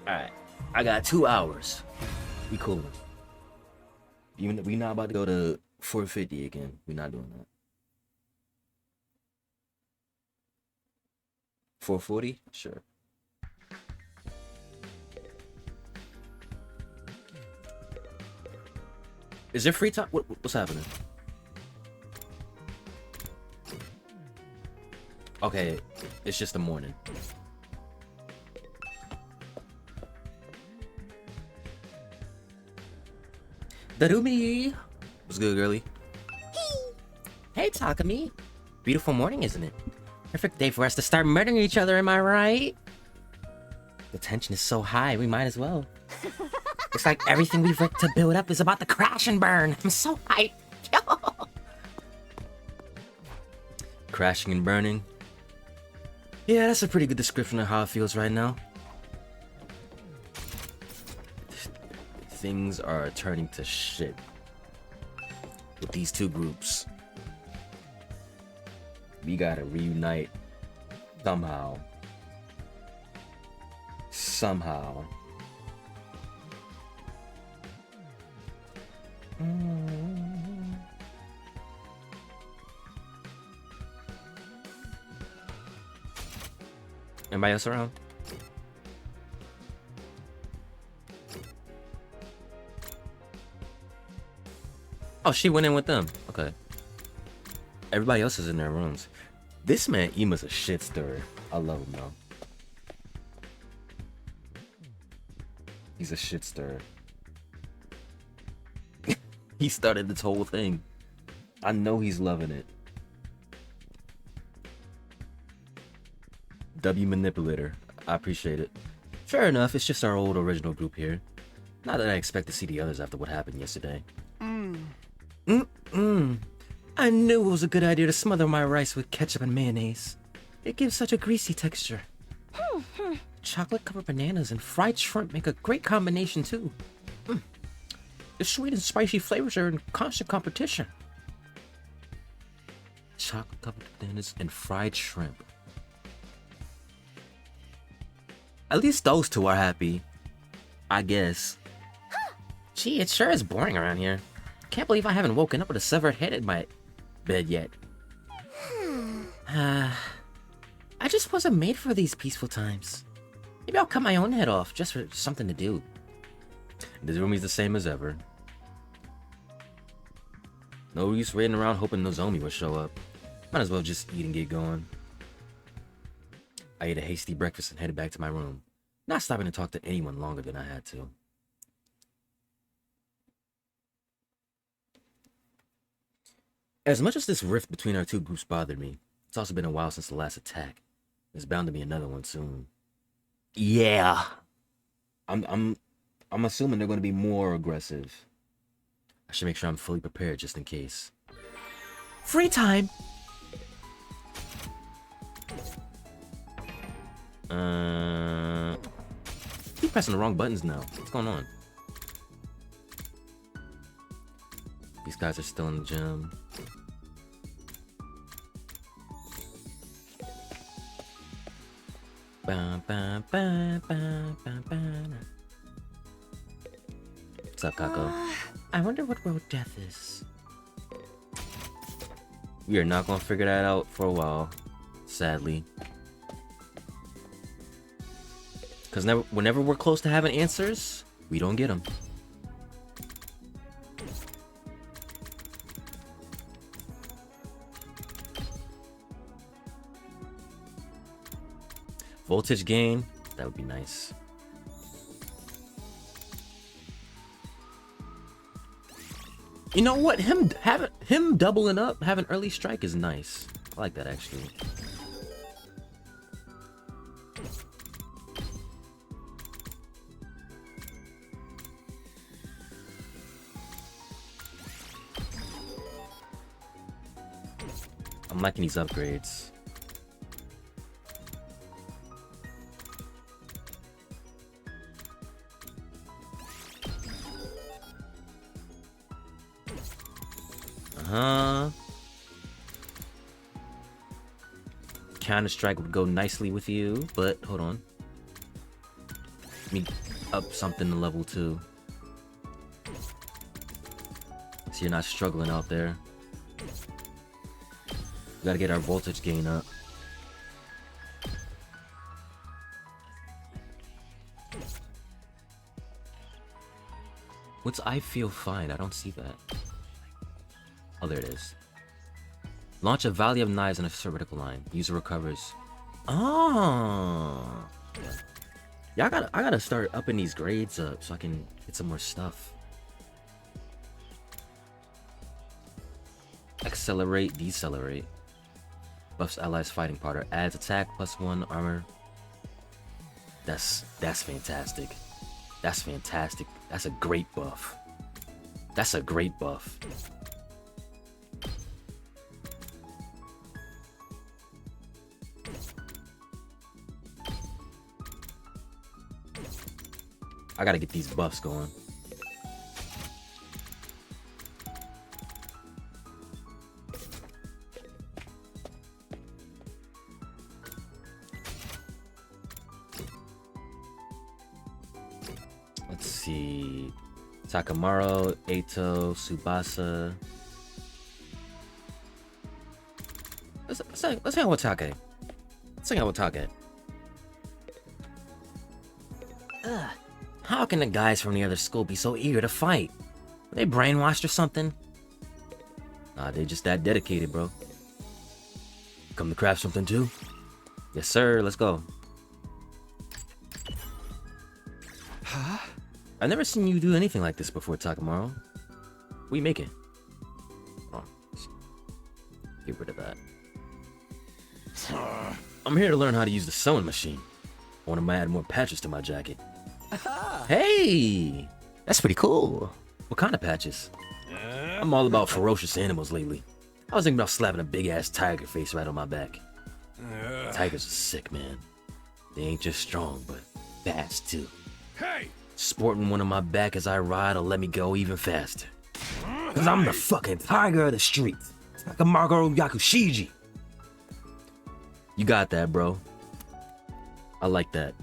Alright. I got 2 hours. We cool. Even we not about to go to 450 again. We not doing that. 440? Sure. Is there free time? What's happening? Okay, it's just the morning. Darumi! What's good, girly? Hey, Takumi. Beautiful morning, isn't it? Perfect day for us to start murdering each other, am I right? The tension is so high, we might as well. It's like everything we've worked to build up is about to crash and burn. I'm so hyped. Crashing and burning. Yeah, that's a pretty good description of how it feels right now. Things are turning to shit with these two groups. We gotta reunite somehow. Somehow. Anybody else around? Oh, she went in with them. Okay. Everybody else is in their rooms. This man, Ima's a shit stirrer. I love him though. He's a shit stirrer. He started this whole thing. I know he's loving it. W Manipulator. I appreciate it. Fair enough, it's just our old original group here. Not that I expect to see the others after what happened yesterday. I knew it was a good idea to smother my rice with ketchup and mayonnaise. It gives such a greasy texture. Chocolate-covered bananas and fried shrimp make a great combination too. The sweet and spicy flavors are in constant competition. Chocolate-covered bananas and fried shrimp. At least those two are happy. I guess. Gee, it sure is boring around here. Can't believe I haven't woken up with a severed head in my bed yet. I just wasn't made for these peaceful times. Maybe I'll cut my own head off just for something to do. The roomie's the same as ever. No use waiting around hoping Nozomi will show up. Might as well just eat and get going. I ate a hasty breakfast and headed back to my room, not stopping to talk to anyone longer than I had to. As much as this rift between our two groups bothered me, it's also been a while since the last attack. There's bound to be another one soon. Yeah. I'm assuming they're going to be more aggressive. I should make sure I'm fully prepared just in case. Free time. Keep pressing the wrong buttons now. What's going on? These guys are still in the gym. What's up, Kako? I wonder what road death is. We are not gonna figure that out for a while, sadly. Because whenever we're close to having answers, we don't get them. Voltage gain, that would be nice. You know what? Him doubling up, having early strike is nice. I like that actually. I'm liking these upgrades. Counter-Strike would go nicely with you, but hold on. me up something to level 2. So you're not struggling out there. We gotta get our voltage gain up. What's I feel fine? I don't see that. Oh, there it is. Launch a volley of knives in a vertical line. User recovers. Oh. Yeah, I gotta start upping these grades up so I can get some more stuff. Accelerate, decelerate. Buffs allies fighting partner. Adds attack +1 armor. That's fantastic. That's fantastic. That's a great buff. That's a great buff. I gotta get these buffs going. Let's see. Takamaru, Eito, Tsubasa. Let's hang out with Take. Let's hang out with Take. Ugh. How can the guys from the other school be so eager to fight? Were they brainwashed or something? Nah, they just that dedicated, bro. Come to craft something too? Yes, sir. Let's go. Huh? I've never seen you do anything like this before, Takamaru. What are you making? Oh, get rid of that. I'm here to learn how to use the sewing machine. I want to add more patches to my jacket. Hey! That's pretty cool. What kind of patches? I'm all about ferocious animals lately. I was thinking about slapping a big-ass tiger face right on my back. Tigers are sick, man. They ain't just strong, but fast, too. Hey! Sporting one on my back as I ride will let me go even faster. Cause I'm the fucking tiger of the streets. Takamaru Yakushiji. You got that, bro. I like that.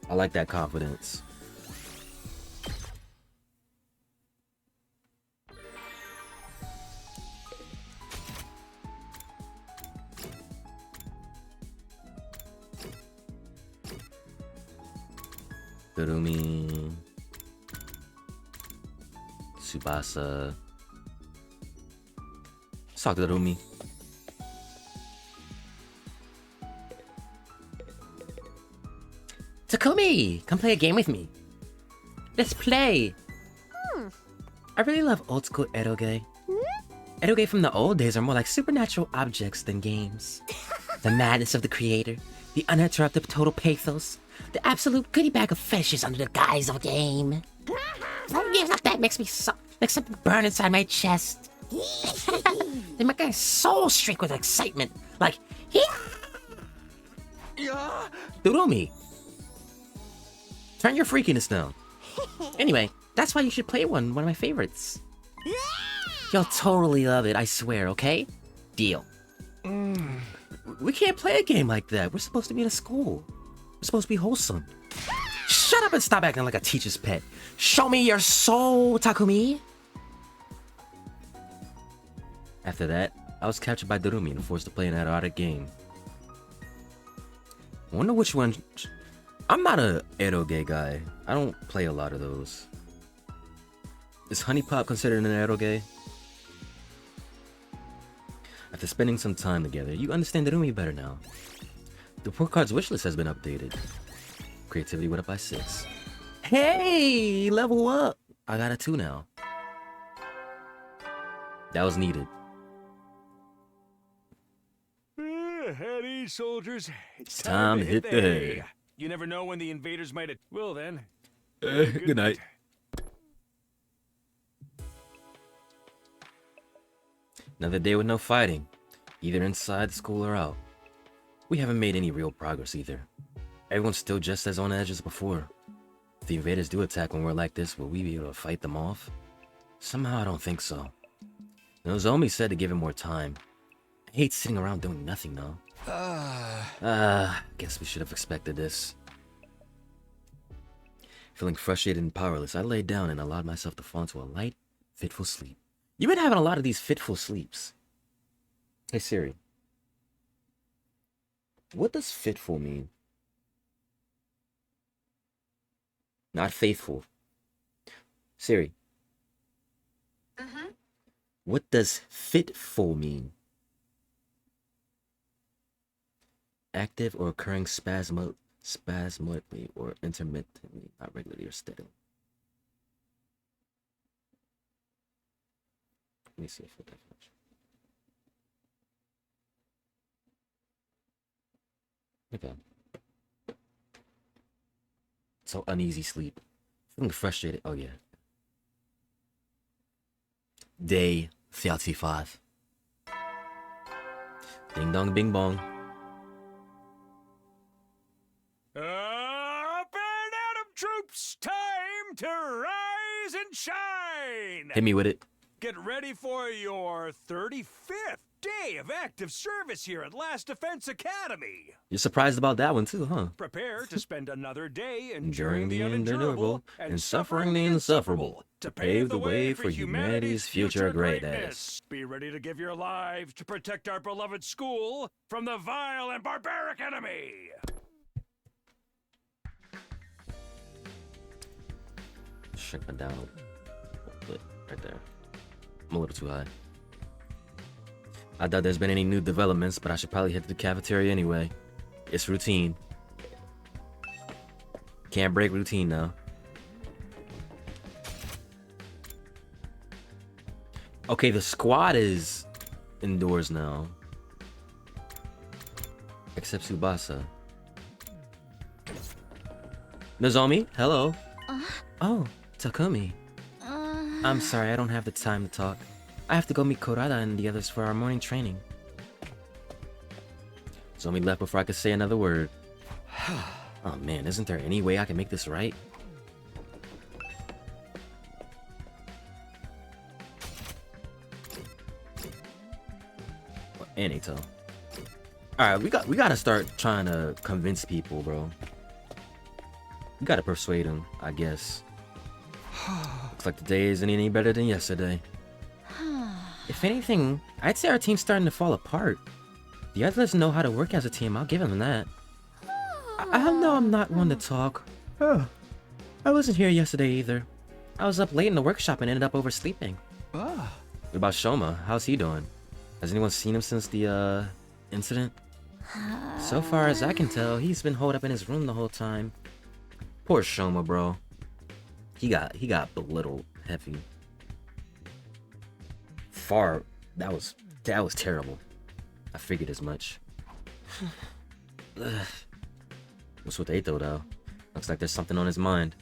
I like that confidence. Kurumi. Tsubasa. Let's talk to Kurumi. Takumi, come play a game with me. Let's play. I really love old school eroge. Eroge from the old days are more like supernatural objects than games. The madness of the creator, the uninterrupted total pathos, the absolute goodie bag of fetishes under the guise of a game. Games like that makes me like something burn inside my chest. They make my soul streak with excitement. Like, yeah. Durumi. Turn your freakiness down. Anyway, that's why you should play one of my favorites. You'll totally love it, I swear, okay? Deal. We can't play a game like that. We're supposed to be in a school. We're supposed to be wholesome. Shut up and stop acting like a teacher's pet. Show me your soul, Takumi. After that, I was captured by Durumi and forced to play an erotic game. I wonder which one... I'm not a eroge guy. I don't play a lot of those. Is Honey Pop considered an eroge? After spending some time together, you understand Durumi better now. The report card's wishlist has been updated. Creativity went up by 6. Hey! Level up! I got a 2 now. That was needed. At ease, soldiers. It's time to hit the hay. You never know when the invaders might... Well then. Good night. Another day with no fighting, either inside the school or out. We haven't made any real progress either. Everyone's still just as on edge as before. If the invaders do attack when we're like this, will we be able to fight them off? Somehow I don't think so. Nozomi said to give him more time. I hate sitting around doing nothing though. Guess we should have expected this. Feeling frustrated and powerless, I laid down and allowed myself to fall into a light, fitful sleep. You've been having a lot of these fitful sleeps. Hey Siri, what does fitful mean? Not faithful. Siri, what does fitful mean? Active or occurring spasmodically or intermittently, not regularly or steadily. Let me see if the definition. Okay. So uneasy sleep. Feeling frustrated. Oh yeah. Day 35. Ding dong bing bong. Up and Atom troops, time to rise and shine! Hit me with it. Get ready for your 35th day of active service here at Last Defense Academy. You're surprised about that one too, huh? Prepare to spend another day Enduring enduring the the unendurable and suffering the insufferable to pave the way for humanity's future greatness. Be ready to give your lives to protect our beloved school from the vile and barbaric enemy. Shrink it down a little bit right there. I'm a little too high. I doubt there's been any new developments, but I should probably head to the cafeteria anyway. It's routine. Can't break routine now. Okay, the squad is indoors now. Except Tsubasa. Nozomi, hello. Oh, Takumi. I'm sorry, I don't have the time to talk. I have to go meet Kurata and the others for our morning training. Zomi left before I could say another word. Oh man, isn't there any way I can make this right? Anito. Alright, we gotta start trying to convince people, bro. We gotta persuade them, I guess. Looks like the day isn't any better than yesterday. If anything, I'd say our team's starting to fall apart. The others know how to work as a team, I'll give them that. I know I'm not one to talk. I wasn't here yesterday either. I was up late in the workshop and ended up oversleeping. What about Shoma? How's he doing? Has anyone seen him since the, incident? So far as I can tell, he's been holed up in his room the whole time. Poor Shoma, bro. He got belittled heavy. That was terrible. I figured as much. What's with Eito though? Looks like there's something on his mind.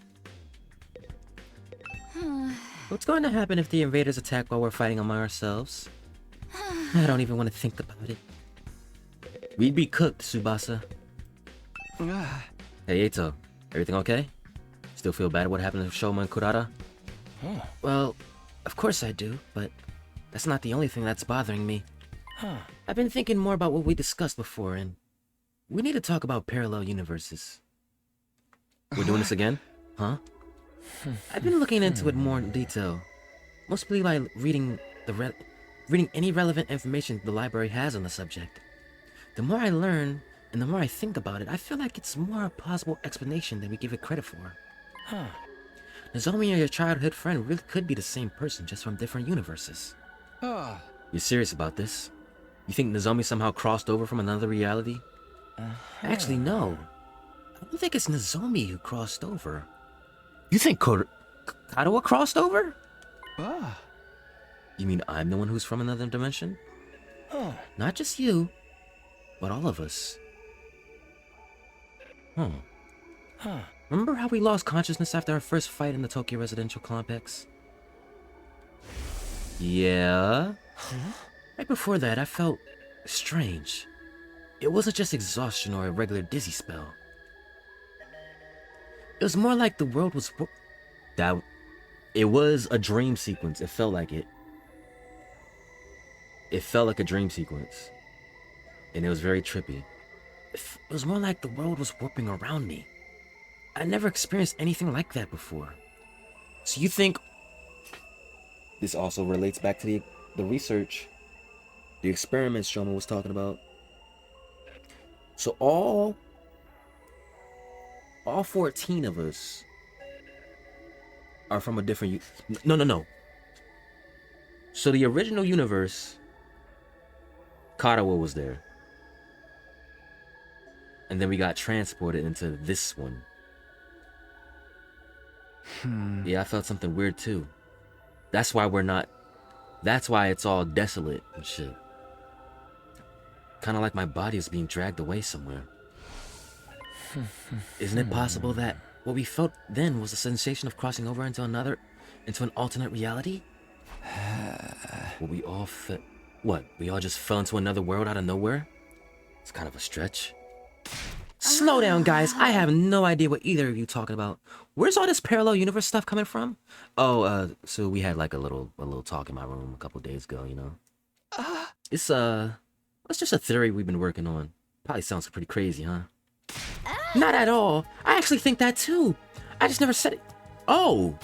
What's going to happen if the invaders attack while we're fighting among ourselves? I don't even want to think about it. We'd be cooked, Tsubasa. Hey Eito, everything okay? Still feel bad what happened to Shoma and Kurata? Well, of course I do, but that's not the only thing that's bothering me. I've been thinking more about what we discussed before, and we need to talk about parallel universes. We're doing this again? Huh? I've been looking into it more in detail, mostly by reading any relevant information the library has on the subject. The more I learn, and the more I think about it, I feel like it's more a plausible explanation than we give it credit for. Nozomi and your childhood friend really could be the same person, just from different universes. You're serious about this? You think Nozomi somehow crossed over from another reality? Actually, no. I don't think it's Nozomi who crossed over. You think Katawa crossed over? You mean I'm the one who's from another dimension? Not just you, but all of us. Remember how we lost consciousness after our first fight in the Tokyo residential complex? Yeah? Right before that, I felt strange. It wasn't just exhaustion or a regular dizzy spell. It was more like the world was... It was a dream sequence. It felt like it. It felt like a dream sequence. And it was very trippy. It was more like the world was warping around me. I never experienced anything like that before. So you think this also relates back to the research, the experiments Shoma was talking about? So all 14 of us are from a different no. So the original universe, Karawa was there. And then we got transported into this one. Yeah, I felt something weird too. That's why it's all desolate and shit. Kind of like my body is being dragged away somewhere. Isn't it possible that what we felt then was a sensation of crossing over into an alternate reality? What we all what? We all just fell into another world out of nowhere? It's kind of a stretch. Slow down, guys. I have no idea what either of you talking about. Where's all this parallel universe stuff coming from? Oh, so we had like a little talk in my room a couple days ago, you know. It's just a theory we've been working on. Probably sounds pretty crazy, huh? Not at all. I actually think that too. I just never said it. Oh,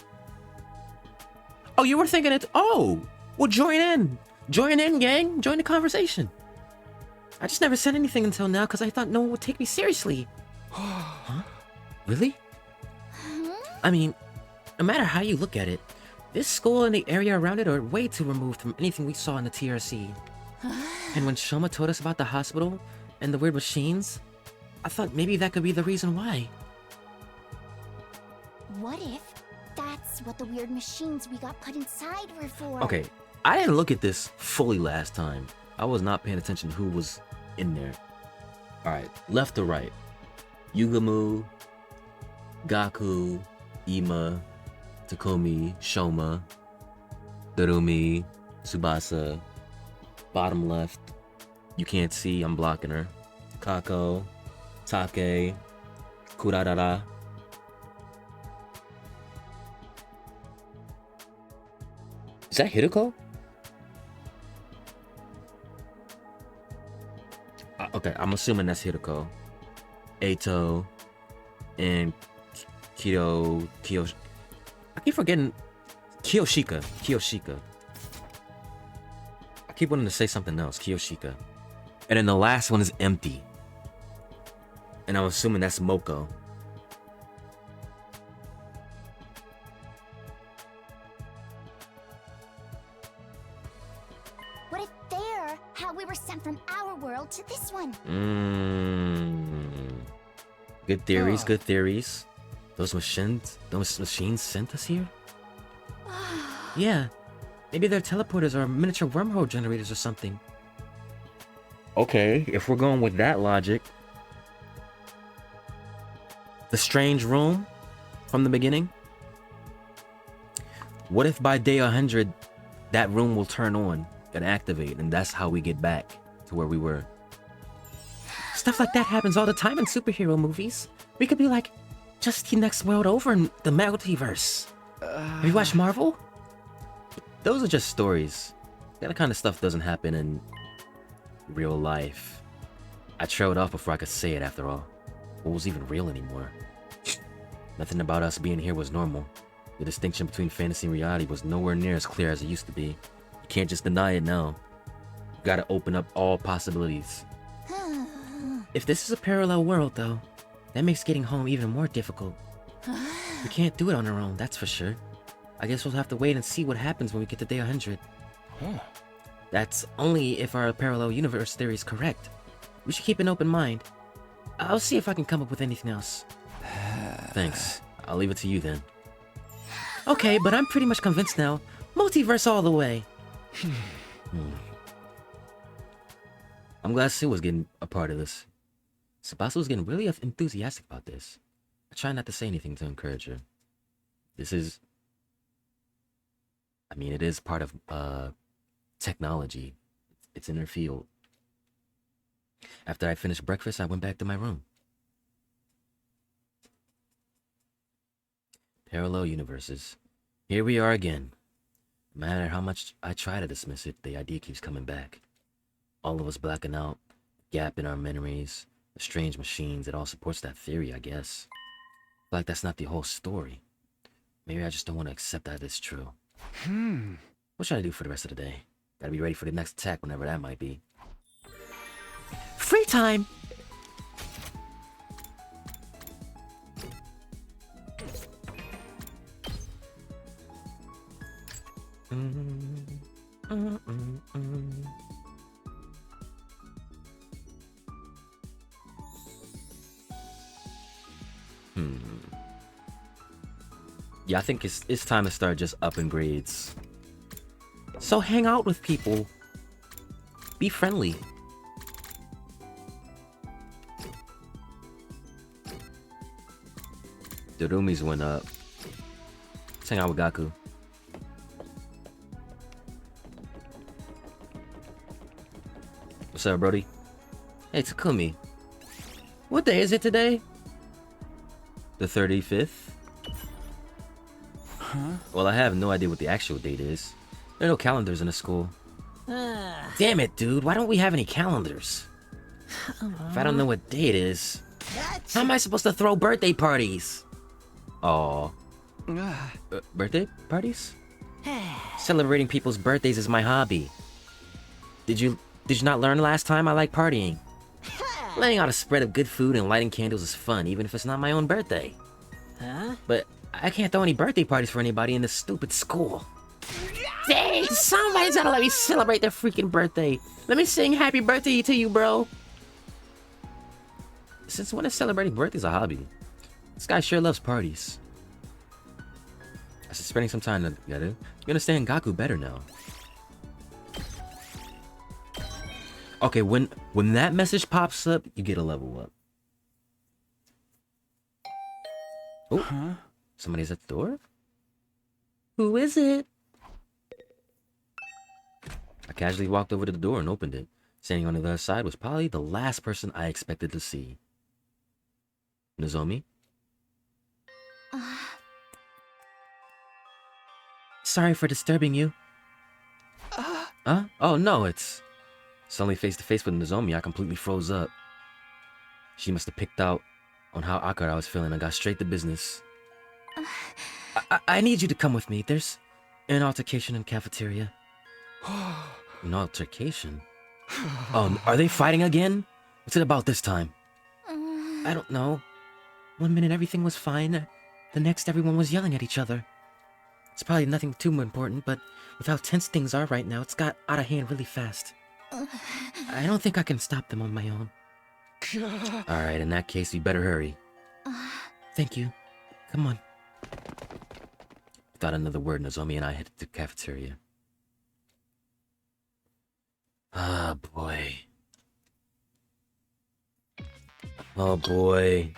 you were thinking it. Oh, well, join in, gang. Join the conversation. I just never said anything until now because I thought no one would take me seriously. Huh? Really? I mean, no matter how you look at it, this school and the area around it are way too removed from anything we saw in the TRC. And when Shoma told us about the hospital and the weird machines, I thought maybe that could be the reason why. What if that's what the weird machines we got put inside were for? Okay, I didn't look at this fully last time. I was not paying attention to who was in there. Alright, left to right. Yugamu, Gaku, Ima, Takumi, Shoma, Darumi, Tsubasa. Bottom left, you can't see, I'm blocking her. Kako, Take, Kurarara. Is that Hiruko? Okay, I'm assuming that's Hiruko. Eito and Kyo. I keep forgetting Kiyoshika. I keep wanting to say something else. Kiyoshika. And then the last one is empty. And I'm assuming that's Moko. What if they're how we were sent from our world to this one? Good theories, good theories. Those machines sent us here? Yeah. Maybe they're teleporters or miniature wormhole generators or something. Okay, if we're going with that logic. The strange room from the beginning? What if by day 100, that room will turn on and activate, and that's how we get back to where we were? Stuff like that happens all the time in superhero movies. We could be like, just the next world over in the multiverse. Have you watched Marvel? Those are just stories. That kind of stuff doesn't happen in real life. I trailed off before I could say it after all. What was even real anymore? Nothing about us being here was normal. The distinction between fantasy and reality was nowhere near as clear as it used to be. You can't just deny it now. You gotta open up all possibilities. If this is a parallel world, though, that makes getting home even more difficult. We can't do it on our own, that's for sure. I guess we'll have to wait and see what happens when we get to day 100. That's only if our parallel universe theory is correct. We should keep an open mind. I'll see if I can come up with anything else. Thanks. I'll leave it to you then. Okay, but I'm pretty much convinced now. Multiverse all the way. I'm glad Sue was getting a part of this. Tsubasa was getting really enthusiastic about this. I try not to say anything to encourage her. This is... I mean, it is part of technology. It's in her field. After I finished breakfast, I went back to my room. Parallel universes. Here we are again. No matter how much I try to dismiss it, the idea keeps coming back. All of us blacking out, gap in our memories, the strange machines, it all supports that theory, I guess. Like that's not the whole story. Maybe I just don't want to accept that it's true. What should I do for the rest of the day? Gotta be ready for the next attack whenever that might be. Free time! Yeah, I think it's time to start just upping grades. So hang out with people. Be friendly. The roomies went up. Let's hang out with Gaku. What's up, Brody? Hey, Takumi. What day is it today? The 35th? Huh? Well, I have no idea what the actual date is. There are no calendars in the school. Damn it, dude. Why don't we have any calendars? If I don't know what day it is, how am I supposed to throw birthday parties? Aw. Birthday parties? Celebrating people's birthdays is my hobby. Did you not learn last time I like partying? Laying out a spread of good food and lighting candles is fun, even if it's not my own birthday. But I can't throw any birthday parties for anybody in this stupid school. Dang, somebody's gotta let me celebrate their freaking birthday. Let me sing happy birthday to you, bro. Since when is celebrating birthdays a hobby? This guy sure loves parties. I said spending some time together. You understand Gaku better now. Okay, when that message pops up, you get a level up. Oh, somebody's at the door? Who is it? I casually walked over to the door and opened it. Standing on the other side was probably the last person I expected to see. Nozomi? Sorry for disturbing you. Huh? Oh no, it's... Suddenly face to face with Nozomi, I completely froze up. She must have picked out on how awkward I was feeling and got straight to business. I need you to come with me. There's an altercation in cafeteria. An altercation? Are they fighting again? What's it about this time? I don't know. One minute everything was fine. The next everyone was yelling at each other. It's probably nothing too important, but with how tense things are right now, it's got out of hand really fast. I don't think I can stop them on my own. Alright, in that case, you better hurry. Thank you. Come on. Without another word, Nozomi and I headed to the cafeteria. Ah, boy. Oh, boy.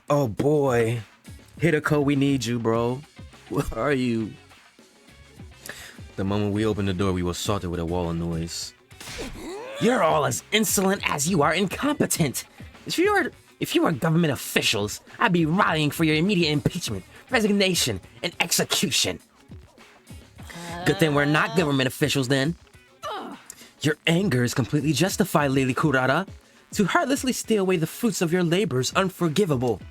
Oh boy. Hiruko, we need you, bro. Where are you? The moment we opened the door, we were assaulted with a wall of noise. You're all as insolent as you are incompetent. If you were government officials, I'd be rallying for your immediate impeachment, resignation, and execution. Good thing we're not government officials then. Your anger is completely justified, Lily Kurara. To heartlessly steal away the fruits of your labor is unforgivable.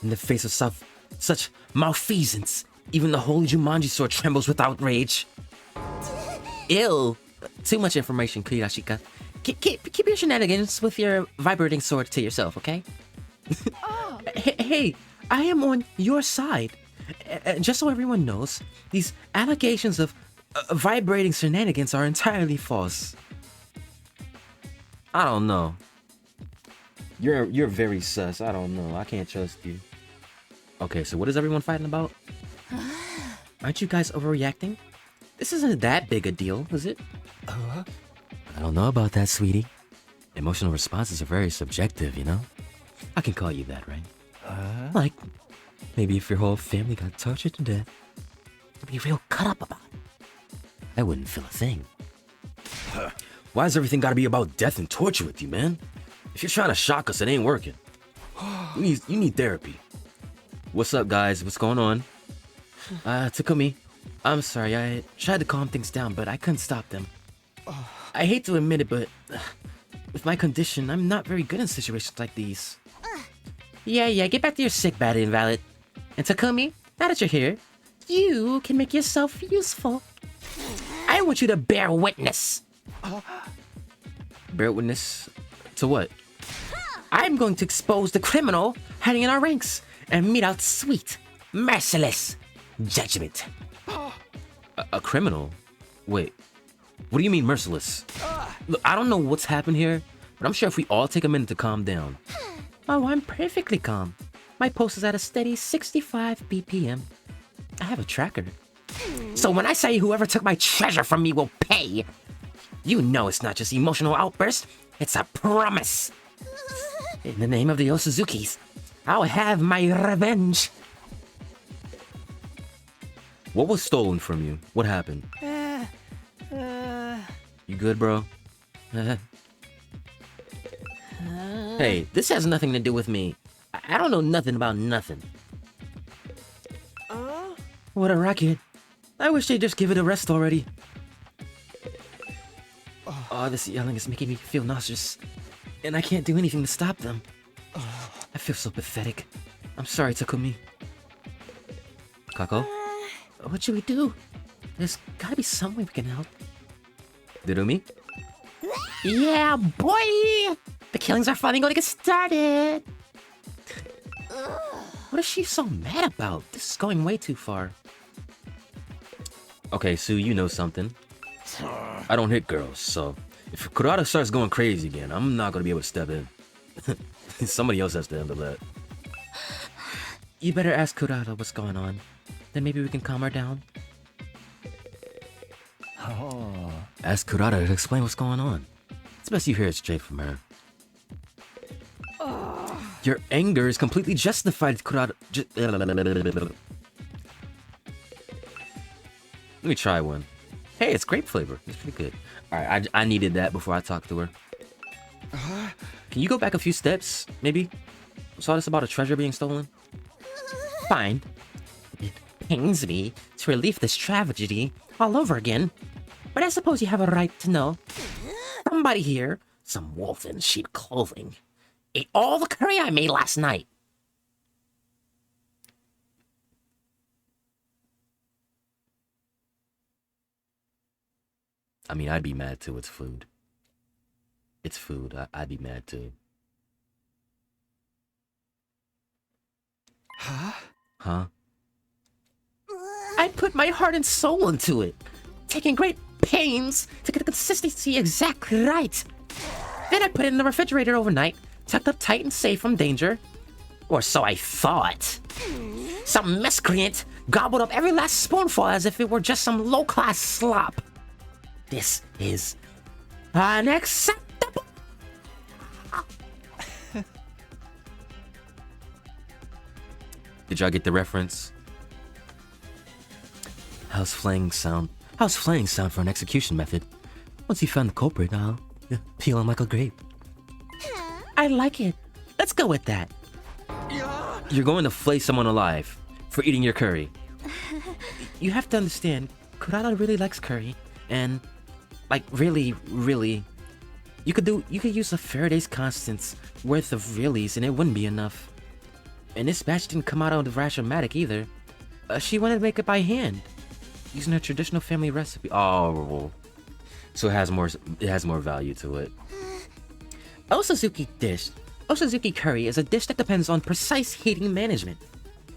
In the face of such malfeasance, even the holy Jumanji sword trembles with outrage. Ew. Too much information, Kirashika. Keep your shenanigans with your vibrating sword to yourself, okay? Hey, I am on your side. Just so everyone knows, these allegations of vibrating shenanigans are entirely false. I don't know. You're very sus. I don't know. I can't trust you. Okay, so what is everyone fighting about? Aren't you guys overreacting? This isn't that big a deal, is it? I don't know about that, sweetie. Emotional responses are very subjective, you know? I can call you that, right? Like, maybe if your whole family got tortured to death, you'd be real cut up about it. I wouldn't feel a thing. Why has everything got to be about death and torture with you, man? If you're trying to shock us, it ain't working. You need therapy. What's up, guys? What's going on? Takumi, I'm sorry. I tried to calm things down, but I couldn't stop them. I hate to admit it, but with my condition, I'm not very good in situations like these. Yeah, get back to your sick bad invalid. And Takumi, now that you're here, you can make yourself useful. I want you to bear witness. Bear witness to what? I'm going to expose the criminal hiding in our ranks and mete out sweet, merciless judgment. A criminal? Wait, what do you mean merciless? Look, I don't know what's happened here, but I'm sure if we all take a minute to calm down. Oh, I'm perfectly calm. My pulse is at a steady 65 BPM. I have a tracker. So when I say whoever took my treasure from me will pay, you know it's not just emotional outburst, it's a promise. In the name of the Osuzukis, I'll have my revenge. What was stolen from you? What happened? You good, bro? Hey, this has nothing to do with me. I don't know nothing about nothing. What a racket. I wish they'd just give it a rest already. Oh, this yelling is making me feel nauseous. And I can't do anything to stop them. I feel so pathetic. I'm sorry, Takumi. Kako? What should we do? There's gotta be some way we can help. Dirumi? Yeah, boy! The killings are finally going to get started! What is she so mad about? This is going way too far. Okay, Sue, you know something. I don't hit girls, so if Kurata starts going crazy again, I'm not gonna be able to step in. Somebody else has to handle that. You better ask Kurata what's going on. Then maybe we can calm her down. Ask Kurata to explain what's going on. It's best you hear it straight from her. Your anger is completely justified, Kurata. Let me try one. Hey, it's grape flavor. It's pretty good. Alright, I needed that before I talked to her. Can you go back a few steps, maybe? Saw this about a treasure being stolen? Fine. It pains me to relive this tragedy all over again. But I suppose you have a right to know. Somebody here, some wolf in sheep clothing, ate all the curry I made last night. I mean, I'd be mad too. It's food. It's food. I'd be mad too. Huh? I put my heart and soul into it, taking great pains to get the consistency exactly right. Then I put it in the refrigerator overnight, tucked up tight and safe from danger. Or so I thought. Some miscreant gobbled up every last spoonful as if it were just some low-class slop. This is unacceptable. Did y'all get the reference? How's flaying sound? How's flaying sound for an execution method? Once you found the culprit, I'll peel him like a grape. I like it. Let's go with that. You're going to flay someone alive for eating your curry. You have to understand, Kurata really likes curry, and like really, you could use a Faraday's constant's worth of reallys and it wouldn't be enough. And this batch didn't come out of the Rashomatic either. She wanted to make it by hand, using her traditional family recipe. Oh, so it has more value to it. Osazuki curry is a dish that depends on precise heating management.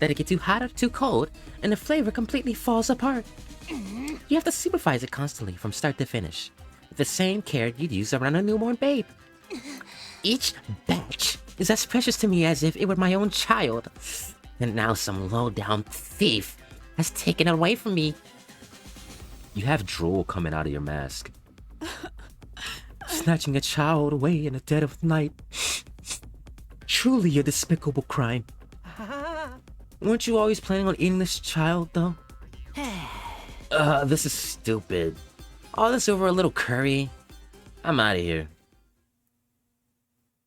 Let it get too hot or too cold, and the flavor completely falls apart. You have to supervise it constantly from start to finish, with the same care you'd use around a newborn babe. Each batch is as precious to me as if it were my own child. And now some low-down thief has taken it away from me. You have drool coming out of your mask. Snatching a child away in the dead of night. Truly a despicable crime. Weren't you always planning on eating this child, though? This is stupid. All this over a little curry? I'm out of here.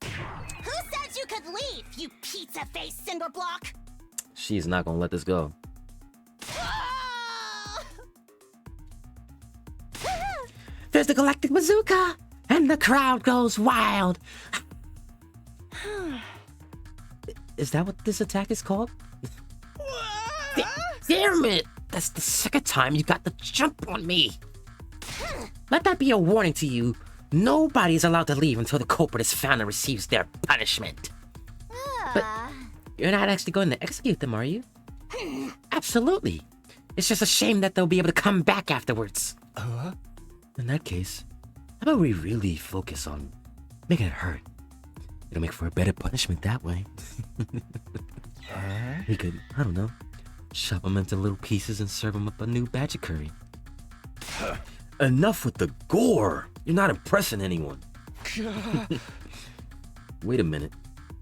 Who said you could leave, you pizza-faced cinder block? She's not gonna let this go. There's the galactic bazooka, and the crowd goes wild. Is that what this attack is called? Damn it! That's the second time you got the jump on me. Let that be a warning to you. Nobody is allowed to leave until the culprit is found and receives their punishment. But you're not actually going to execute them, are you? Absolutely. It's just a shame that they'll be able to come back afterwards. In that case, how about we really focus on making it hurt? It'll make for a better punishment that way. We could, I don't know, chop them into little pieces and serve them up a new batch of curry. Enough with the gore! You're not impressing anyone. Wait a minute.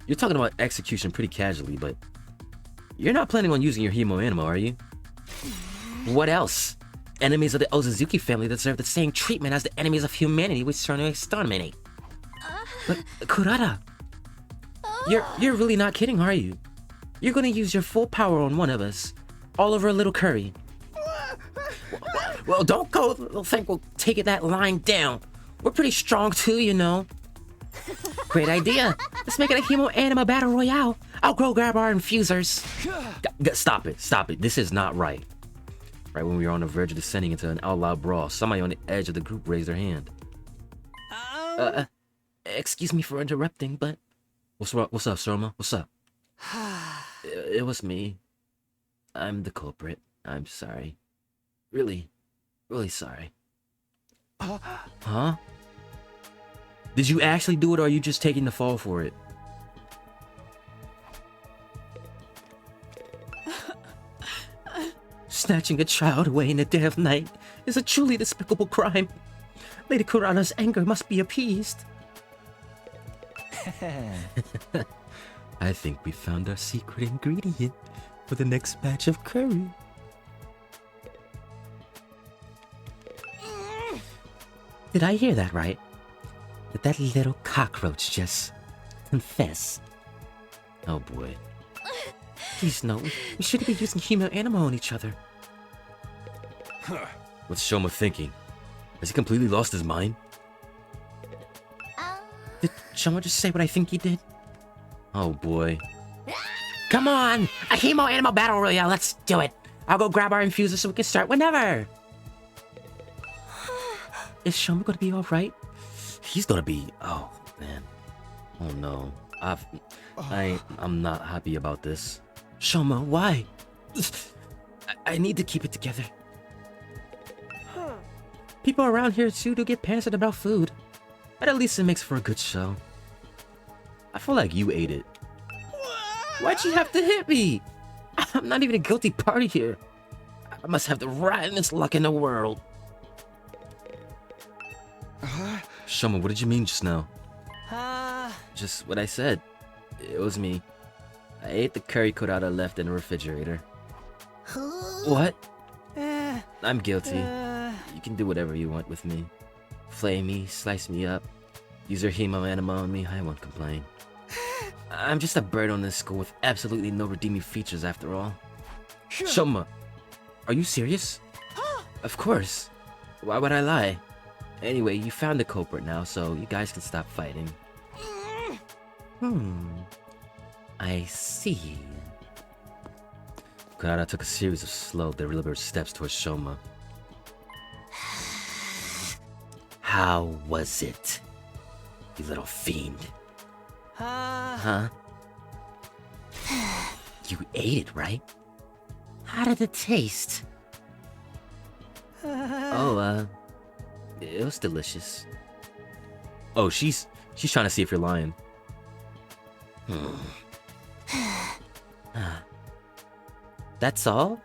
You're talking about execution pretty casually, but you're not planning on using your Hemo Animo, are you? What else? Enemies of the Ozazuki family deserve the same treatment as the enemies of humanity we trying to exterminate. But Kurata, you're really not kidding, are you? You're gonna use your full power on one of us, all over a little curry. Well, don't go think we'll take that line down. We're pretty strong too, you know. Great idea. Let's make it a Hemo Anima Battle Royale. I'll go grab our infusers. Stop it. This is not right. Right when we were on the verge of descending into an out-loud brawl, somebody on the edge of the group raised their hand. Excuse me for interrupting, but... What's up, Soma? What's up? It was me. I'm the culprit. I'm sorry. Really sorry. Huh? Did you actually do it, or are you just taking the fall for it? Snatching a child away in the dead of night is a truly despicable crime. Lady Kurata's anger must be appeased. I think we found our secret ingredient for the next batch of curry. Did I hear that right? Did that little cockroach just confess? Oh boy. Please no, we shouldn't be using Hemo Anima on each other. What's Shoma thinking? Has he completely lost his mind? Did Shoma just say what I think he did? Oh boy. Come on! A Hemo Anima Battle Royale, let's do it! I'll go grab our infuser so we can start whenever! Is Shoma gonna be alright? He's gonna be... Oh, man. Oh no. I'm not happy about this. Shoma, why? I need to keep it together. People around here too do get panicked about food. But at least it makes for a good show. I feel like you ate it. Why'd you have to hit me? I'm not even a guilty party here. I must have the rottenest luck in the world. Shoma, what did you mean just now? Just what I said. It was me. I ate the curry Kurata left in the refrigerator. What? I'm guilty. You can do whatever you want with me. Flay me, slice me up, use your Hemo Anima on me, I won't complain. I'm just a bird on this school with absolutely no redeeming features after all. Shoma, are you serious? Of course. Why would I lie? Anyway, you found the culprit now, so you guys can stop fighting. I see. Kurata took a series of slow, deliberate steps towards Shoma. How was it, you little fiend? Huh? You ate it, right? How did it taste? Oh, it was delicious. Oh, she's trying to see if you're lying. That's all?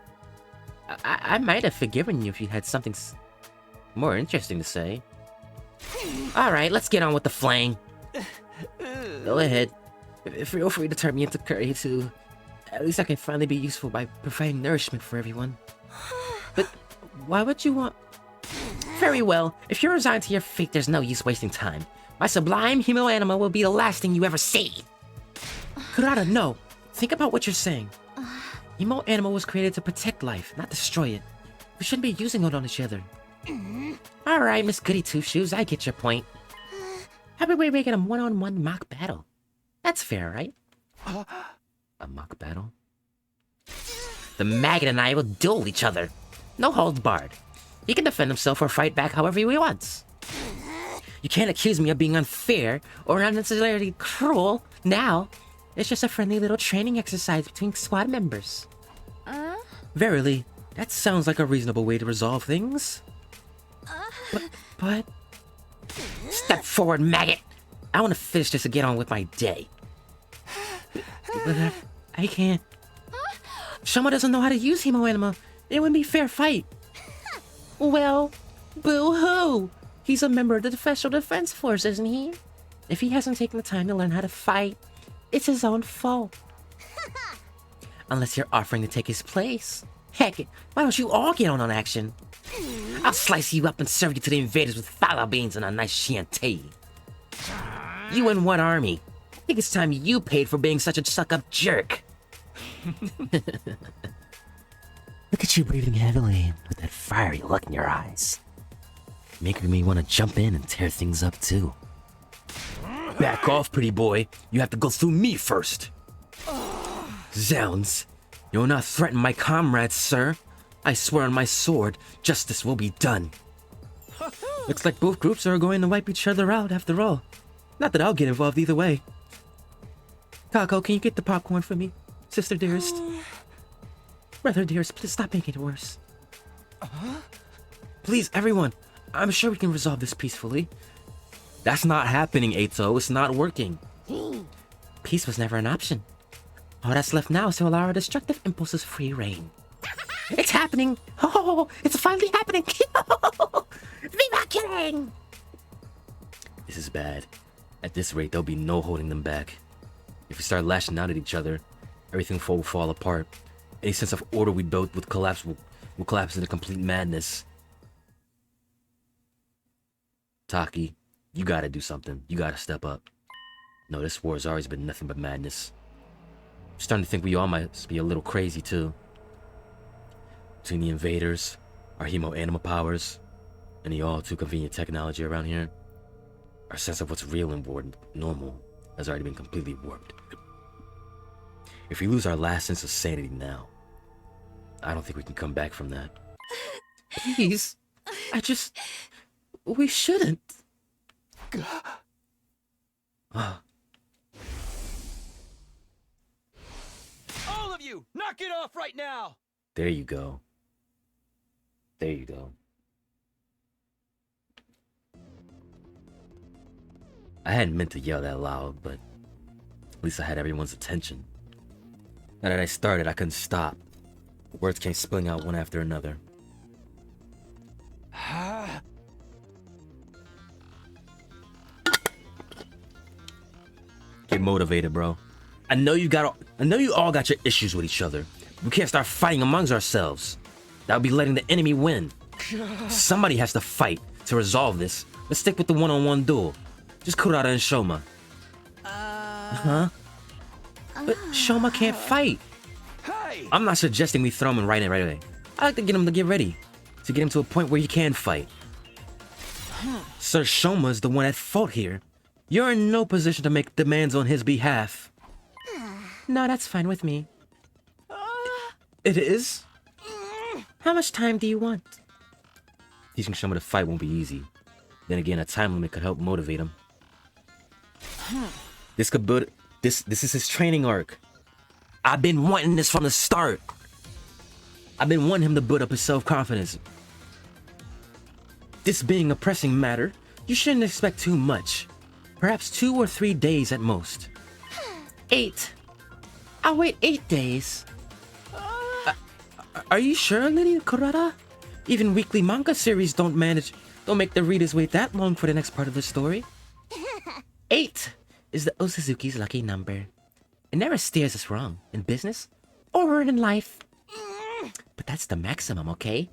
I might have forgiven you if you had something more interesting to say. Alright, let's get on with the flaying. Go ahead. Feel free to turn me into curry too. At least I can finally be useful by providing nourishment for everyone. But why would you want... Very well. If you're resigned to your fate, there's no use wasting time. My sublime Hemo Anima will be the last thing you ever see. Kurata, no. Think about what you're saying. Emo Animal was created to protect life, not destroy it. We shouldn't be using it on each other. Alright, Miss Goody Two-Shoes, I get your point. How about we make it a one-on-one mock battle? That's fair, right? A mock battle? The maggot and I will duel each other. No holds barred. He can defend himself or fight back however he wants. You can't accuse me of being unfair or unnecessarily cruel now. It's just a friendly little training exercise between squad members. Verily, that sounds like a reasonable way to resolve things. But... Step forward, maggot! I want to finish this and get on with my day. But I can't. Shoma doesn't know how to use Hemo Anima. It wouldn't be a fair fight. Well, boo-hoo! He's a member of the Special Defense Force, isn't he? If he hasn't taken the time to learn how to fight, it's his own fault. Unless you're offering to take his place. Heck, why don't you all get on action? I'll slice you up and serve you to the invaders with fala beans and a nice Chianti. You and one army. I think it's time you paid for being such a suck-up jerk. Look at you breathing heavily with that fiery look in your eyes. Making me want to jump in and tear things up too. Back off, pretty boy. You have to go through me first. Zounds. You'll not threaten my comrades, sir. I swear on my sword, justice will be done. Looks like both groups are going to wipe each other out after all. Not that I'll get involved either way. Kako, can you get the popcorn for me? Sister dearest. Brother dearest, please stop making it worse. Please, everyone. I'm sure we can resolve this peacefully. That's not happening, Eito. It's not working. Peace was never an option. All that's left now is to allow our destructive impulses free reign. It's happening! Oh, it's finally happening! Viva killing! This is bad. At this rate, there'll be no holding them back. If we start lashing out at each other, everything will fall apart. Any sense of order we built will collapse into complete madness. Taki, you gotta do something. You gotta step up. No, this war has always been nothing but madness. I'm starting to think we all might be a little crazy too. Between the invaders, our Hemo Anima powers, and the all too convenient technology around here, our sense of what's real and normal has already been completely warped. If we lose our last sense of sanity now, I don't think we can come back from that. Please. We shouldn't. All of you, knock it off right now! There you go. There you go. I hadn't meant to yell that loud, but at least I had everyone's attention. Now that I started, I couldn't stop. Words came spilling out one after another. Get motivated, bro. I know you all got your issues with each other. We can't start fighting amongst ourselves. That would be letting the enemy win. Somebody has to fight to resolve this. Let's stick with the one-on-one duel. Just Kurata and Shoma. But Shoma can't fight. Hey! I'm not suggesting we throw him in right away. I like to get him to get ready. To get him to a point where he can fight. Sir Shoma is the one at fault here. You're in no position to make demands on his behalf. No, that's fine with me. It is? How much time do you want? Teaching Shoma to fight won't be easy. Then again, a time limit could help motivate him. This could build... This is his training arc. I've been wanting this from the start. I've been wanting him to build up his self-confidence. This being a pressing matter, you shouldn't expect too much. Perhaps 2 or 3 days at most. 8. I'll wait 8 days. Are you sure, Lady Kurata? Even weekly manga series don't make the readers wait that long for the next part of the story. 8 is the Osazuki's lucky number. It never steers us wrong in business or in life. But that's the maximum, okay?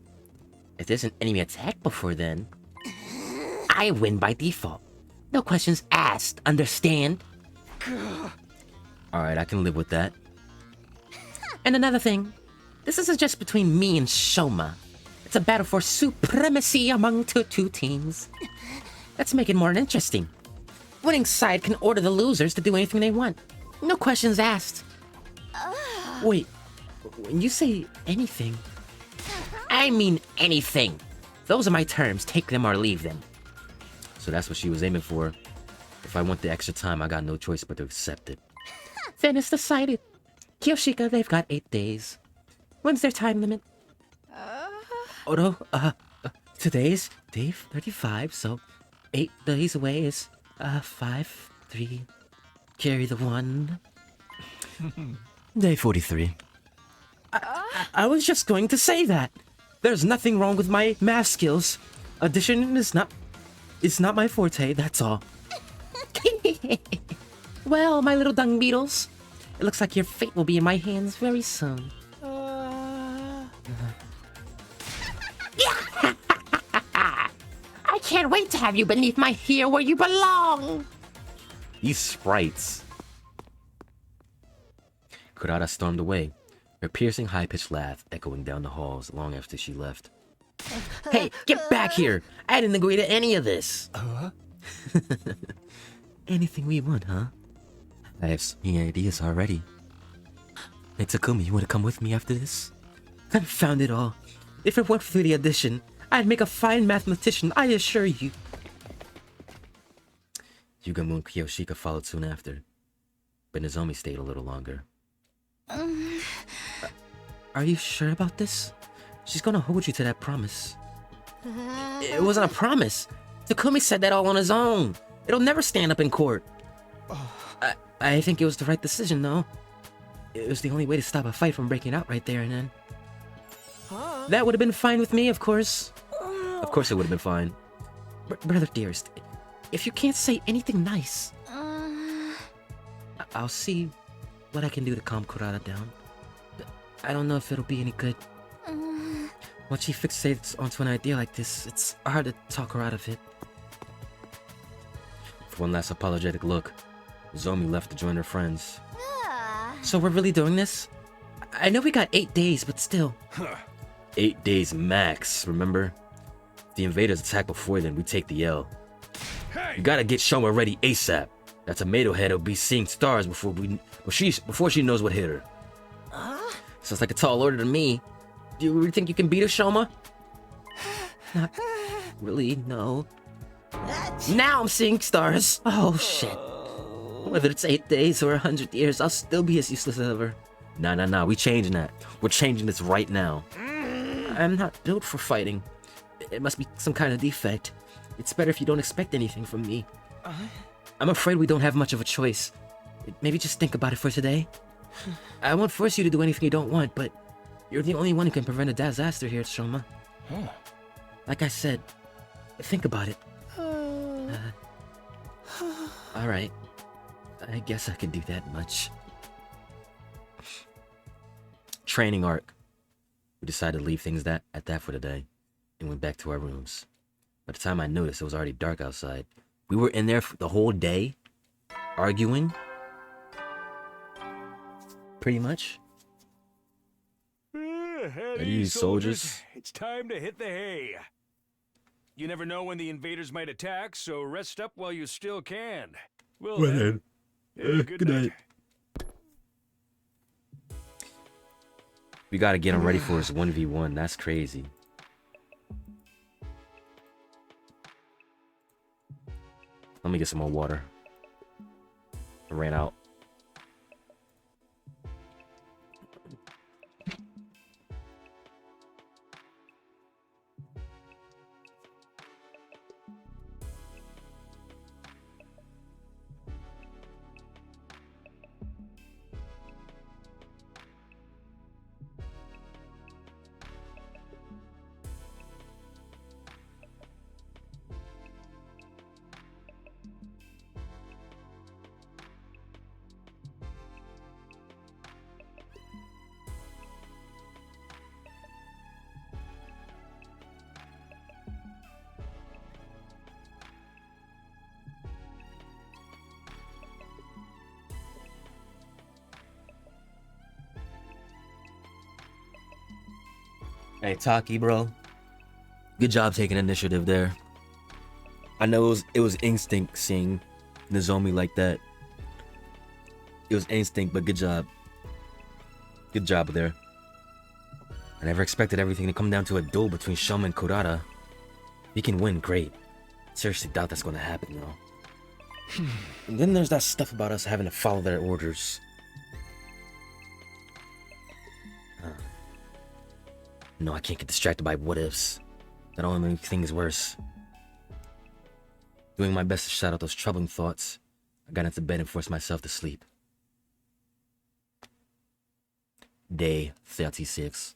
If there's an enemy attack before then, I win by default. No questions asked, understand? Alright, I can live with that. And another thing, this isn't just between me and Shoma. It's a battle for supremacy among two teams. Let's make it more interesting. Winning side can order the losers to do anything they want. No questions asked. Wait, when you say anything, I mean anything. Those are my terms. Take them or leave them. So that's what she was aiming for. If I want the extra time, I got no choice but to accept it. Then it's decided. Kiyoshika, they've got 8 days. When's their time limit? Oh no, today's day 35, so 8 days away is 5, 3, carry the 1. Day 43. I was just going to say that. There's nothing wrong with my math skills. Addition is not my forte, that's all. Well, my little dung beetles, it looks like your fate will be in my hands very soon. I can't wait to have you beneath my heel where you belong. These sprites. Kurata stormed away, her piercing high-pitched laugh echoing down the halls long after she left. Hey, get back here! I didn't agree to any of this. Anything we want, huh? I have so many ideas already. Hey, Takumi, you want to come with me after this? Confound it all. If it weren't for the addition, I'd make a fine mathematician, I assure you. Yugamu and Kiyoshika followed soon after, but Nozomi stayed a little longer. Are you sure about this? She's gonna hold you to that promise. It wasn't a promise. Takumi said that all on his own. It'll never stand up in court. I think it was the right decision, though. It was the only way to stop a fight from breaking out right there and then. That would have been fine with me, of course. Of course it would have been fine. Brother dearest, if you can't say anything nice, I'll see what I can do to calm Kurata down. But I don't know if it'll be any good. Once she fixates onto an idea like this, it's hard to talk her out of it. With one last apologetic look, Nozomi left to join her friends. So we're really doing this? I know we got 8 days, but still. 8 days max, remember? If the invaders attack before then, we take the L. Hey! You gotta get Shoma ready ASAP. That tomato head will be seeing stars before she knows what hit her. Sounds like a tall order to me. Do you really think you can beat her, Shoma? Not really, no. Now I'm seeing stars. Oh, shit. Whether it's 8 days or 100 years, I'll still be as useless as ever. Nah, we changing that. We're changing this right now. I'm not built for fighting. It must be some kind of defect. It's better if you don't expect anything from me. I'm afraid we don't have much of a choice. Maybe just think about it for today. I won't force you to do anything you don't want, but you're the only one who can prevent a disaster here at Shoma. Like I said, think about it. Alright. I guess I can do that much. Training arc. We decided to leave things at that for the day, and went back to our rooms. By the time I noticed, it was already dark outside. We were in there for the whole day, arguing. Pretty much. At ease, soldiers. It's time to hit the hay. You never know when the invaders might attack, so rest up while you still can. Well then. Good night. We gotta get him ready for his 1v1. That's crazy. Let me get some more water. I ran out. Hey, Taki, bro. Good job taking initiative there. I know it was instinct seeing Nozomi like that. It was instinct, but good job. Good job there. I never expected everything to come down to a duel between Shoma and Kurata. If he can win, great. Seriously doubt that's gonna happen, though. And then there's that stuff about us having to follow their orders. No, I can't get distracted by what-ifs. That only makes things worse. Doing my best to shut out those troubling thoughts, I got into bed and forced myself to sleep. Day 36.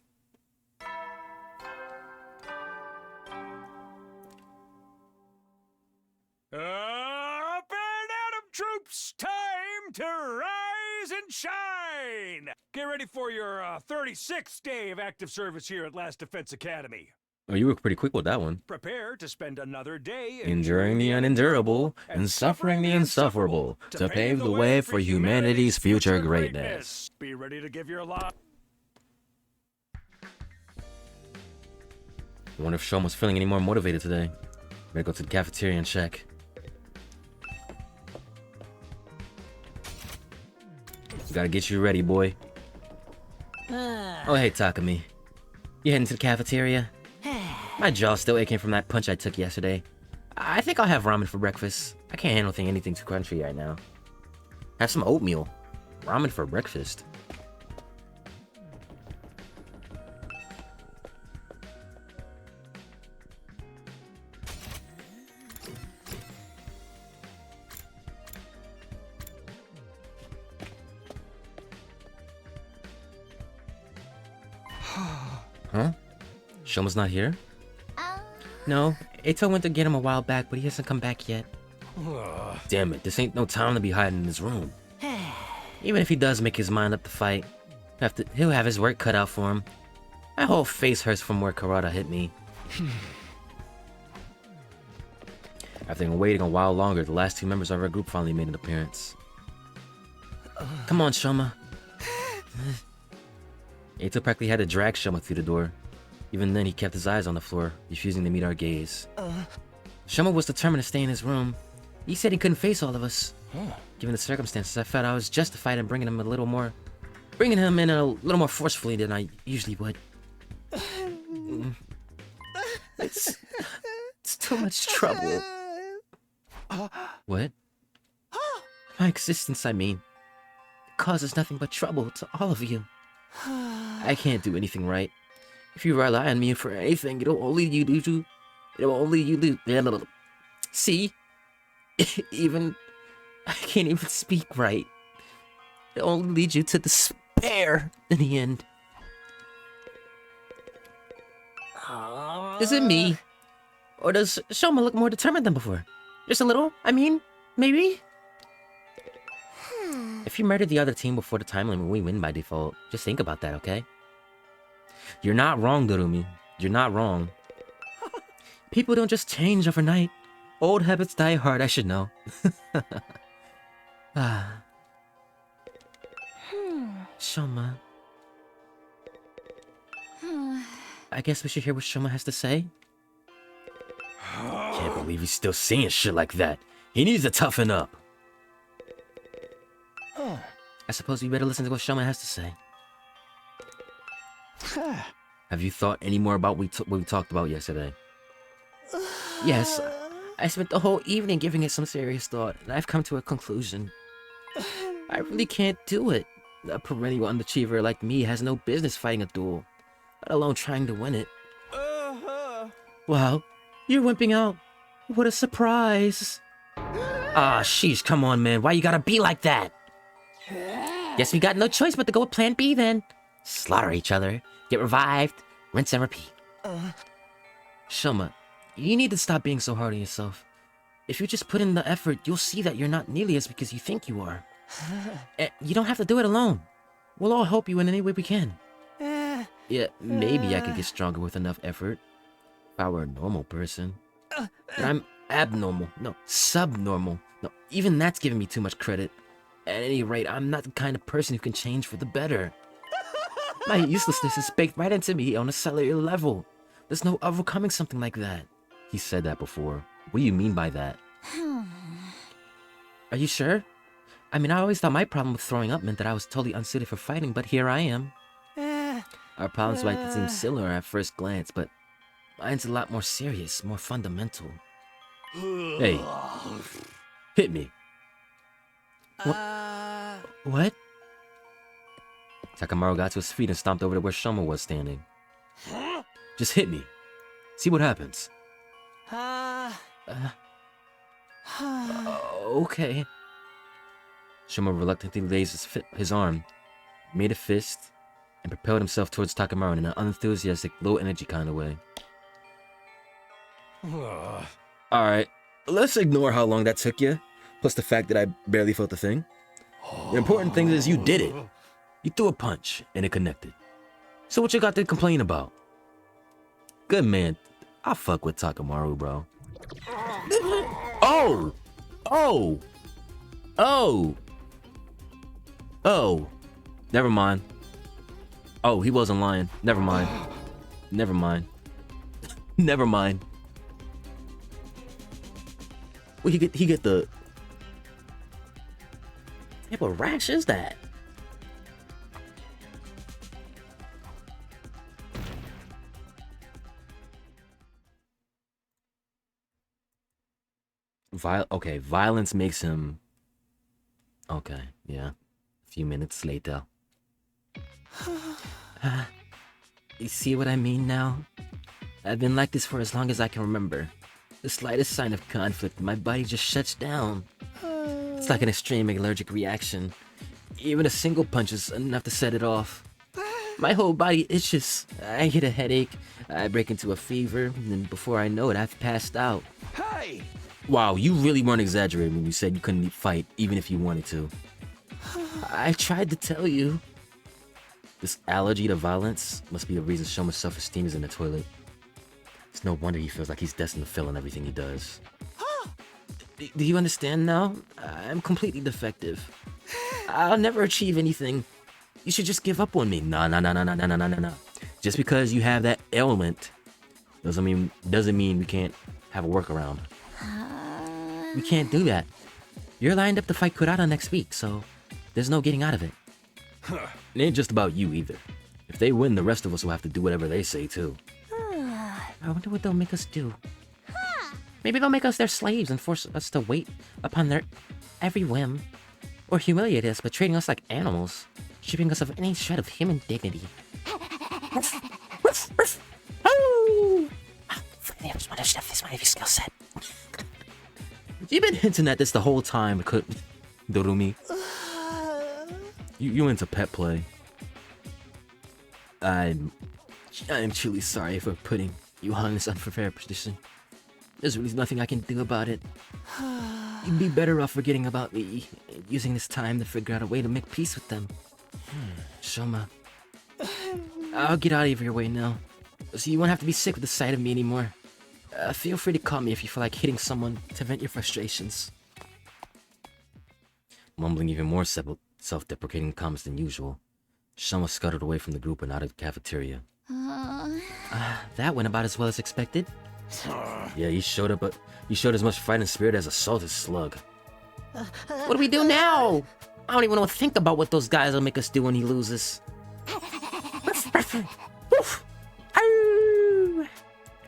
Up and at 'em, troops! Time to rise and shine! Get ready for your 36th day of active service here at Last Defense Academy. Oh, you were pretty quick with that one. Prepare to spend another day Enduring the unendurable and suffering the insufferable to pave the way for humanity's future greatness. Be ready to give your life. I wonder if Shoma's feeling any more motivated today. Better go to the cafeteria and check. Gotta get you ready, boy. Oh, hey, Takumi. You heading to the cafeteria? My jaw's still aching from that punch I took yesterday. I think I'll have ramen for breakfast. I can't handle anything too crunchy right now. Have some oatmeal. Ramen for breakfast. Huh? Shoma's not here? No, Eito went to get him a while back, but he hasn't come back yet. Damn it, this ain't no time to be hiding in his room. Even if he does make his mind up to fight, he'll have his work cut out for him. My whole face hurts from where Karada hit me. After waiting a while longer, the last two members of our group finally made an appearance. Come on, Shoma. Eito practically had to drag Shoma through the door. Even then, he kept his eyes on the floor, refusing to meet our gaze. Shoma was determined to stay in his room. He said he couldn't face all of us. Given the circumstances, I felt I was justified in bringing him in a little more forcefully than I usually would. It's too much trouble. What? My existence, I mean, causes nothing but trouble to all of you. I can't do anything right. If you rely on me for anything, it'll only you do. See? Even I can't even speak right. It'll only lead you to despair in the end. Is it me? Or does Shoma look more determined than before? Just a little? I mean, maybe? If you murder the other team before the time limit, we win by default. Just think about that, okay? You're not wrong, Dorumi. You're not wrong. People don't just change overnight. Old habits die hard, I should know. Shoma. I guess we should hear what Shoma has to say. Can't believe he's still saying shit like that. He needs to toughen up. I suppose we better listen to what Shoma has to say. Have you thought any more about what we talked about yesterday? Yes, I spent the whole evening giving it some serious thought, and I've come to a conclusion. I really can't do it. A perennial underachiever like me has no business fighting a duel, let alone trying to win it. Wow, you're wimping out. What a surprise. Ah, sheesh, come on, man. Why you gotta be like that? Guess we got no choice but to go with plan B then. Slaughter each other, get revived, rinse and repeat. Shoma, you need to stop being so hard on yourself. If you just put in the effort, you'll see that you're not nearly as weak as you think you are. You don't have to do it alone. We'll all help you in any way we can. Yeah, maybe I could get stronger with enough effort. If I were a normal person. But I'm abnormal. No, subnormal. No, even that's giving me too much credit. At any rate, I'm not the kind of person who can change for the better. My uselessness is baked right into me on a cellular level. There's no overcoming something like that. He said that before. What do you mean by that? Are you sure? I mean, I always thought my problem with throwing up meant that I was totally unsuited for fighting, but here I am. Our problems might seem similar at first glance, but mine's a lot more serious, more fundamental. Hey, hit me. What? Takamaru got to his feet and stomped over to where Shoma was standing. Just hit me. See what happens. Okay. Shoma reluctantly raised his arm, made a fist, and propelled himself towards Takamaru in an unenthusiastic, low-energy kind of way. Alright, let's ignore how long that took you, plus the fact that I barely felt a thing. The important thing is you did it. You threw a punch, and it connected. So what you got to complain about? Good man. I'll fuck with Takamaru, bro. Oh! Oh! Oh! Oh! Never mind. Oh, he wasn't lying. Never mind. Never mind. Never mind. Well, he get the... What type of rash is that? Okay, violence makes him... Okay, yeah. A few minutes later. You see what I mean now? I've been like this for as long as I can remember. The slightest sign of conflict, my body just shuts down. It's like an extreme allergic reaction. Even a single punch is enough to set it off. My whole body itches. I get a headache, I break into a fever, and then before I know it, I've passed out. Hey! Wow, you really weren't exaggerating when you said you couldn't fight even if you wanted to. I tried to tell you. This allergy to violence must be the reason Shoma's self-esteem is in the toilet. It's no wonder he feels like he's destined to fail in everything he does. Do you understand now? I'm completely defective. I'll never achieve anything. You should just give up on me. Nah. Just because you have that ailment doesn't mean we can't have a workaround. We can't do that. You're lined up to fight Kurata next week, so there's no getting out of it. It ain't just about you either. If they win, the rest of us will have to do whatever they say too. I wonder what they'll make us do. Maybe they'll make us their slaves and force us to wait upon their every whim. Or humiliate us by treating us like animals, stripping us of any shred of human dignity. Finally, I just want to chef this my skill set. You've been hinting at this the whole time, Dorumi. You into pet play. I'm truly sorry for putting you on this unfair position. There's really nothing I can do about it. You'd be better off forgetting about me and using this time to figure out a way to make peace with them. Shoma, I'll get out of your way now, so you won't have to be sick with the sight of me anymore. Feel free to call me if you feel like hitting someone to vent your frustrations. Mumbling even more self-deprecating comments than usual, Shoma scuttled away from the group and out of the cafeteria. That went about as well as expected. Yeah, he showed as much fighting spirit as a salted slug. What do we do now? I don't even want to think about what those guys will make us do when he loses.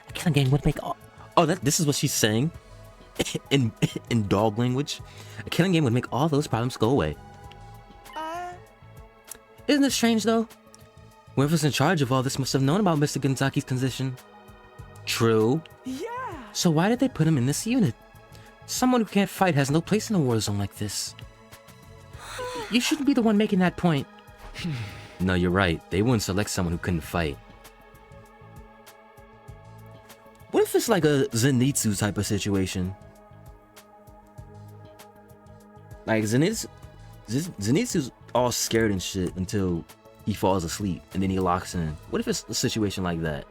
A killing game would make all... Oh, this is what she's saying? in dog language? A killing game would make all those problems go away. Isn't it strange, though? Whoever's in charge of all this must have known about Mr. Gonzaki's condition. True. Yeah! So why did they put him in this unit? Someone who can't fight has no place in a war zone like this. You shouldn't be the one making that point. No, you're right. They wouldn't select someone who couldn't fight. What if it's like a Zenitsu type of situation? Like, Zenitsu's all scared and shit until he falls asleep, and then he locks in. What if it's a situation like that?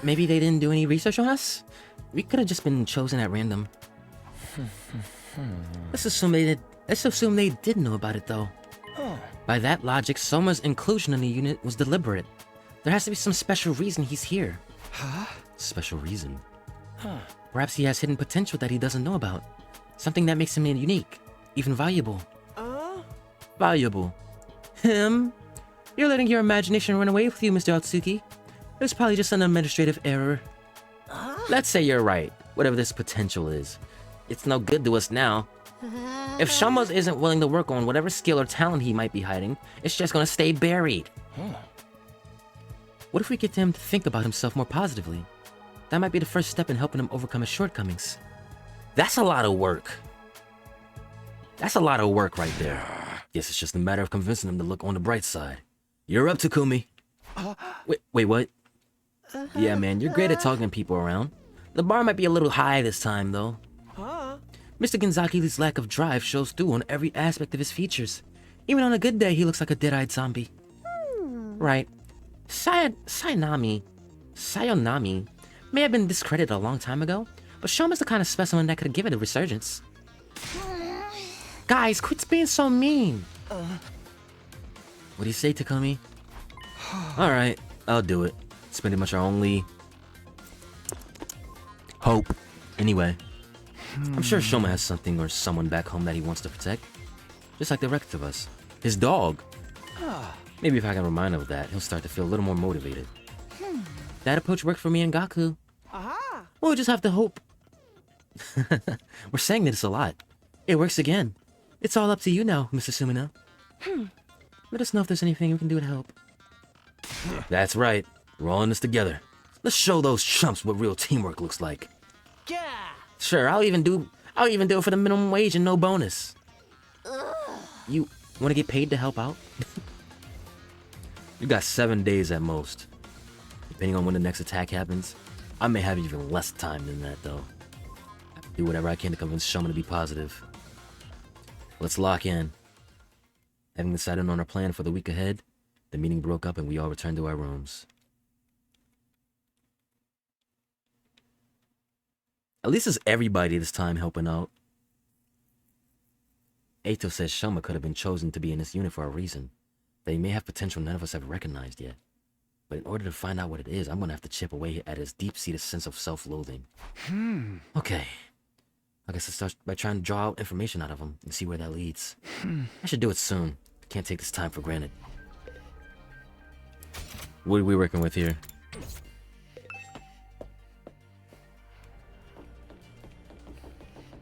Maybe they didn't do any research on us? We could have just been chosen at random. Let's assume they did know about it, though. By that logic, Soma's inclusion in the unit was deliberate. There has to be some special reason he's here. Huh? Special reason. Perhaps he has hidden potential that he doesn't know about. Something that makes him unique, even valuable. Valuable. Him? You're letting your imagination run away with you, Mr. Otsuki. It was probably just an administrative error. Let's say you're right, whatever this potential is. It's no good to us now. If Shamos isn't willing to work on whatever skill or talent he might be hiding, it's just gonna stay buried. What if we get him to think about himself more positively? That might be the first step in helping him overcome his shortcomings. That's a lot of work. That's a lot of work right there. Guess it's just a matter of convincing him to look on the bright side. You're up, Takumi. Wait, what? Yeah, man, you're great at talking to people around. The bar might be a little high this time, though. Mr. Genzaki's lack of drive shows through on every aspect of his features. Even on a good day, he looks like a dead-eyed zombie. Right. Sayonami may have been discredited a long time ago, but Shoma's the kind of specimen that could give it a resurgence. Guys, quit being so mean. What do you say, Takumi? Alright, I'll do it. It's pretty much our only hope. Anyway, I'm sure Shoma has something or someone back home that he wants to protect. Just like the rest of us. His dog. Maybe if I can remind him of that, he'll start to feel a little more motivated. That approach worked for me and Gaku. We'll just have to hope. We're saying this a lot. It works again. It's all up to you now, Mr. Sumino. Let us know if there's anything we can do to help. That's right. We're all in this together. Let's show those chumps what real teamwork looks like. Sure, I'll even do it for the minimum wage and no bonus. You want to get paid to help out? You got 7 days at most. Depending on when the next attack happens, I may have even less time than that, though. I have to do whatever I can to convince Shoma to be positive. Let's lock in. Having decided on our plan for the week ahead, the meeting broke up and we all returned to our rooms. At least it's everybody this time helping out. Eito says Shoma could have been chosen to be in this unit for a reason. That he may have potential none of us have recognized yet. But in order to find out what it is, I'm gonna have to chip away at his deep-seated sense of self-loathing. Okay. I guess I'll start by trying to draw out information out of him and see where that leads. I should do it soon. Can't take this time for granted. What are we working with here?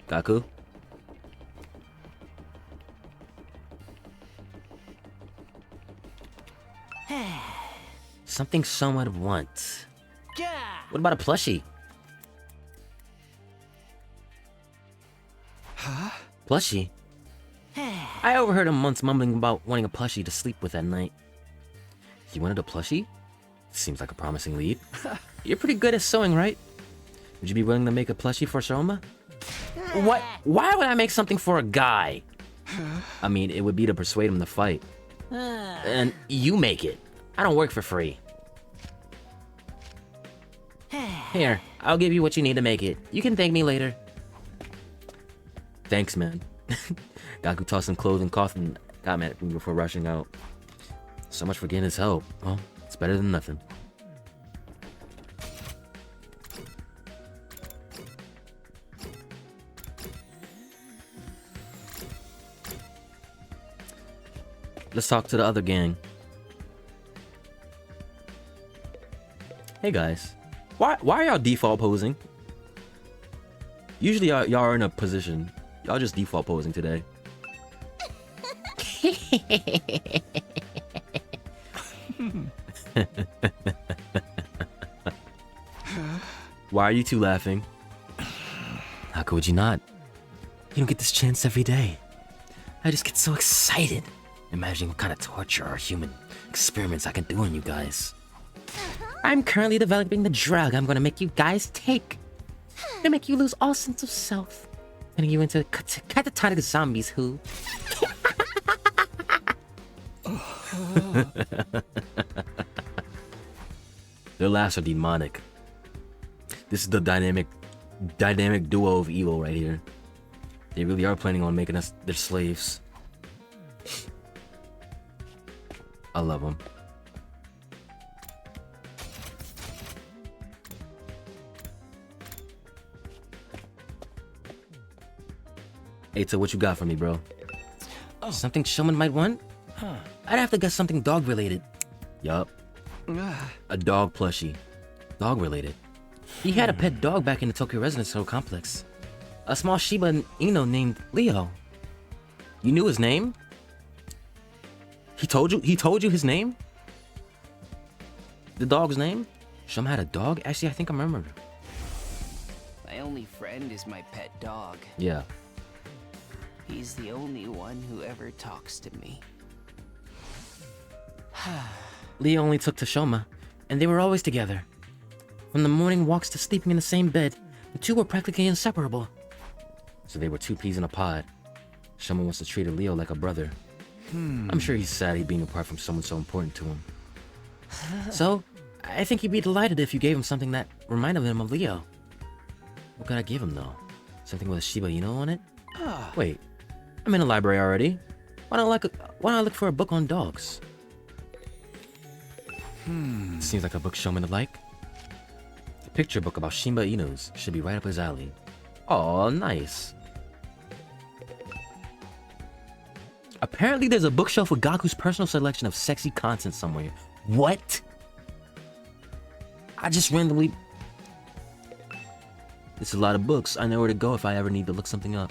Gaku? Something Soma would want. What about a plushie? Plushie? I overheard him once mumbling about wanting a plushie to sleep with at night. He wanted a plushie? Seems like a promising lead. You're pretty good at sewing, right? Would you be willing to make a plushie for Shoma? What? Why would I make something for a guy? I mean, it would be to persuade him to fight. And you make it. I don't work for free. Here, I'll give you what you need to make it. You can thank me later. Thanks, man. Gaku tossed some clothes and coughed and got mad at me before rushing out. So much for getting his help. Well, it's better than nothing. Let's talk to the other gang. Hey guys, why are y'all default posing? Usually y'all are in a position. Y'all just default posing today. Why are you two laughing? How could you not? You don't get this chance every day. I just get so excited. Imagining what kind of torture or human experiments I can do on you guys. I'm currently developing the drug I'm gonna make you guys take. Gonna make you lose all sense of self. Turning you into catatonic zombies who... Their laughs are demonic. This is the dynamic duo of evil right here. They really are planning on making us their slaves. I love them. Eita, what you got for me, bro? Something Showman might want? I'd have to guess something dog-related. Yup. A dog plushie. Dog-related. He had a pet dog back in the Tokyo residential complex. A small Shiba Inu named Leo. You knew his name? He told you his name? The dog's name? Showman had a dog? Actually, I think I remember. My only friend is my pet dog. Yeah. He's the only one who ever talks to me. Leo only took to Shoma, and they were always together. From the morning walks to sleeping in the same bed, the two were practically inseparable. So they were two peas in a pod. Shoma wants to treat Leo like a brother. I'm sure he's sad being apart from someone so important to him. So, I think he'd be delighted if you gave him something that reminded him of Leo. What could I give him, though? Something with a Shiba Inu on it? Wait, I'm in a library already. Why don't I look for a book on dogs? Seems like a book Showman would like. A picture book about Shiba Inus should be right up his alley. Oh, nice. Apparently there's a bookshelf with Gaku's personal selection of sexy content somewhere. What? I just randomly... It's a lot of books. I know where to go if I ever need to look something up.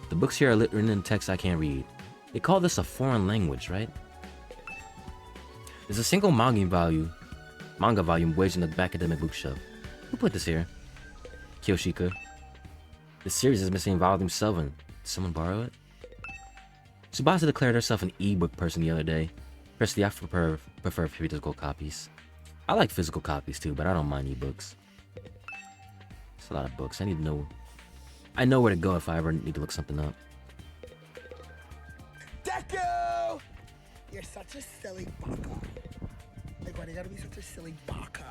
The books here are written in text I can't read. They call this a foreign language, right? There's a single manga volume wedged in the back academic bookshelf. Who put this here? Kyoshika. The series is missing volume 7. Did someone borrow it? Tsubasa declared herself an e-book person the other day. Personally, I prefer physical copies. I like physical copies too, but I don't mind e-books. It's a lot of books. I need to know. I know where to go if I ever need to look something up. Deku! You're such a silly baka. Like, why do you gotta be such a silly baka?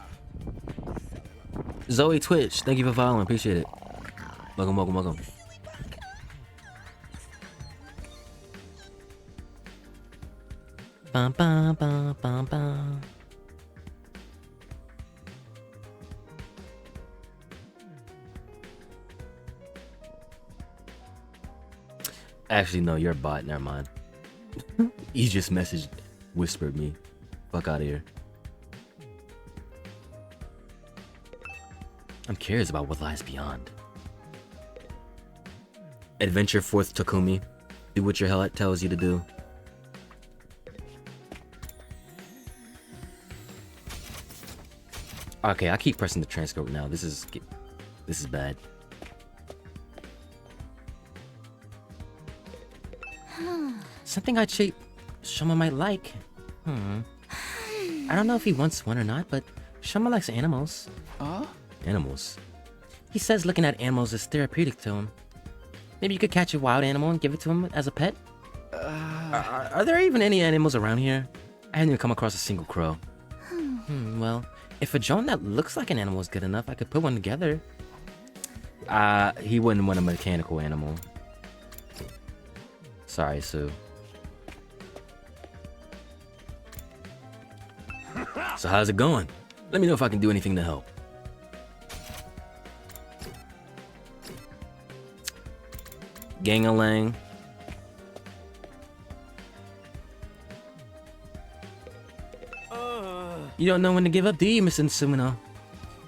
Zoe Twitch, thank you for following. Appreciate it. Welcome, welcome, welcome. Bum, bum, bum, bum, bum. Actually, no, you're a bot. Never mind. You just whispered me. Fuck out of here. I'm curious about what lies beyond. Adventure forth, Takumi. Do what your hell tells you to do. Okay, I keep pressing the transcript now. This is bad. Something Shoma might like. I don't know if he wants one or not, but Shoma likes animals. Animals. He says looking at animals is therapeutic to him. Maybe you could catch a wild animal and give it to him as a pet? Are there even any animals around here? I haven't even come across a single crow. Well, if a drone that looks like an animal is good enough, I could put one together. He wouldn't want a mechanical animal. Sorry, Sue. So how's it going? Let me know if I can do anything to help. Gang-a-lang. You don't know when to give up, do you, Mr. Sumino?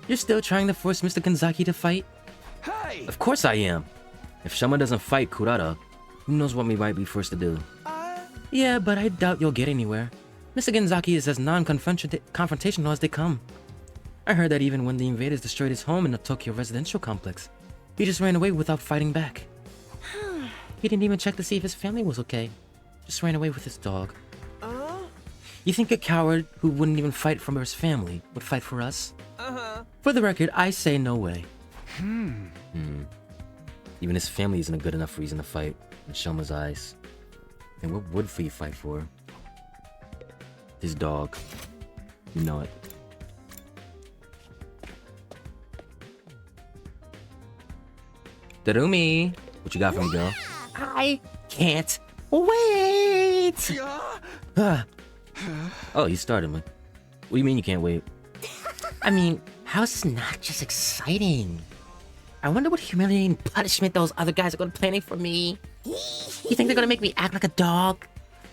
You're still trying to force Mr. Kanzaki to fight? Hey! Of course I am. If Shoma doesn't fight Kurata, who knows what we might be forced to do. Yeah, but I doubt you'll get anywhere. Mr. Genzaki is as non-confrontational as they come. I heard that even when the invaders destroyed his home in the Tokyo residential complex, he just ran away without fighting back. He didn't even check to see if his family was okay. Just ran away with his dog. You think a coward who wouldn't even fight for his family would fight for us? For the record, I say no way. Even his family isn't a good enough reason to fight in Shoma's eyes. And what would he fight for? His dog. You know it. Darumi! What you got for me, girl? I can't Wait! Yeah. Oh, you started, man. What do you mean you can't wait? I mean, how's this not just exciting? I wonder what humiliating punishment those other guys are gonna planning for me. You think they're gonna make me act like a dog?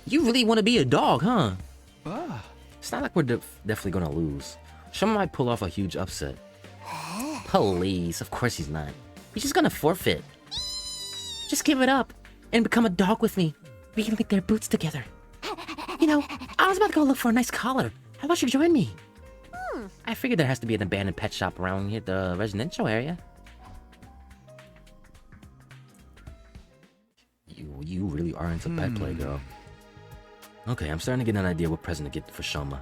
You really want to be a dog, huh? It's not like we're definitely gonna lose. Someone might pull off a huge upset. Please, of course he's not. He's just gonna forfeit. Just give it up and become a dog with me. We can lick their boots together. You know, I was about to go look for a nice collar. How about you join me? I figured there has to be an abandoned pet shop around here, the residential area. You really are into pet play, girl. Okay, I'm starting to get an idea what present to get for Shoma.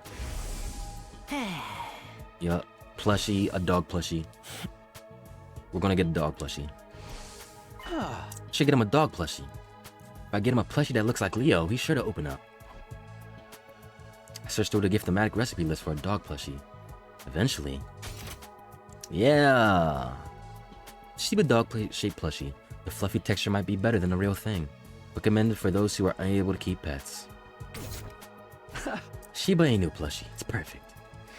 Yup, plushie, a dog plushie. We're gonna get a dog plushie. Should get him a dog plushie. If I get him a plushie that looks like Leo, he's sure to open up. I searched through the gift-o-matic recipe list for a dog plushie. Eventually. Yeah! Shiba dog-shaped plushie. The fluffy texture might be better than the real thing. Recommended for those who are unable to keep pets. Shiba Inu plushie. It's perfect.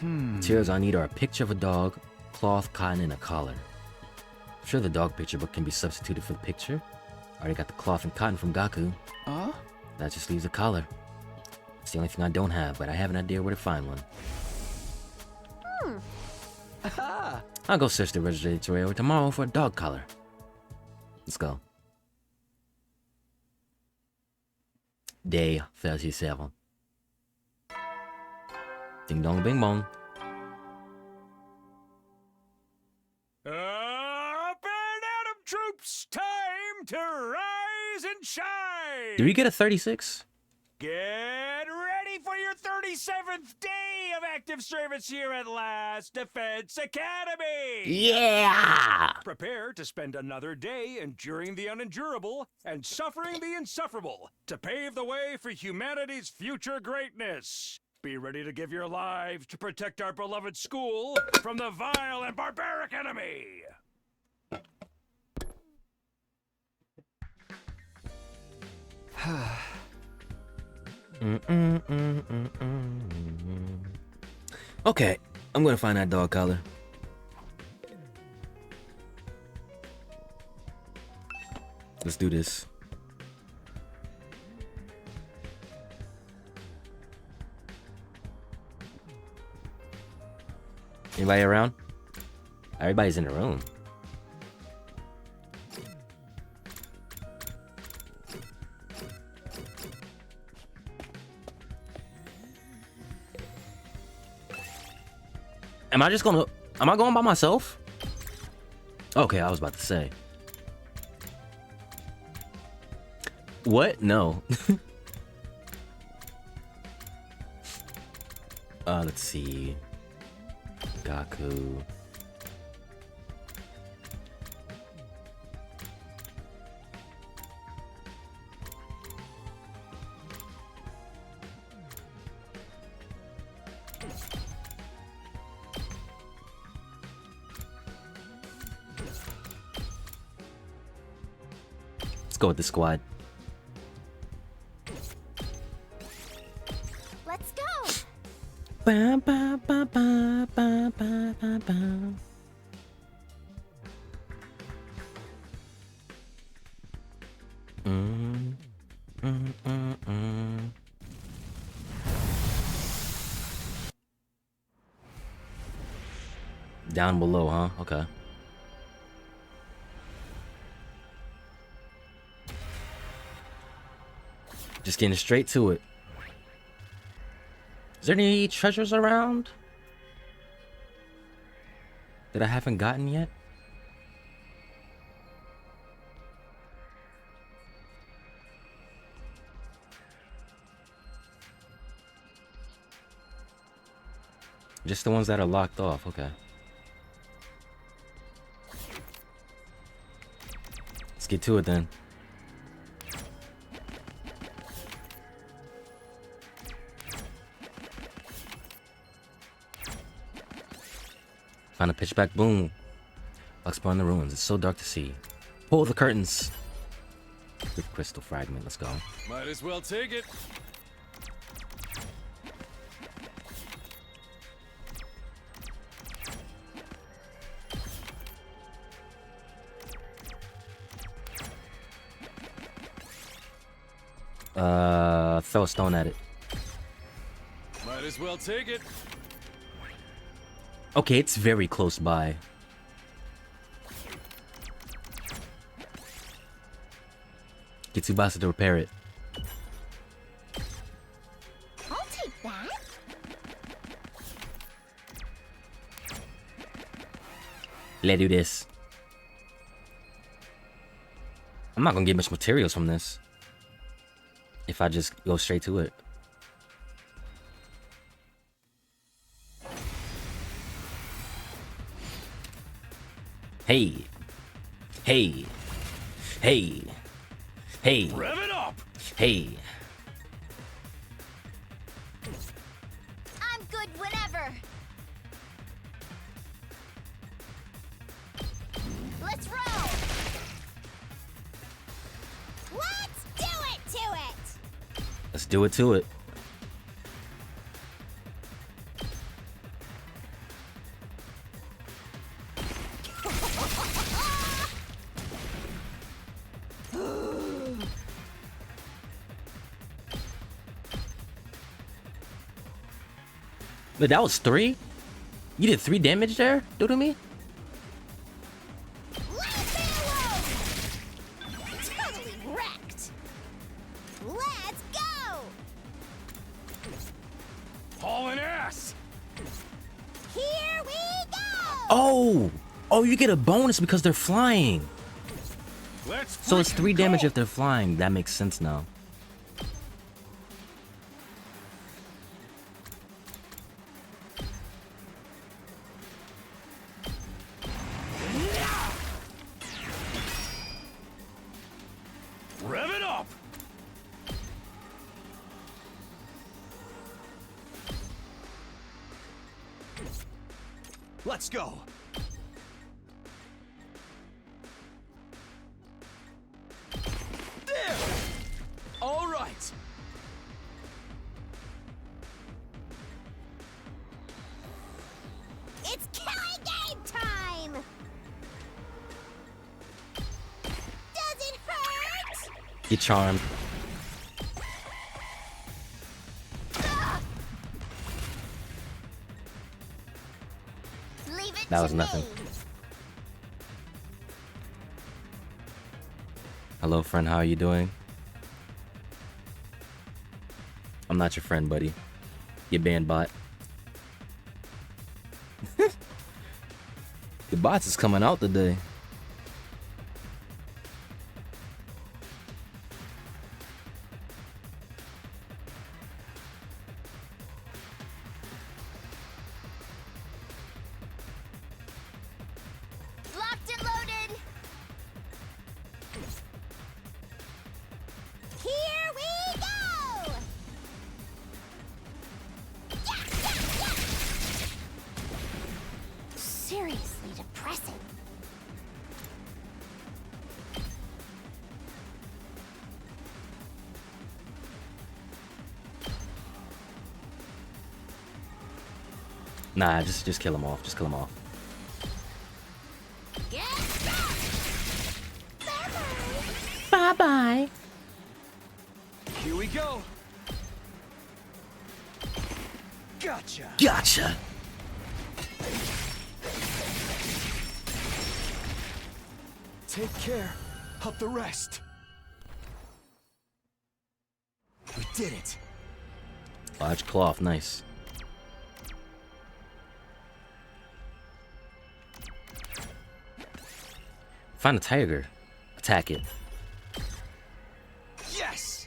Materials I need are a picture of a dog, cloth, cotton, and a collar. I'm sure the dog picture book can be substituted for the picture. I already got the cloth and cotton from Gaku. That just leaves a collar. It's the only thing I don't have, but I have an idea where to find one. I'll go search the refrigerator area tomorrow for a dog collar. Let's go. Day 37. Ding dong bing bong. Up and at 'em, troops! Time to rise and shine! Do we get a 36? Get ready for your 37th day of active service here at Last Defense Academy! Yeah! Prepare to spend another day enduring the unendurable and suffering the insufferable to pave the way for humanity's future greatness. Be ready to give your lives to protect our beloved school from the vile and barbaric enemy! Okay, I'm gonna find that dog collar. Let's do this. Anybody around? Everybody's in the room. Am I going by myself? Okay, I was about to say. What? No. Let's see. Gaku. Let's go with the squad. Let's go! Ba, ba, ba, ba, ba, ba, ba, ba. Down below, huh? Okay. Just getting straight to it. Is there any treasures around that I haven't gotten yet? Just the ones that are locked off, okay. Let's get to it then. Found a pitchback boom. Bugs in the ruins. It's so dark to see. Pull the curtains. Quick crystal fragment. Let's go. Might as well take it. Throw a stone at it. Might as well take it. Okay, it's very close by. Get Tsubasa to repair it. I'll take that. Let's do this. I'm not gonna get much materials from this. If I just go straight to it. Hey. Hey. Hey. Hey. Rev it up. Hey. I'm good whenever. Let's roll. Let's do it to it. Let's do it to it. But that was 3? You did 3 damage there, to me? Let's totally wrecked. Let's go. Hauling ass. Here we go. Oh! Oh, you get a bonus because they're flying. Let's So it's freaking 3 damage go. if they're flying. That makes sense now. Rev it up. Let's go. There. All right. It's killing game time. Does it hurt? Get charmed. Leave it That to was nothing. me. Hello, friend. How are you doing? I'm not your friend, buddy. You banned bot. The bots is coming out today. Locked and loaded. Here we go. Yeah, yeah, yeah. Seriously depressing. Nah, just kill him off. Just kill him off. Get back. Bye-bye. Bye-bye. Here we go. Gotcha. Gotcha. Take care of the rest. We did it. Large cloth, nice. Find a tiger. Attack it. Yes.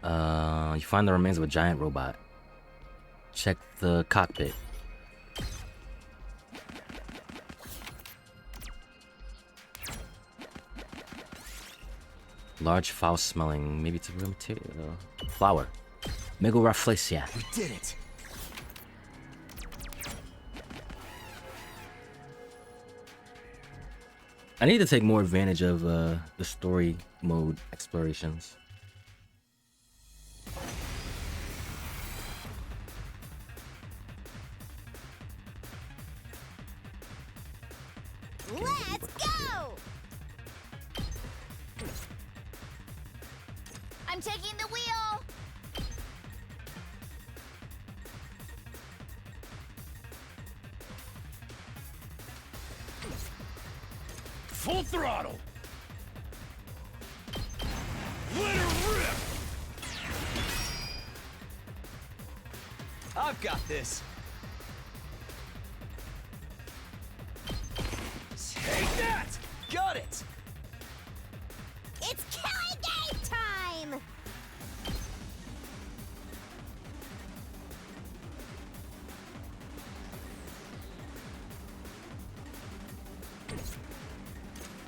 You find the remains of a giant robot. Check the cockpit. Large, foul-smelling. Maybe it's a real material. Flower. Megaraflesia. We did it. I need to take more advantage of the story mode explorations. Let's go! I'm taking the wheel! Full throttle! Let her rip! I've got this. Take that! Got it. It's killing game time!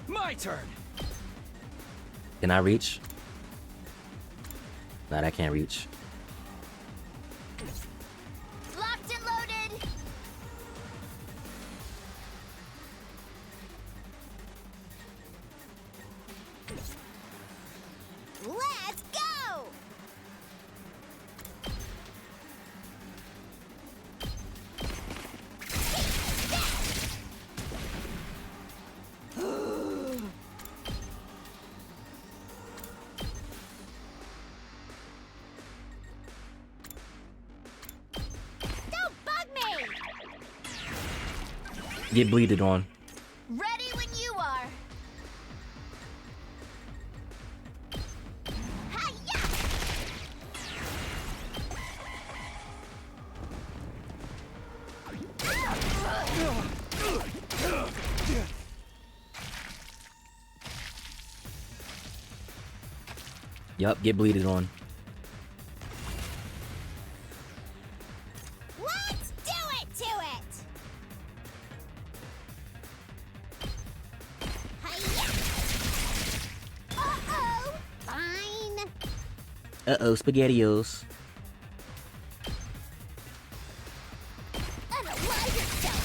My turn. Can I reach? Nah, I can't reach. Locked and loaded! Let's go! Don't bug me! Get bleeded on. Ready when you are. Hi-ya! Yup, get bleeded on. Let's do it to it! Hi-ya! Uh-oh! Fine. Uh-oh, SpaghettiOs. Unalive yourself!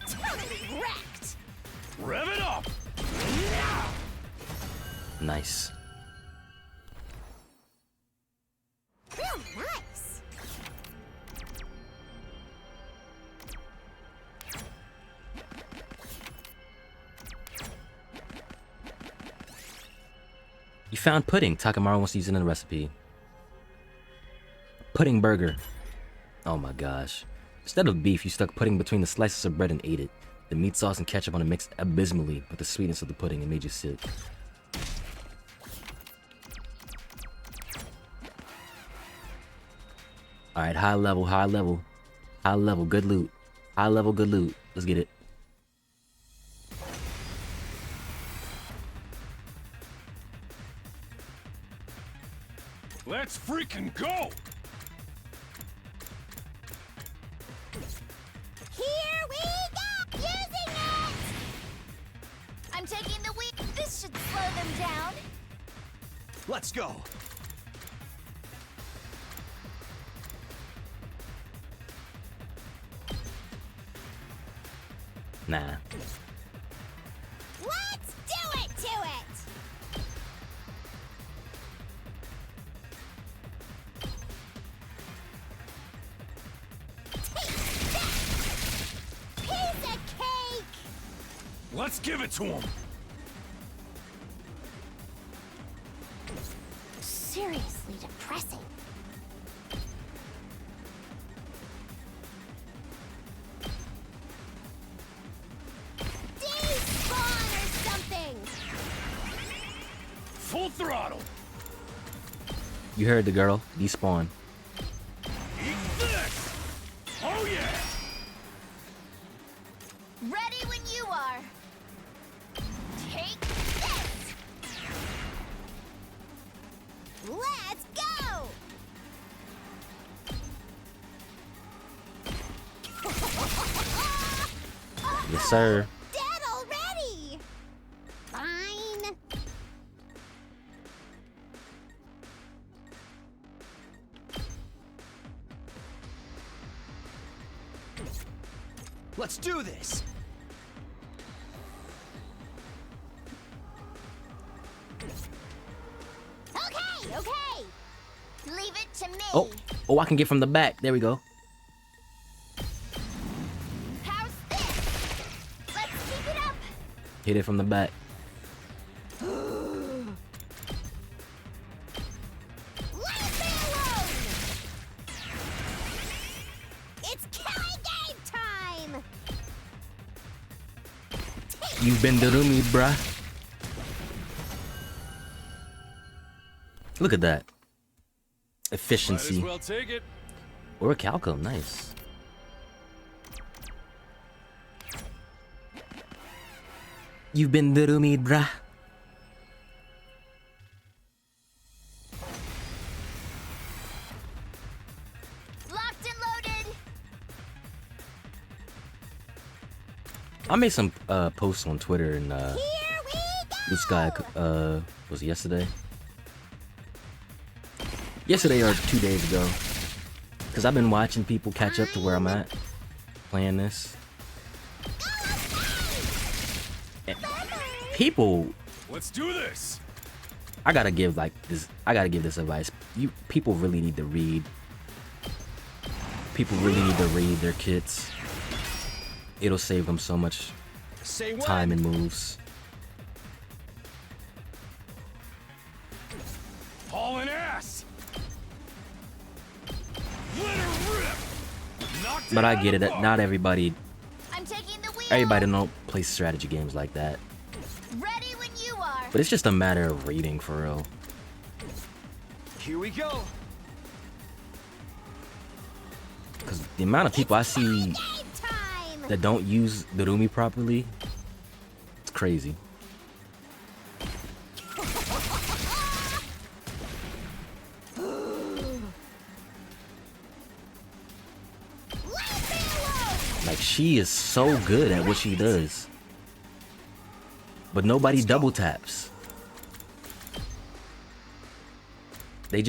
Totally wrecked! Rev it up! Nice. Real nice! You found pudding. Takamaru wants to use it in the recipe. Pudding burger. Oh my gosh. Instead of beef, you stuck pudding between the slices of bread and ate it. The meat sauce and ketchup on it mixed abysmally with the sweetness of the pudding and made you sick. Alright, high level, high level. High level, good loot. High level, good loot. Let's get it. Let's freaking go! Here we go! Using it! I'm taking the wheel. This should slow them down. Let's go. Nah. Let's do it to it! Take that! Piece of cake! Let's give it to him! Seriously depressing. Despawn or something! Full throttle! You heard the girl. Despawn. Eat this! Oh yeah! Ready when you are. Take this! Let's go! Yes, sir. Dead already! Fine. Let's do this. Okay. Leave it to me. Oh, I can get from the back. There we go. How's this? Let's keep it up. Hit it from the back. Leave me alone. It's killing game time. You've been to me, bruh. Look at that. Might Efficiency. as well take it. Or a Calco, nice. You've been to me, bruh. Locked and loaded. I made some posts on Twitter and Here we go. Blue Sky was it yesterday? Yesterday or 2 days ago. Cause I've been watching people catch up to where I'm at playing this. And people, Let's do this. I gotta give this advice. People really need to read. People really need to read their kits. It'll save them so much Say what? time and moves. Hauling ass. Let her rip. Knocked But I out get of it. the park. Not everybody I'm taking the wheel. Everybody don't play strategy games like that. Ready when you are. But it's just a matter of reading for real. Here we go. Because the amount of people I see Game time. that don't use the Rumi properly, it's crazy. Leave me alone. Like, she is so good at what she does. But nobody double taps. They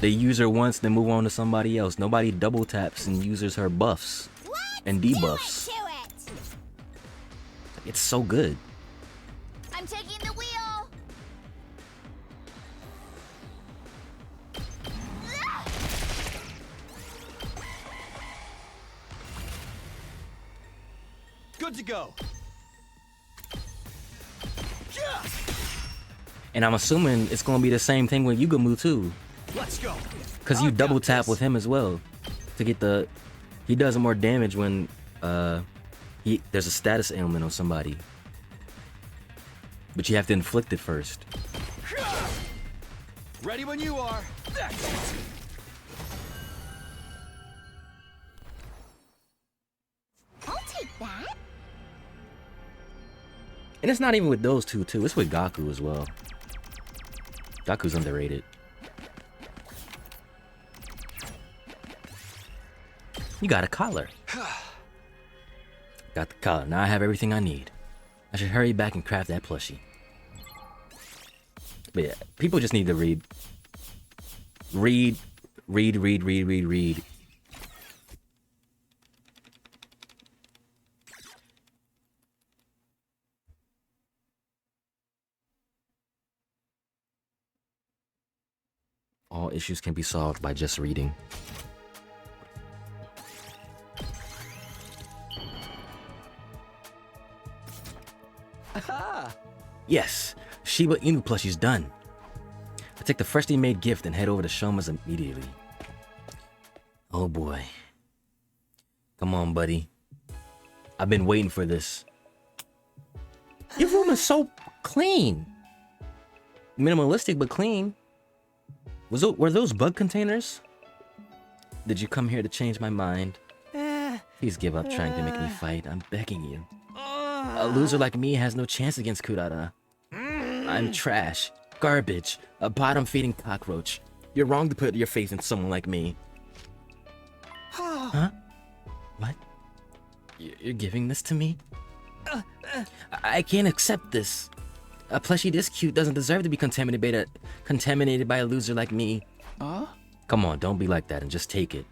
use her once, then move on to somebody else. Nobody double taps and uses her buffs and debuffs. Do it. It's so good. I'm taking the wheel. Good to go. Yeah. And I'm assuming it's gonna be the same thing with Yugamu too. Let's go. Cause you I've double got tap this. with him as well. To get the he does more damage when there's a status ailment on somebody. But you have to inflict it first. Ready when you are. That's it. I'll take that. And it's not even with those two too, it's with Gaku as well. Gaku's underrated. You got a collar. Got the collar. Now I have everything I need. I should hurry back and craft that plushie. But yeah, people just need to read. Read. All issues can be solved by just reading. Yes, Shiba Inu plushie's done. I take the freshly made gift and head over to Shoma's immediately. Oh boy. Come on, buddy. I've been waiting for this. Your room is so clean. Minimalistic but clean. Were those bug containers? Did you come here to change my mind? Please give up trying to make me fight. I'm begging you. A loser like me has no chance against Kurara. I'm trash, garbage, a bottom-feeding cockroach. You're wrong to put your faith in someone like me. Huh? What? You're giving this to me? I can't accept this. A plushie this cute doesn't deserve to be contaminated by a loser like me. Come on, don't be like that and just take it.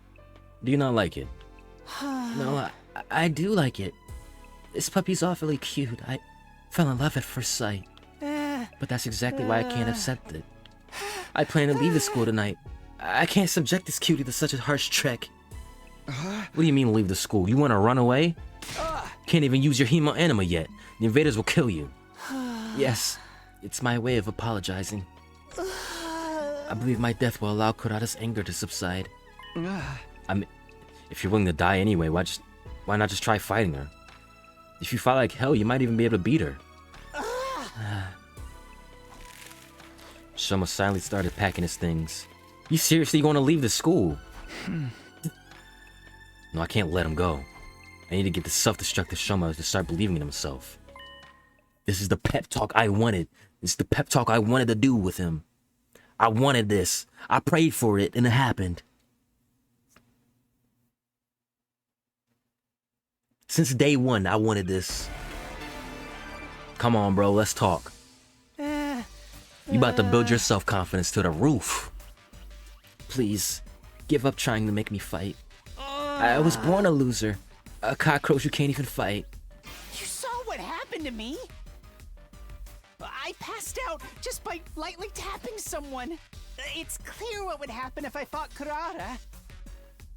Do you not like it? No, I do like it. This puppy's awfully cute. I fell in love at first sight. But that's exactly why I can't accept it. I plan to leave the school tonight. I can't subject this cutie to such a harsh trek. What do you mean leave the school? You want to run away? Can't even use your Hemo Anima yet. The invaders will kill you. Yes, it's my way of apologizing. I believe my death will allow Kurata's anger to subside. I mean, if you're willing to die anyway, why not just try fighting her? If you fight like hell, you might even be able to beat her. Shoma silently started packing his things. You seriously going to leave the school? No, I can't let him go. I need to get the self-destructive Shoma to start believing in himself. This is the pep talk I wanted. This is the pep talk I wanted to do with him. I wanted this. I prayed for it, and it happened. Since day one, I wanted this. Come on, bro, let's talk. You about to build your self-confidence to the roof. Please, give up trying to make me fight. I was born a loser. A cockroach who can't even fight. You saw what happened to me? I passed out just by lightly tapping someone. It's clear what would happen if I fought Kurata.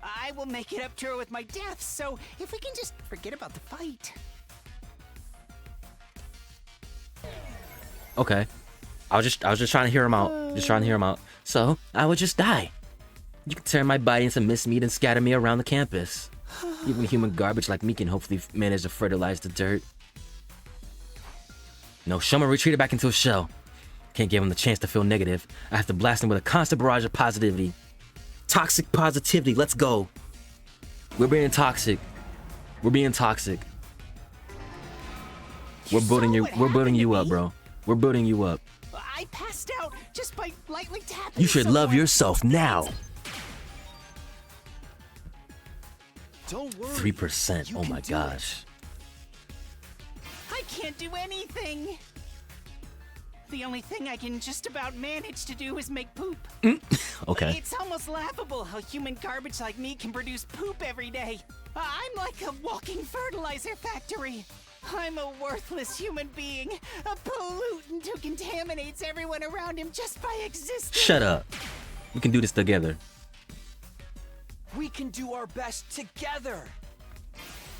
I will make it up to her with my death, so if we can just forget about the fight. Okay. I was just trying to hear him out. Just trying to hear him out. So, I would just die. You can turn my body into mince meat and scatter me around the campus. Even human garbage like me can hopefully manage to fertilize the dirt. No, Shoma retreated back into his shell. Can't give him the chance to feel negative. I have to blast him with a constant barrage of positivity. Toxic positivity, let's go. We're being toxic. We're being toxic. We're building you up, bro. We're building you up. I passed out just by lightly tapping You should love someone. yourself now. Don't worry. 3%. You Oh can my do gosh. I can't do anything. The only thing I can just about manage to do is make poop. Okay. It's almost laughable how human garbage like me can produce poop every day. I'm like a walking fertilizer factory. I'm a worthless human being, a pollutant who contaminates everyone around him just by existing. Shut up. We can do this together. We can do our best together.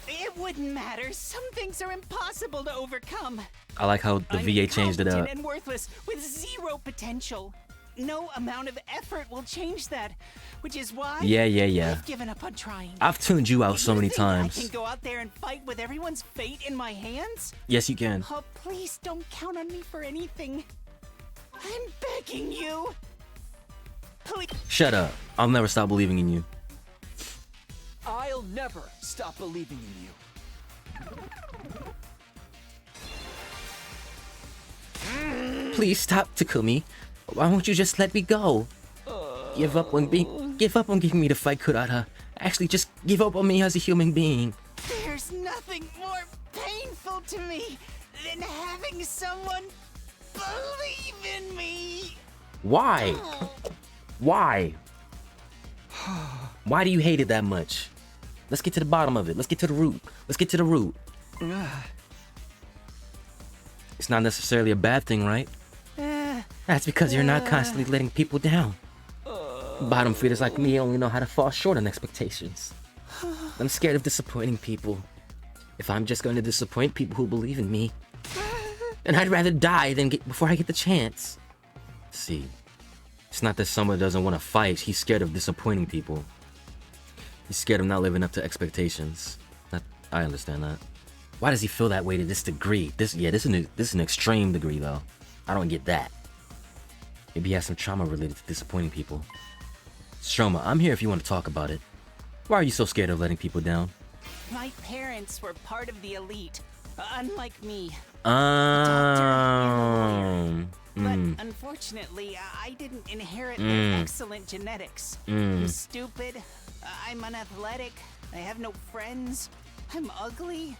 It wouldn't matter. Some things are impossible to overcome. I like how the I'm VA changed it up. incompetent and worthless with zero potential. No amount of effort will change that, which is why Yeah. I've given up on trying. I've tuned you out so You many think I can times. go out there and fight with everyone's fate in my hands? Yes, you can. Oh, please don't count on me for anything. I'm begging you. Please. Shut up. I'll never stop believing in you. I'll never stop believing in you. Please stop, Takumi. Why won't you just let me go? Give up on giving me to fight Kurata. Actually, just give up on me as a human being. There's nothing more painful to me than having someone believe in me. Why? Why? Why do you hate it that much? Let's get to the bottom of it. Let's get to the root. Let's get to the root. It's not necessarily a bad thing, right? That's because you're not constantly letting people down. Bottom feeders like me only know how to fall short on expectations. I'm scared of disappointing people. If I'm just going to disappoint people who believe in me, then I'd rather die than before I get the chance. See, it's not that someone doesn't want to fight. He's scared of disappointing people. He's scared of not living up to expectations. I understand that. Why does he feel that way to this degree? This is an extreme degree, though. I don't get that. Maybe he has some trauma related to disappointing people. Shoma, I'm here if you want to talk about it. Why are you so scared of letting people down? My parents were part of the elite, unlike me. But unfortunately, I didn't inherit their excellent genetics. I'm stupid. I'm unathletic. I have no friends. I'm ugly.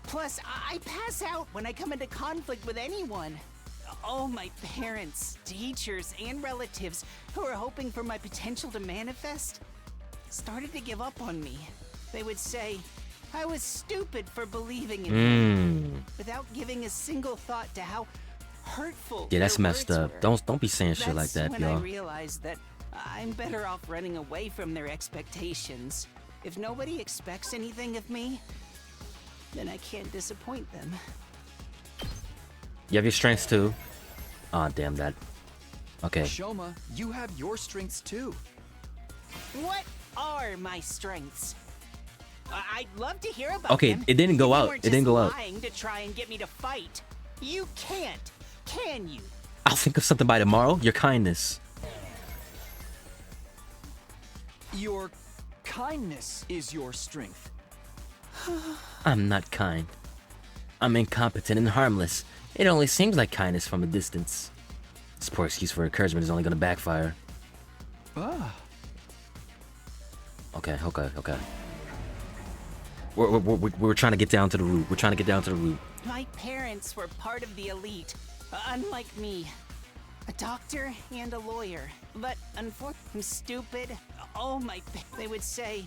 Plus, I pass out when I come into conflict with anyone. All my parents, teachers, and relatives who were hoping for my potential to manifest started to give up on me. They would say I was stupid for believing in me, without giving a single thought to how hurtful. Yeah, that's their messed words up. were. Don't be saying shit like That's that, when I y'all. realized that I'm better off running away from their expectations. If nobody expects anything of me, then I can't disappoint them. You have your strengths too. Ah, damn that. Okay. Shoma, you have your strengths too. What are my strengths? I'd love to hear about Okay, them. it didn't go You out. weren't It didn't just go out. lying to try and get me to fight. You can't, can you? I'll think of something by tomorrow. Your kindness. Your kindness is your strength. I'm not kind. I'm incompetent and harmless. It only seems like kindness from a distance. This poor excuse for encouragement is only gonna backfire. Ah. Okay. We're trying to get down to the root. We're trying to get down to the root. My parents were part of the elite, unlike me. A doctor and a lawyer. But unfortunately, I'm stupid. Oh my, they would say,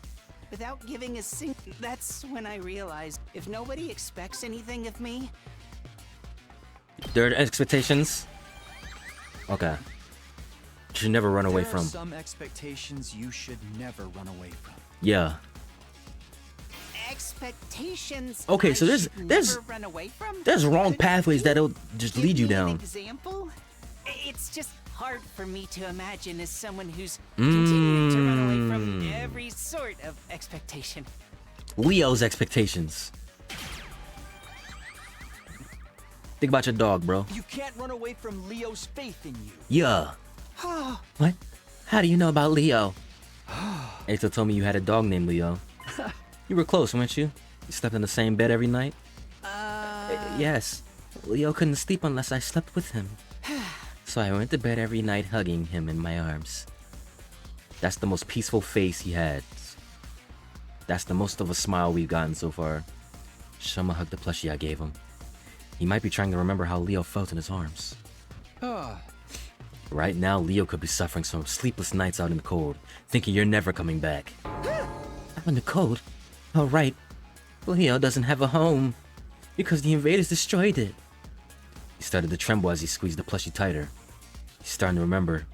without giving a sing. That's when I realized if nobody expects anything of me, There are expectations. Okay. You should never run away There from. are some expectations you should never run away from. Yeah. expectations. Okay, I so should there's never run away from. there's wrong Could pathways you that'll just give lead you me an down. example? It's just hard for me to imagine as someone who's continuing to run away from every sort of expectation. Leo's expectations. Think about your dog, bro. You can't run away from Leo's faith in you. Yeah. What? How do you know about Leo? Ato told me you had a dog named Leo. You were close, weren't you? You slept in the same bed every night? Yes. Leo couldn't sleep unless I slept with him. So I went to bed every night hugging him in my arms. That's the most peaceful face he had. That's the most of a smile we've gotten so far. Shoma hugged the plushie I gave him. He might be trying to remember how Leo felt in his arms. Right now, Leo could be suffering some sleepless nights out in the cold, thinking you're never coming back. Out in the cold? Oh, right. Leo doesn't have a home, because the invaders destroyed it. He started to tremble as he squeezed the plushie tighter. He's starting to remember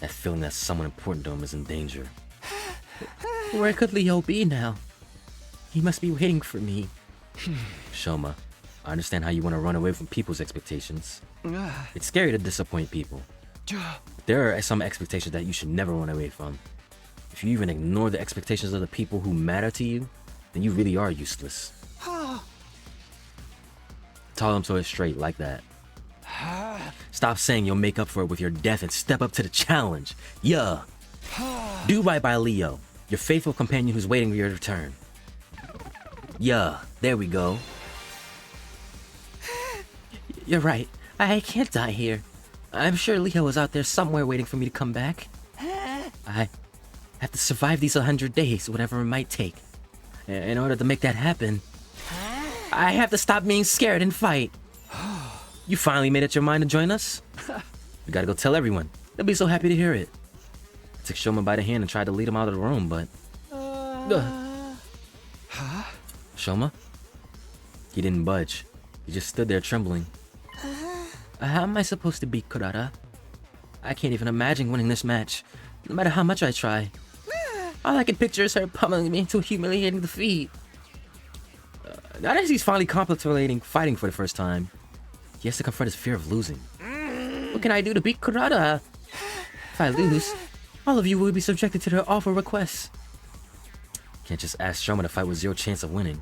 that feeling that someone important to him is in danger. Where could Leo be now? He must be waiting for me. Shoma, I understand how you want to run away from people's expectations. It's scary to disappoint people. There are some expectations that you should never run away from. If you even ignore the expectations of the people who matter to you, then you really are useless. Tell him so it's straight like that. Stop saying you'll make up for it with your death and step up to the challenge. Yeah. Do right by Leo, your faithful companion who's waiting for your return. Yeah, there we go. You're right. I can't die here. I'm sure Leo is out there somewhere waiting for me to come back. I have to survive these 100 days, whatever it might take. In order to make that happen, I have to stop being scared and fight. You finally made up your mind to join us? We gotta go tell everyone. They'll be so happy to hear it. I took Shoma by the hand and tried to lead him out of the room, but... Shoma? He didn't budge. He just stood there trembling. How am I supposed to beat Kurata? I can't even imagine winning this match, no matter how much I try. All I can picture is her pummeling me into a humiliating defeat. Now that he's finally contemplating fighting for the first time, he has to confront his fear of losing. What can I do to beat Kurata? If I lose, all of you will be subjected to their awful requests. Can't just ask Shoma to fight with zero chance of winning.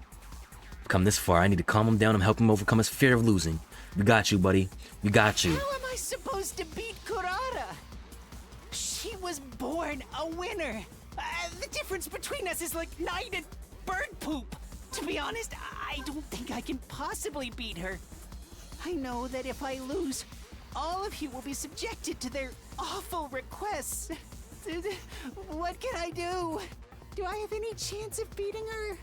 Come this far, I need to calm him down and help him overcome his fear of losing. We got you, buddy. We got you. How am I supposed to beat Kurata? She was born a winner. The difference between us is like night and bird poop. To be honest, I don't think I can possibly beat her. I know that if I lose, all of you will be subjected to their awful requests. What can I do? Do I have any chance of beating her?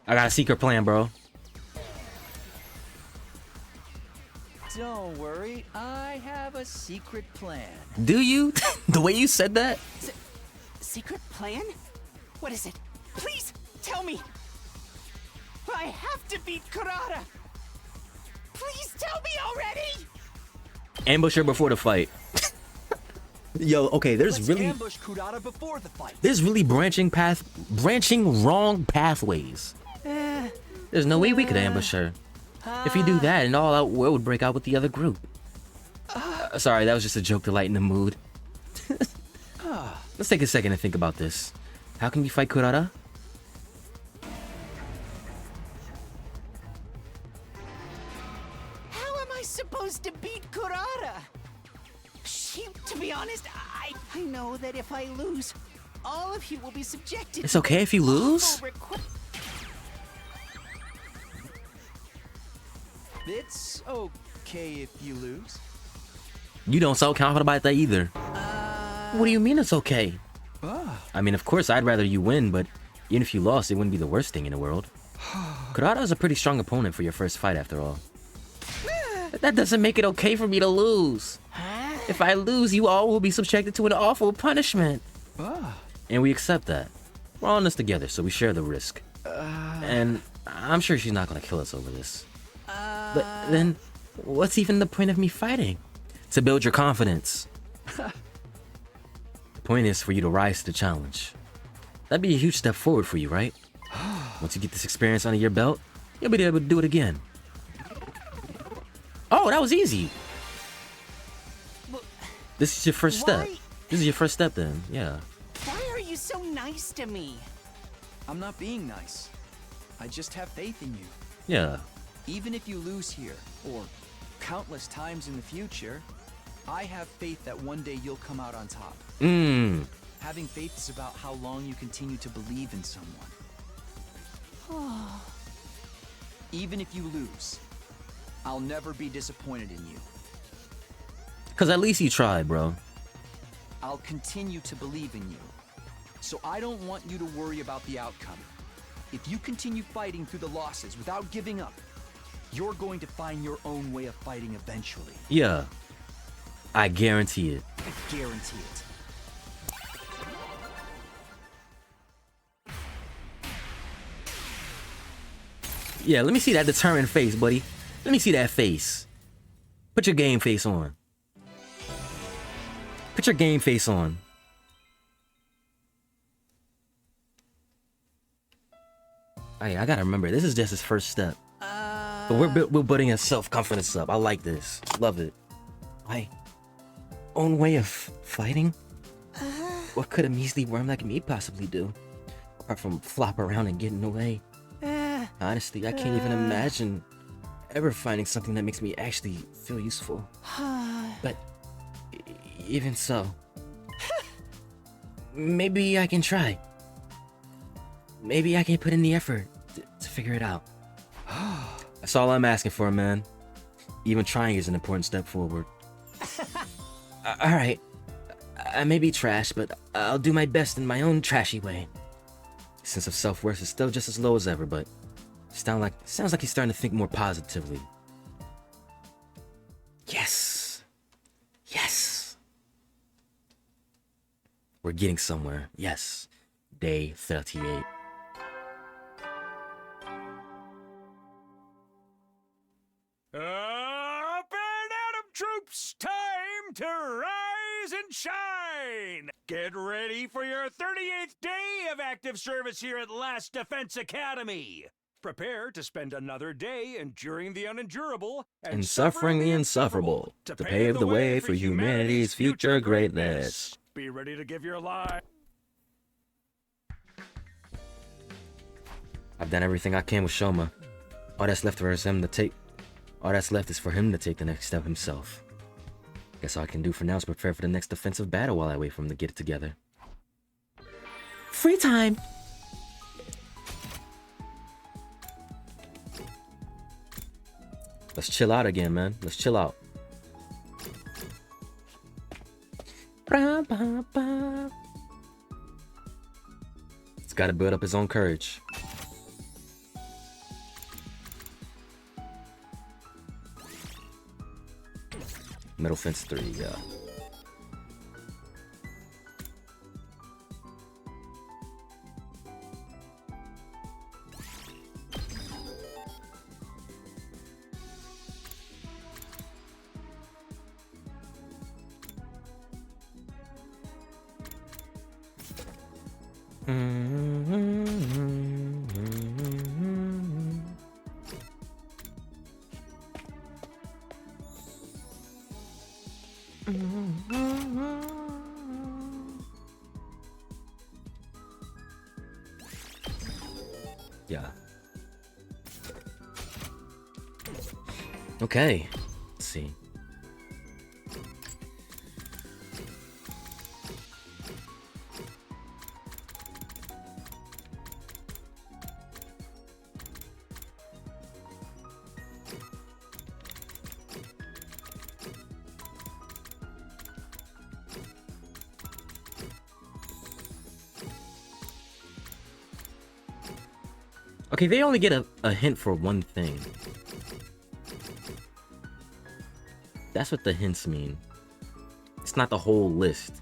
I got a secret plan, bro. Don't worry, I have a secret plan. Do you? The way you said that? Secret plan? What is it? Please tell me. I have to beat Kurata. Please tell me already. Ambush her before the fight. Yo, okay, Let's ambush Kurata before the fight. there's really branching wrong pathways. There's no way we could ambush her. If you do that, an all-out war would break out with the other group. Sorry, that was just a joke to lighten the mood. Let's take a second to think about this. How can we fight Kurata? How am I supposed to beat Kurata? To be honest, I know that if I lose, all of you will be subjected It's to okay if you lose? It's okay if you lose. You don't sound confident about that either. What do you mean it's okay? I mean, of course, I'd rather you win, but even if you lost, it wouldn't be the worst thing in the world. Kurata is a pretty strong opponent for your first fight, after all. But that doesn't make it okay for me to lose. If I lose, you all will be subjected to an awful punishment. And we accept that. We're all in this together, so we share the risk. And I'm sure she's not gonna kill us over this. But then, what's even the point of me fighting? To build your confidence. The point is for you to rise to the challenge. That'd be a huge step forward for you, right? Once you get this experience under your belt, you'll be able to do it again. Oh, that was easy. This is your first step. This is your first step then, yeah. Why are you so nice to me? I'm not being nice. I just have faith in you. Yeah. Even if you lose here, or countless times in the future, I have faith that one day you'll come out on top. Having faith is about how long you continue to believe in someone. Even if you lose, I'll never be disappointed in you. Cause at least you tried, bro. I'll continue to believe in you. So I don't want you to worry about the outcome. If you continue fighting through the losses without giving up, you're going to find your own way of fighting eventually. Yeah. I guarantee it. I guarantee it. Yeah, let me see that determined face, buddy. Let me see that face. Put your game face on. Put your game face on. I gotta remember, this is just his first step. But we're building his self-confidence up. I like this. Love it. My own way of fighting? What could a measly worm like me possibly do? Apart from flop around and getting away. Honestly, I can't even imagine ever finding something that makes me actually feel useful. But even so, maybe I can try. Maybe I can put in the effort to figure it out. That's all I'm asking for, man. Even trying is an important step forward. Alright. I may be trash, but I'll do my best in my own trashy way. Sense of self-worth is still just as low as ever, but sounds like he's starting to think more positively. Yes. Yes. We're getting somewhere. Yes. Day 38. Up and at 'em, troops! Time to rise and shine! Get ready for your 38th day of active service here at Last Defense Academy! Prepare to spend another day enduring the unendurable and suffering the insufferable to pave the way for humanity's future greatness. Be ready to give your life. I've done everything I can with Shoma. All that's left is for him to take the next step himself. Guess all I can do for now is prepare for the next defensive battle while I wait for him to get it together. Free time! Let's chill out again, man. Let's chill out. He's gotta build up his own courage. Middle fence 3, yeah. Yeah. Okay. Let's see. Okay, they only get a hint for one thing. That's what the hints mean. It's not the whole list.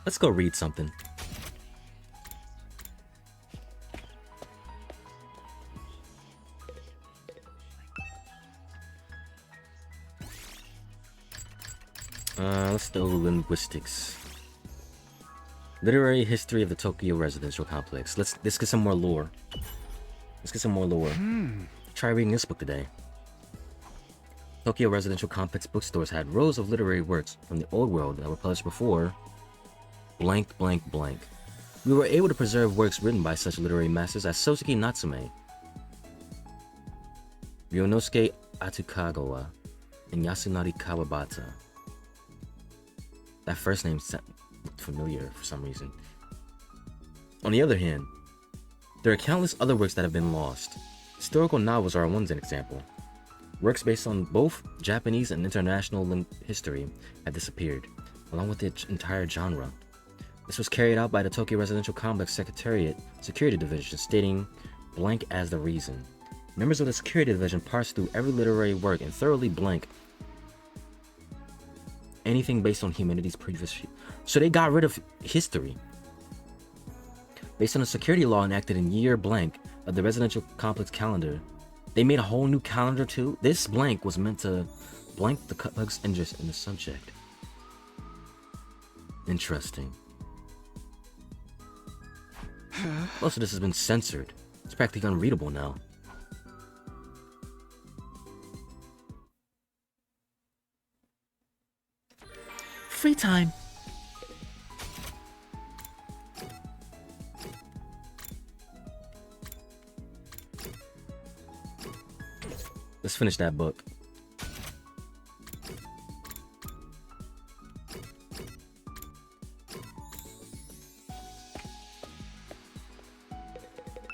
Let's go read something. Let's do linguistics. Literary history of the Tokyo residential complex. Let's get some more lore. Let's get some more lore. Try reading this book today. Tokyo residential complex bookstores had rows of literary works from the old world that were published before blank blank blank. We were able to preserve works written by such literary masters as Sosuke Natsume, Ryonosuke Atukagawa, and Yasunari Kawabata. That first name looked familiar for some reason. On the other hand, there are countless other works that have been lost. Historical novels are one example. Works based on both Japanese and international history have disappeared, along with the entire genre. This was carried out by the Tokyo Residential Complex Secretariat Security Division, stating blank as the reason. Members of the Security Division parsed through every literary work and thoroughly blank anything based on humanity's previous. So they got rid of history. Based on a security law enacted in year blank of the residential complex calendar, they made a whole new calendar too. This blank was meant to blank the complex interest in the subject. Interesting. Most of this has been censored. It's practically unreadable now. Free time. Let's finish that book.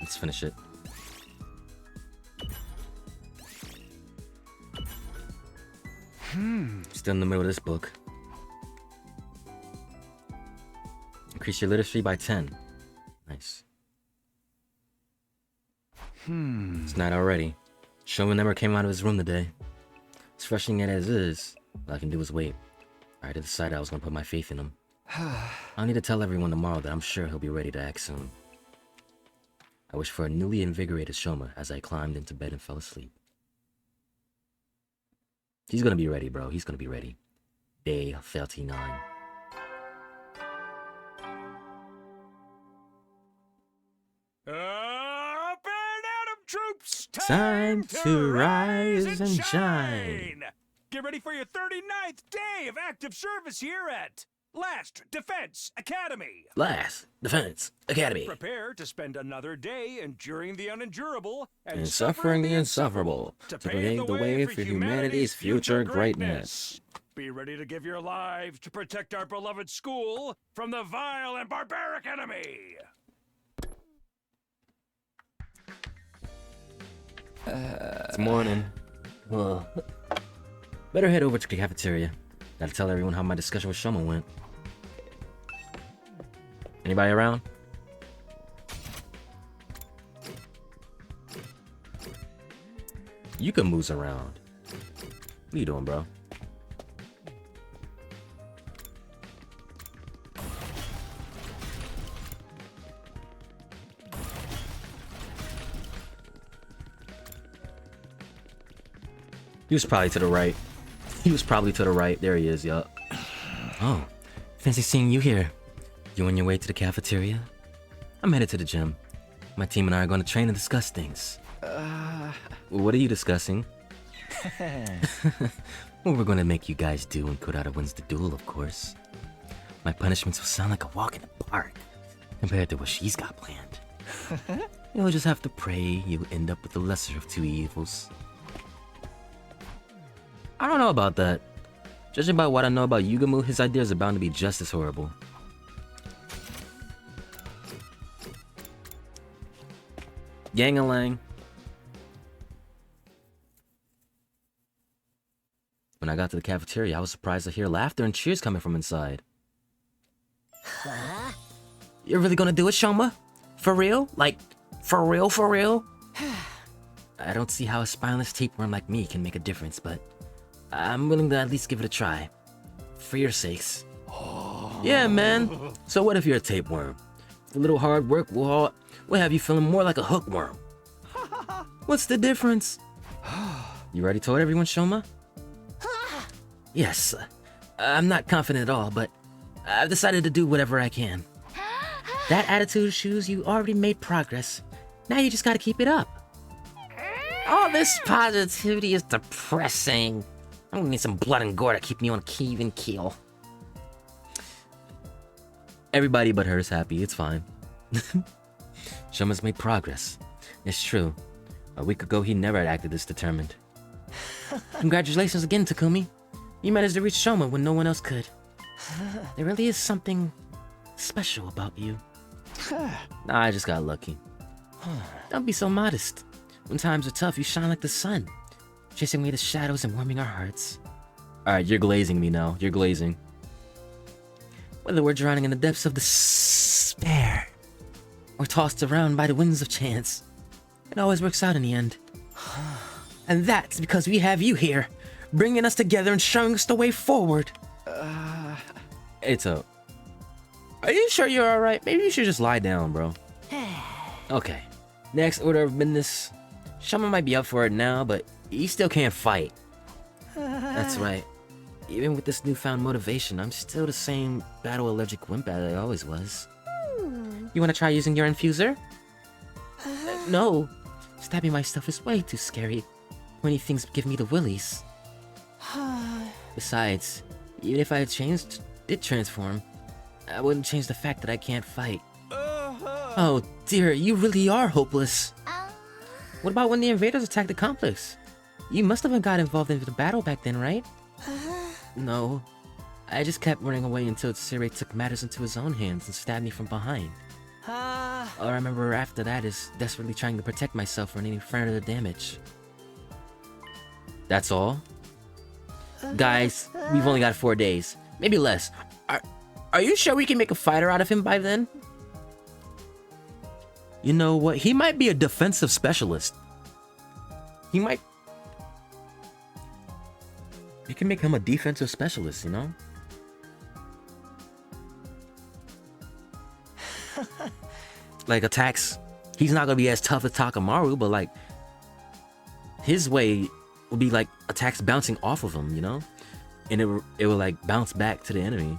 Let's finish it. Still in the middle of this book. Increase your literacy by 10. Nice. It's night already. Showman never came out of his room today. It's frustrating it as is. All I can do is wait. I already decided I was gonna put my faith in him. I'll need to tell everyone tomorrow that I'm sure he'll be ready to act soon. I wish for a newly invigorated Shoma as I climbed into bed and fell asleep. He's gonna be ready, bro. He's gonna be ready. Day 39. Up and at 'em, troops! Time to rise and shine. Get ready for your 39th day of active service here at Last Defense Academy. Last Defense Academy. Prepare to spend another day enduring the unendurable And suffering the insufferable to pave the way for humanity's future greatness. Be ready to give your lives to protect our beloved school from the vile and barbaric enemy. It's morning. Well, better head over to the cafeteria. Gotta tell everyone how my discussion with Shoma went. Anybody around? You can move around. What are you doing, bro? He was probably to the right. He was probably to the right. There he is, yup. Oh, fancy seeing you here. You on your way to the cafeteria? I'm headed to the gym. My team and I are going to train and discuss things. What are you discussing? Well, we're going to make you guys do when Kurata wins the duel, of course. My punishments will sound like a walk in the park compared to what she's got planned. You'll just have to pray you end up with the lesser of two evils. I don't know about that. Judging by what I know about Yugamu, his ideas are bound to be just as horrible. Gang-a-lang. When I got to the cafeteria, I was surprised to hear laughter and cheers coming from inside. Huh? You're really gonna do it, Shoma? For real? Like, for real, for real? I don't see how a spineless tapeworm like me can make a difference, but I'm willing to at least give it a try. For your sakes. Yeah, man. So what if you're a tapeworm? A little hard work will have you feeling more like a hookworm. What's the difference? You already told everyone, Shoma? Yes. I'm not confident at all, but I've decided to do whatever I can. That attitude shows you already made progress. Now you just gotta keep it up. All this positivity is depressing. I'm gonna need some blood and gore to keep me on an even keel. Everybody but her is happy, it's fine. Shoma's made progress. It's true. A week ago, he never had acted this determined. Congratulations again, Takumi. You managed to reach Shoma when no one else could. There really is something special about you. Nah, I just got lucky. Don't be so modest. When times are tough, you shine like the sun, chasing away the shadows and warming our hearts. Alright, you're glazing me now. You're glazing. Whether we're drowning in the depths of despair or tossed around by the winds of chance, it always works out in the end. And that's because we have you here, bringing us together and showing us the way forward. It's a... Are you sure you're alright? Maybe you should just lie down, bro. Okay. Next order of business. Shama might be up for it now, but he still can't fight. That's right. Even with this newfound motivation, I'm still the same battle-allergic wimp that I always was. You wanna try using your infuser? No. Stabbing myself is way too scary. Many things give me the willies. Besides, even if I did transform, I wouldn't change the fact that I can't fight. Oh dear, you really are hopeless. What about when the invaders attacked the complex? You must have got involved in the battle back then, right? No. I just kept running away until Tsirei took matters into his own hands and stabbed me from behind. All I remember after that is desperately trying to protect myself from any further damage. That's all? Guys, we've only got 4 days. Maybe less. Are you sure we can make a fighter out of him by then? You know what? He might be a defensive specialist. He might... You can make him a defensive specialist, you know? Like, attacks. He's not gonna be as tough as Takamaru, but like... His way will be like attacks bouncing off of him, you know? And it will like bounce back to the enemy.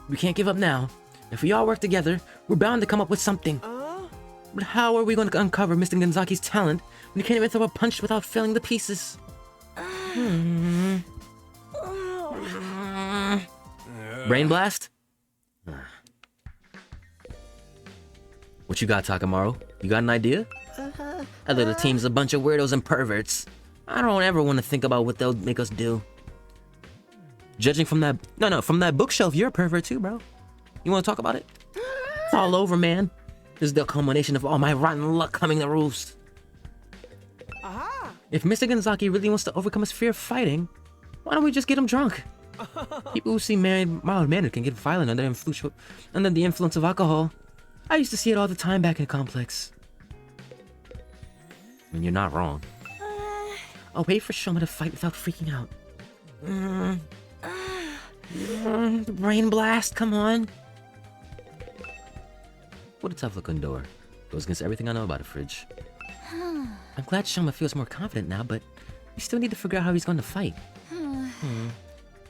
We can't give up now. If we all work together, we're bound to come up with something. But how are we going to uncover Mr. Genzaki's talent when he can't even throw a punch without failing the pieces? Brain blast? What you got, Takamaru? You got an idea? That little team's a bunch of weirdos and perverts. I don't ever want to think about what they'll make us do. Judging from that... No, from that bookshelf, you're a pervert too, bro. You want to talk about it? It's all over, man. This is the culmination of all my rotten luck coming to roost. If Mr. Genzaki really wants to overcome his fear of fighting, why don't we just get him drunk? People who seem mild-mannered can get violent under the influence of alcohol. I used to see it all the time back in Complex. And you're not wrong. I'll wait for Shoma to fight without freaking out. The brain blast, come on. What a tough looking door. Goes against everything I know about a fridge. I'm glad Shoma feels more confident now, but we we still need to figure out how he's going to fight.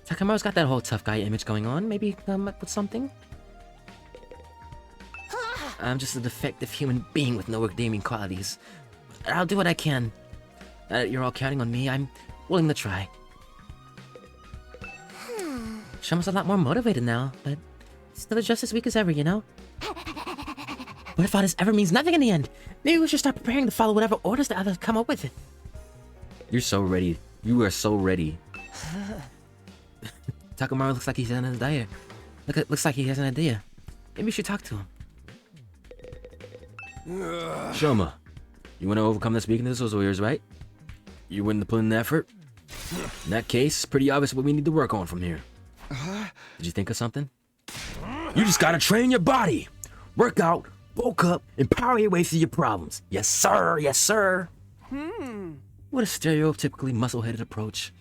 Takamaru's got that whole tough guy image going on. Maybe he can come up with something? I'm just a defective human being with no redeeming qualities. I'll do what I can. Now that you're all counting on me, I'm willing to try. Shoma's a lot more motivated now, but still just as weak as ever, you know? What if all this ever means nothing in the end? Maybe we should start preparing to follow whatever orders the others come up with. You're so ready. You are so ready. Takamaru looks like he has an idea. Looks like he has an idea. Maybe we should talk to him. Shoma, you want to overcome this weakness of yours, right? You willing to put in the effort? In that case, it's pretty obvious what we need to work on from here. Did you think of something? You just gotta train your body. Work out, bulk up, and power your way through your problems. Yes, sir. Yes, sir. What a stereotypically muscle-headed approach.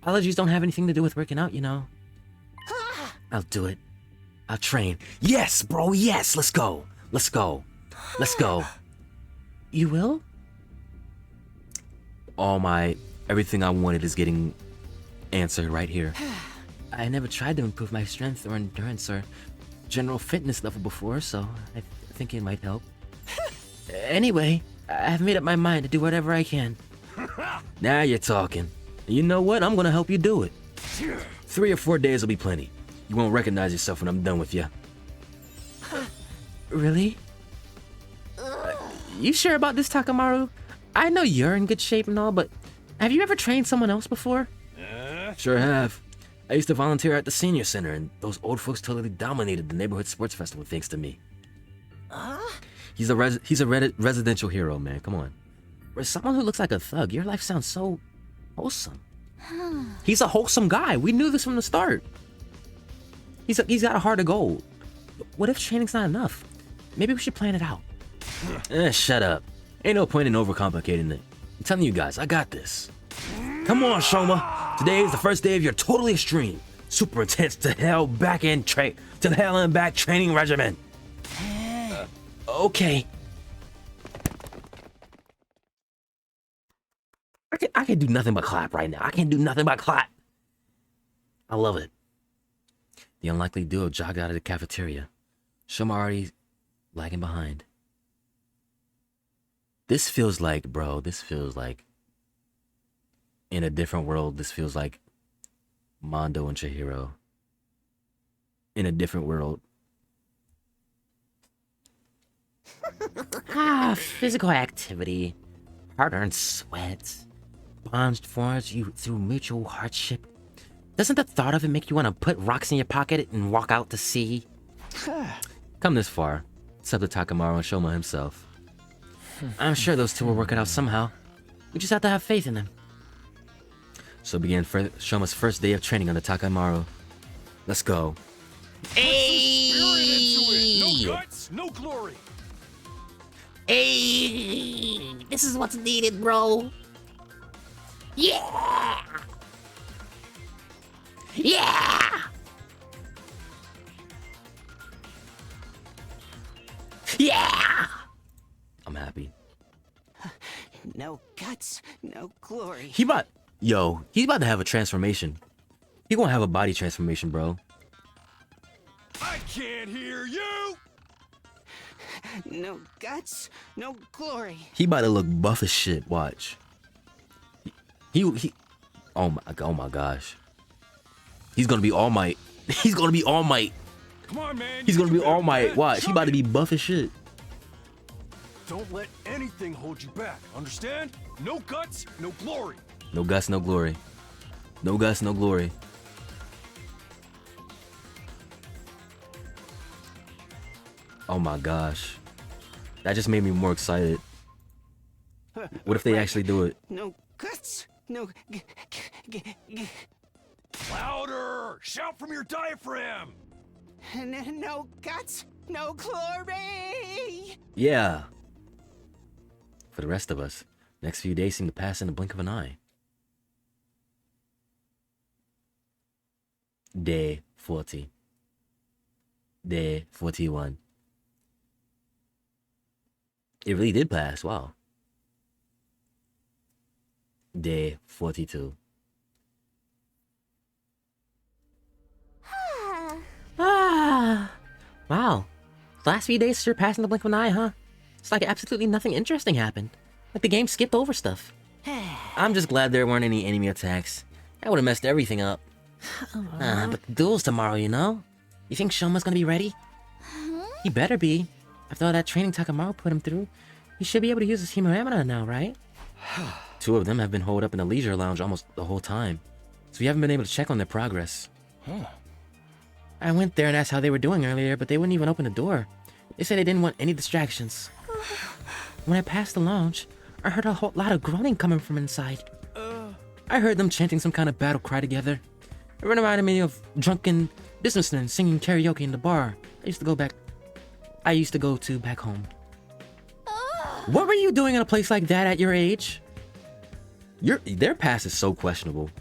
Allergies don't have anything to do with working out, you know. I'll do it. I'll train. Yes, bro. Yes. Let's go. Let's go. Let's go. You will? Everything I wanted is getting answered right here. I never tried to improve my strength or endurance or general fitness level before, so I think it might help. Anyway, I've made up my mind to do whatever I can. Now you're talking. And you know what? I'm gonna help you do it. 3 or 4 days will be plenty. You won't recognize yourself when I'm done with you. Really? You sure about this, Takamaru? I know you're in good shape and all, but have you ever trained someone else before? Sure have. I used to volunteer at the senior center, and those old folks totally dominated the neighborhood sports festival thanks to me. He's a residential hero, man. Come on. For someone who looks like a thug, your life sounds so wholesome. He's a wholesome guy. We knew this from the start. He's got a heart of gold. What if training's not enough? Maybe we should plan it out. Shut up. Ain't no point in overcomplicating it. I'm telling you guys, I got this. Come on, Shoma. Today is the first day of your totally extreme, super intense to the hell and back training regimen. Okay. I can do nothing but clap right now. I can't do nothing but clap. I love it. The unlikely duo jogged out of the cafeteria. Shoma already lagging behind. This feels like in a different world. This feels like Mondo and Chihiro. In a different world. Physical activity, hard-earned sweat, bonds forged you through mutual hardship. Doesn't the thought of it make you want to put rocks in your pocket and walk out to sea? Come this far, it's up to Takamaru and Shoma himself. I'm sure those two will work it out somehow. We just have to have faith in them. So began Shoma's first day of training under Takamaru. Let's go. No guts, no glory. Hey, this is what's needed, bro. Yeah! Yeah! Yeah! I'm happy. No guts, no glory. He's about to have a transformation. He gonna have a body transformation, bro. I can't hear you. No guts, no glory. He about to look buff as shit. Watch. He. Oh my gosh. He's gonna be All Might. He's gonna be All Might. Come on, man. He's gonna be All Might. Man. Watch. He about to be buff as shit. Don't let anything hold you back. Understand? No guts, no glory. No guts, no glory. No guts, no glory. Oh my gosh. That just made me more excited. What if they actually do it? No guts, no Louder! Shout from your diaphragm! no guts, no glory. Yeah. For the rest of us, next few days seem to pass in the blink of an eye. Day 40. Day 41. It really did pass, wow. Day 42. Ah, wow. The last few days surpassing the blink of an eye, huh? It's like absolutely nothing interesting happened. Like the game skipped over stuff. I'm just glad there weren't any enemy attacks. That would have messed everything up. But the duel's tomorrow, you know? You think Shoma's gonna be ready? He better be. After all that training Takamaru put him through, he should be able to use his Himuremana now, right? 2 of them have been holed up in the leisure lounge almost the whole time, so we haven't been able to check on their progress. I went there and asked how they were doing earlier, but they wouldn't even open the door. They said they didn't want any distractions. When I passed the lounge, I heard a whole lot of groaning coming from inside. I heard them chanting some kind of battle cry together. It reminded me of drunken businessmen singing karaoke in the bar I used to go to back home. What were you doing in a place like that at your age? Their past is so questionable.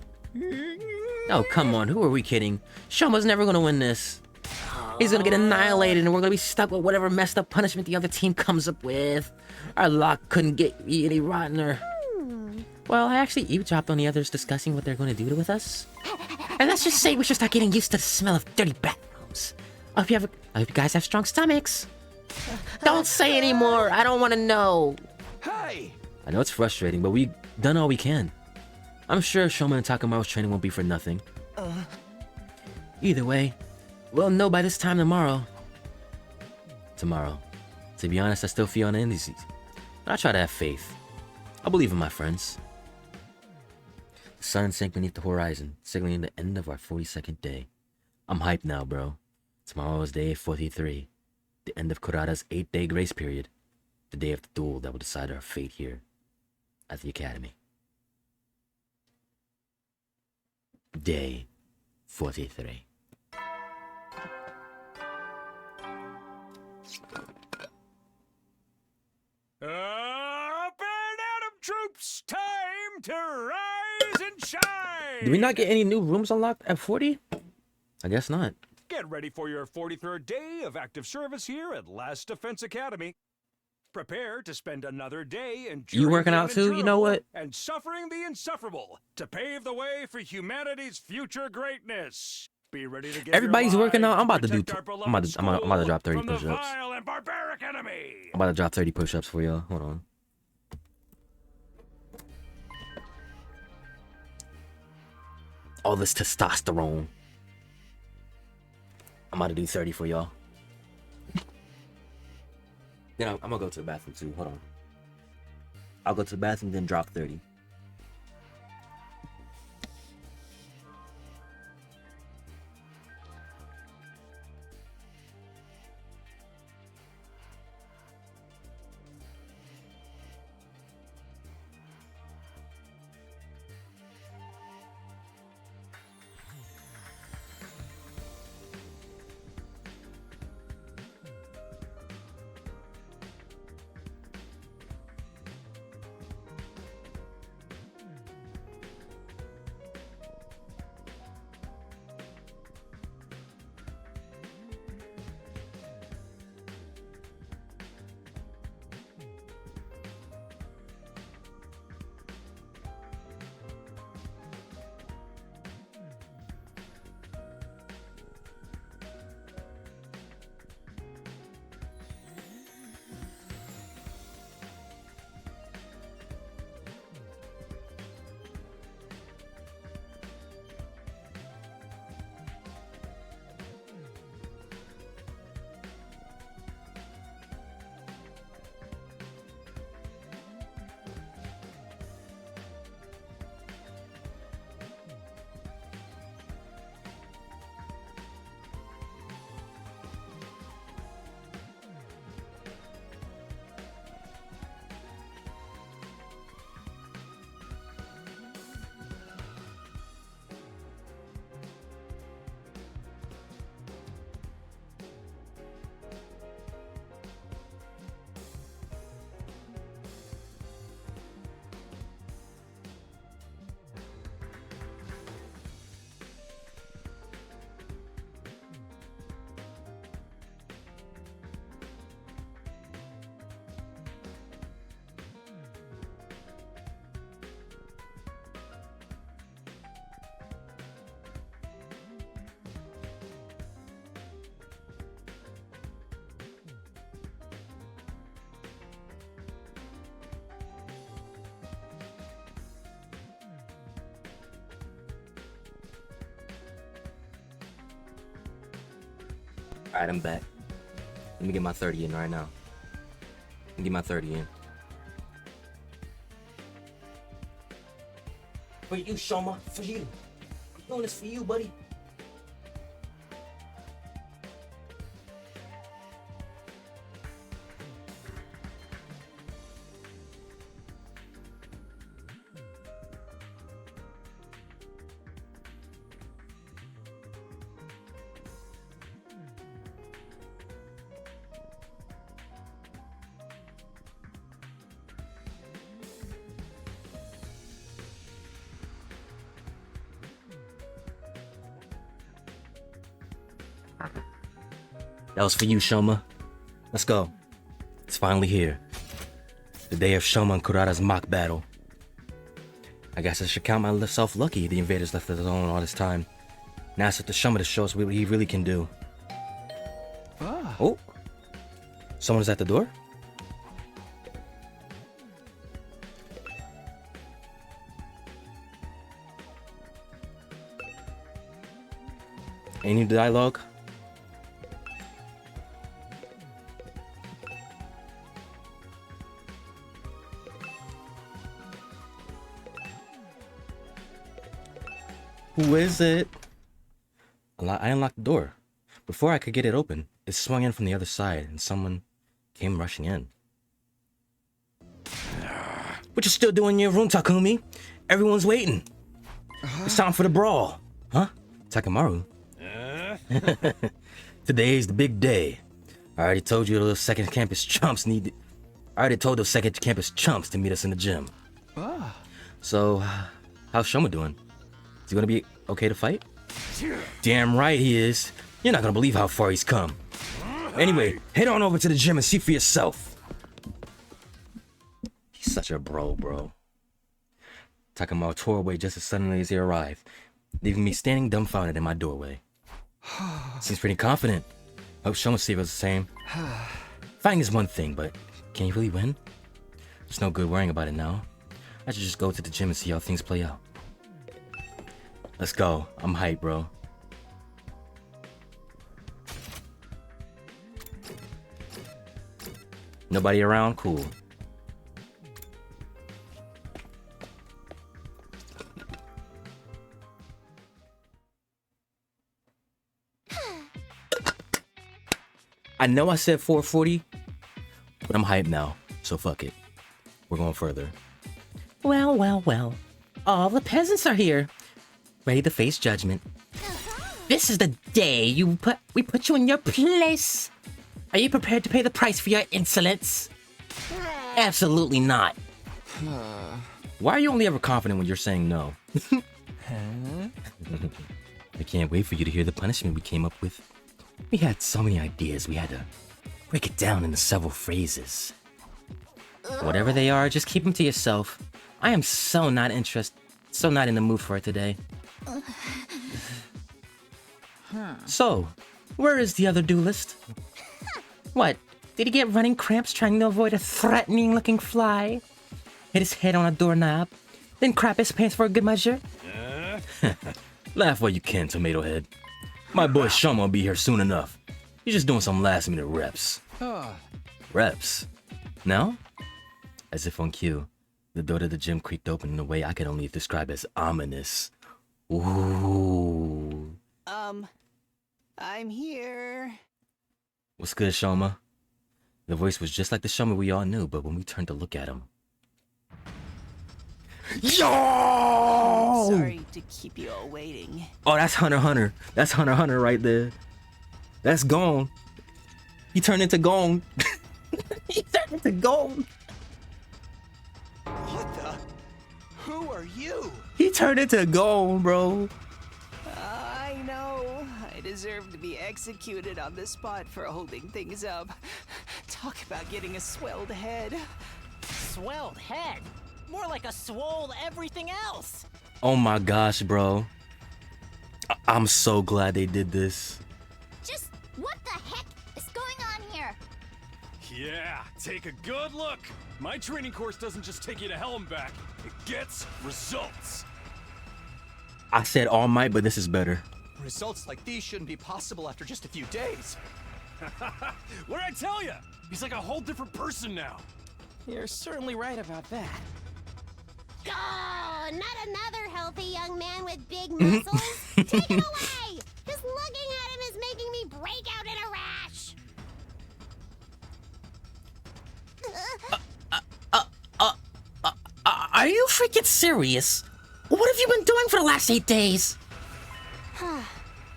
Oh, come on, who are we kidding? Shoma's never gonna win this. He's gonna get annihilated and we're gonna be stuck with whatever messed up punishment the other team comes up with. Our luck couldn't get me any rottener. Well, I actually eavesdropped on the others discussing what they're gonna do with us. And let's just say we should start getting used to the smell of dirty bathrooms. I hope you guys have strong stomachs. Don't say anymore, I don't wanna know. Hey! I know it's frustrating, but we've done all we can. I'm sure Shoma and Takamaru's training won't be for nothing. Either way, we'll know by this time tomorrow. Tomorrow. To be honest, I still feel uneasy. But I try to have faith. I believe in my friends. The sun sank beneath the horizon, signaling the end of our 42nd day. I'm hyped now, bro. Tomorrow is day 43. The end of Kurata's 8-day grace period. The day of the duel that will decide our fate here at the academy. Day 43. Up and at 'em, troops! Time to rise and shine! Did we not get any new rooms unlocked at 40? I guess not. Get ready for your 43rd day of active service here at Last Defense Academy. Prepare to spend another day enduring You working the out too? You know unendurable what? And suffering the insufferable to pave the way for humanity's future greatness. Be ready to give Everybody's your working lives out. I'm about to do. protect our I'm about beloved to, I'm about to school drop 30 from the push-ups. vile and barbaric enemy. I'm about to drop 30 push-ups for y'all. Hold on. All this testosterone. I'm about to do 30 for y'all. Then I'm gonna go to the bathroom too. Hold on. I'll go to the bathroom, then drop 30. Alright, I'm back. Let me get my 30 in right now. Let me get my 30 in. For you, Shoma. For you. I'm doing this for you, buddy. That was for you, Shoma. Let's go. It's finally here. The day of Shoma and Kurata's mock battle. I guess I should count myself lucky the invaders left us alone all this time. Now it's up to Shoma to show us what he really can do. Oh. Someone's at the door? Any dialogue? Who is it? I unlocked the door. Before I could get it open, it swung in from the other side and someone came rushing in. What you still doing in your room, Takumi? Everyone's waiting. It's time for the brawl. Huh? Takamaru? Today's the big day. I already told you those second campus chumps to meet us in the gym. So, how's Shoma doing? Is he gonna be okay to fight? Damn right he is. You're not gonna believe how far he's come. Anyway, head on over to the gym and see for yourself. He's such a bro. Takamaru tore away just as suddenly as he arrived, leaving me standing dumbfounded in my doorway. Seems pretty confident. Hope Shoma was the same. Fighting is one thing, but can you really win? There's no good worrying about it now. I should just go to the gym and see how things play out. Let's go. I'm hyped, bro. Nobody around? Cool. I know I said 440, but I'm hyped now, so fuck it. We're going further. Well. All the peasants are here, ready to face judgment. This is the day we put you in your place. Are you prepared to pay the price for your insolence? Absolutely not. Why are you only ever confident when you're saying no? I can't wait for you to hear the punishment we came up with. We had so many ideas, we had to break it down into several phrases. Whatever they are, just keep them to yourself. I am so not in the mood for it today. So, where is the other duelist? What? Did he get running cramps trying to avoid a threatening-looking fly? Hit his head on a doorknob, then crap his pants for a good measure? Laugh while you can, Tomato Head. My boy Shoma will be here soon enough. He's just doing some last-minute reps. Reps? No? As if on cue, the door to the gym creaked open in a way I could only describe as ominous. Ooh. I'm here. What's good, Shoma? The voice was just like the Shoma we all knew, but when we turned to look at him... Yo! Sorry to keep you all waiting. Oh, that's Hunter x Hunter. That's Hunter x Hunter right there. That's Gon. He turned into Gon. He turned into Gon. What the? Who are you? He turned into Gon, bro. I know. I deserve to be executed on the spot for holding things up. Talk about getting a swelled head. Swelled head? More like a swole everything else. Oh my gosh, bro. I'm so glad they did this. Just what the heck is going on here? Yeah, take a good look. My training course doesn't just take you to hell and back. It gets results. I said All Might, but this is better. Results like these shouldn't be possible after just a few days. What'd I tell you? He's like a whole different person now. You're certainly right about that. Oh, not another healthy young man with big muscles. Take it away! Just looking at him is making me break out in a rash. Are you freaking serious? What have you been doing for the last 8 days?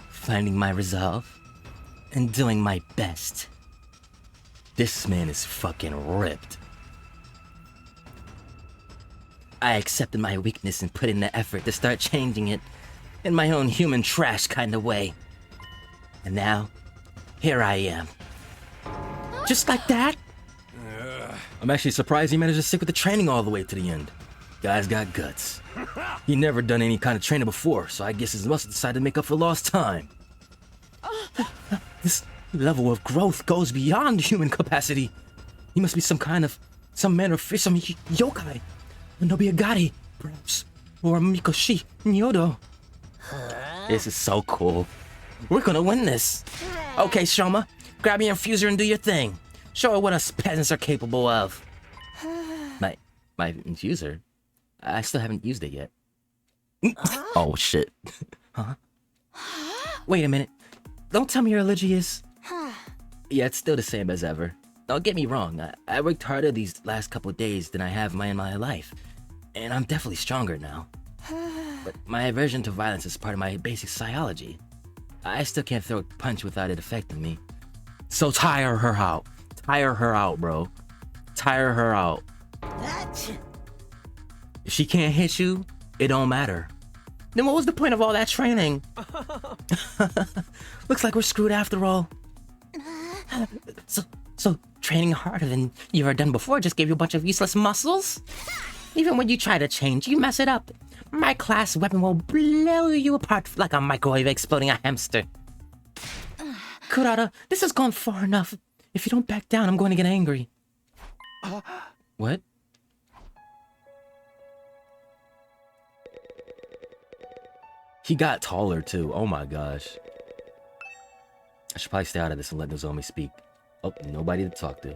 Finding my resolve and doing my best. This man is fucking ripped. I accepted my weakness and put in the effort to start changing it in my own human trash kind of way. And now, here I am. Just like that? I'm actually surprised he managed to stick with the training all the way to the end. Guy's got guts. He never done any kind of training before, so I guess he must have decided to make up for lost time. This level of growth goes beyond human capacity. He must be some manner of fish, some yokai. A Nobuagari, perhaps. Or a Mikoshi Nyodo. This is so cool. We're gonna win this. Okay, Shoma, grab your infuser and do your thing. Show her what us peasants are capable of. My infuser? I still haven't used it yet. Oh, shit. Huh? Wait a minute. Don't tell me your allergy is... Yeah, it's still the same as ever. Don't get me wrong, I worked harder these last couple of days than I have in my life. And I'm definitely stronger now. But my aversion to violence is part of my basic psychology. I still can't throw a punch without it affecting me. So tire her out. Tire her out, bro. Tire her out. If she can't hit you, it don't matter. Then what was the point of all that training? Looks like we're screwed after all. So training harder than you ever done before just gave you a bunch of useless muscles? Even when you try to change, you mess it up. My class weapon will blow you apart like a microwave exploding a hamster. Kurata, this has gone far enough. If you don't back down, I'm going to get angry. What? He got taller too. Oh my gosh. I should probably stay out of this and let Nozomi speak. Oh, nobody to talk to.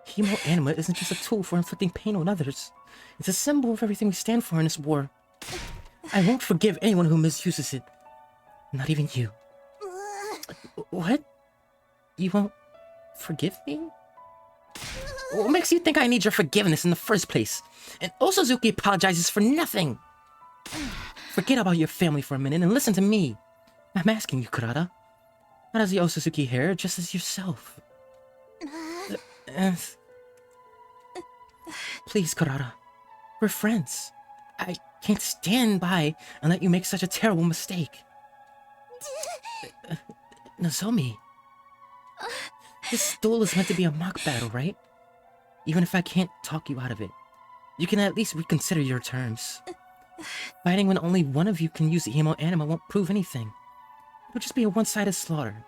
Hemo Anima isn't just a tool for inflicting pain on others. It's a symbol of everything we stand for in this war. I won't forgive anyone who misuses it. Not even you. What? You won't forgive me? What makes you think I need your forgiveness in the first place? And Osazuki apologizes for nothing. Forget about your family for a minute and listen to me. I'm asking you, Kurata. Not as the Osazuki here, just as yourself. Please, Kurata. We're friends. I can't stand by and let you make such a terrible mistake. Nozomi. This duel is meant to be a mock battle, right? Even if I can't talk you out of it, you can at least reconsider your terms. Fighting when only one of you can use the Hemo Anima won't prove anything. It'll just be a one-sided slaughter.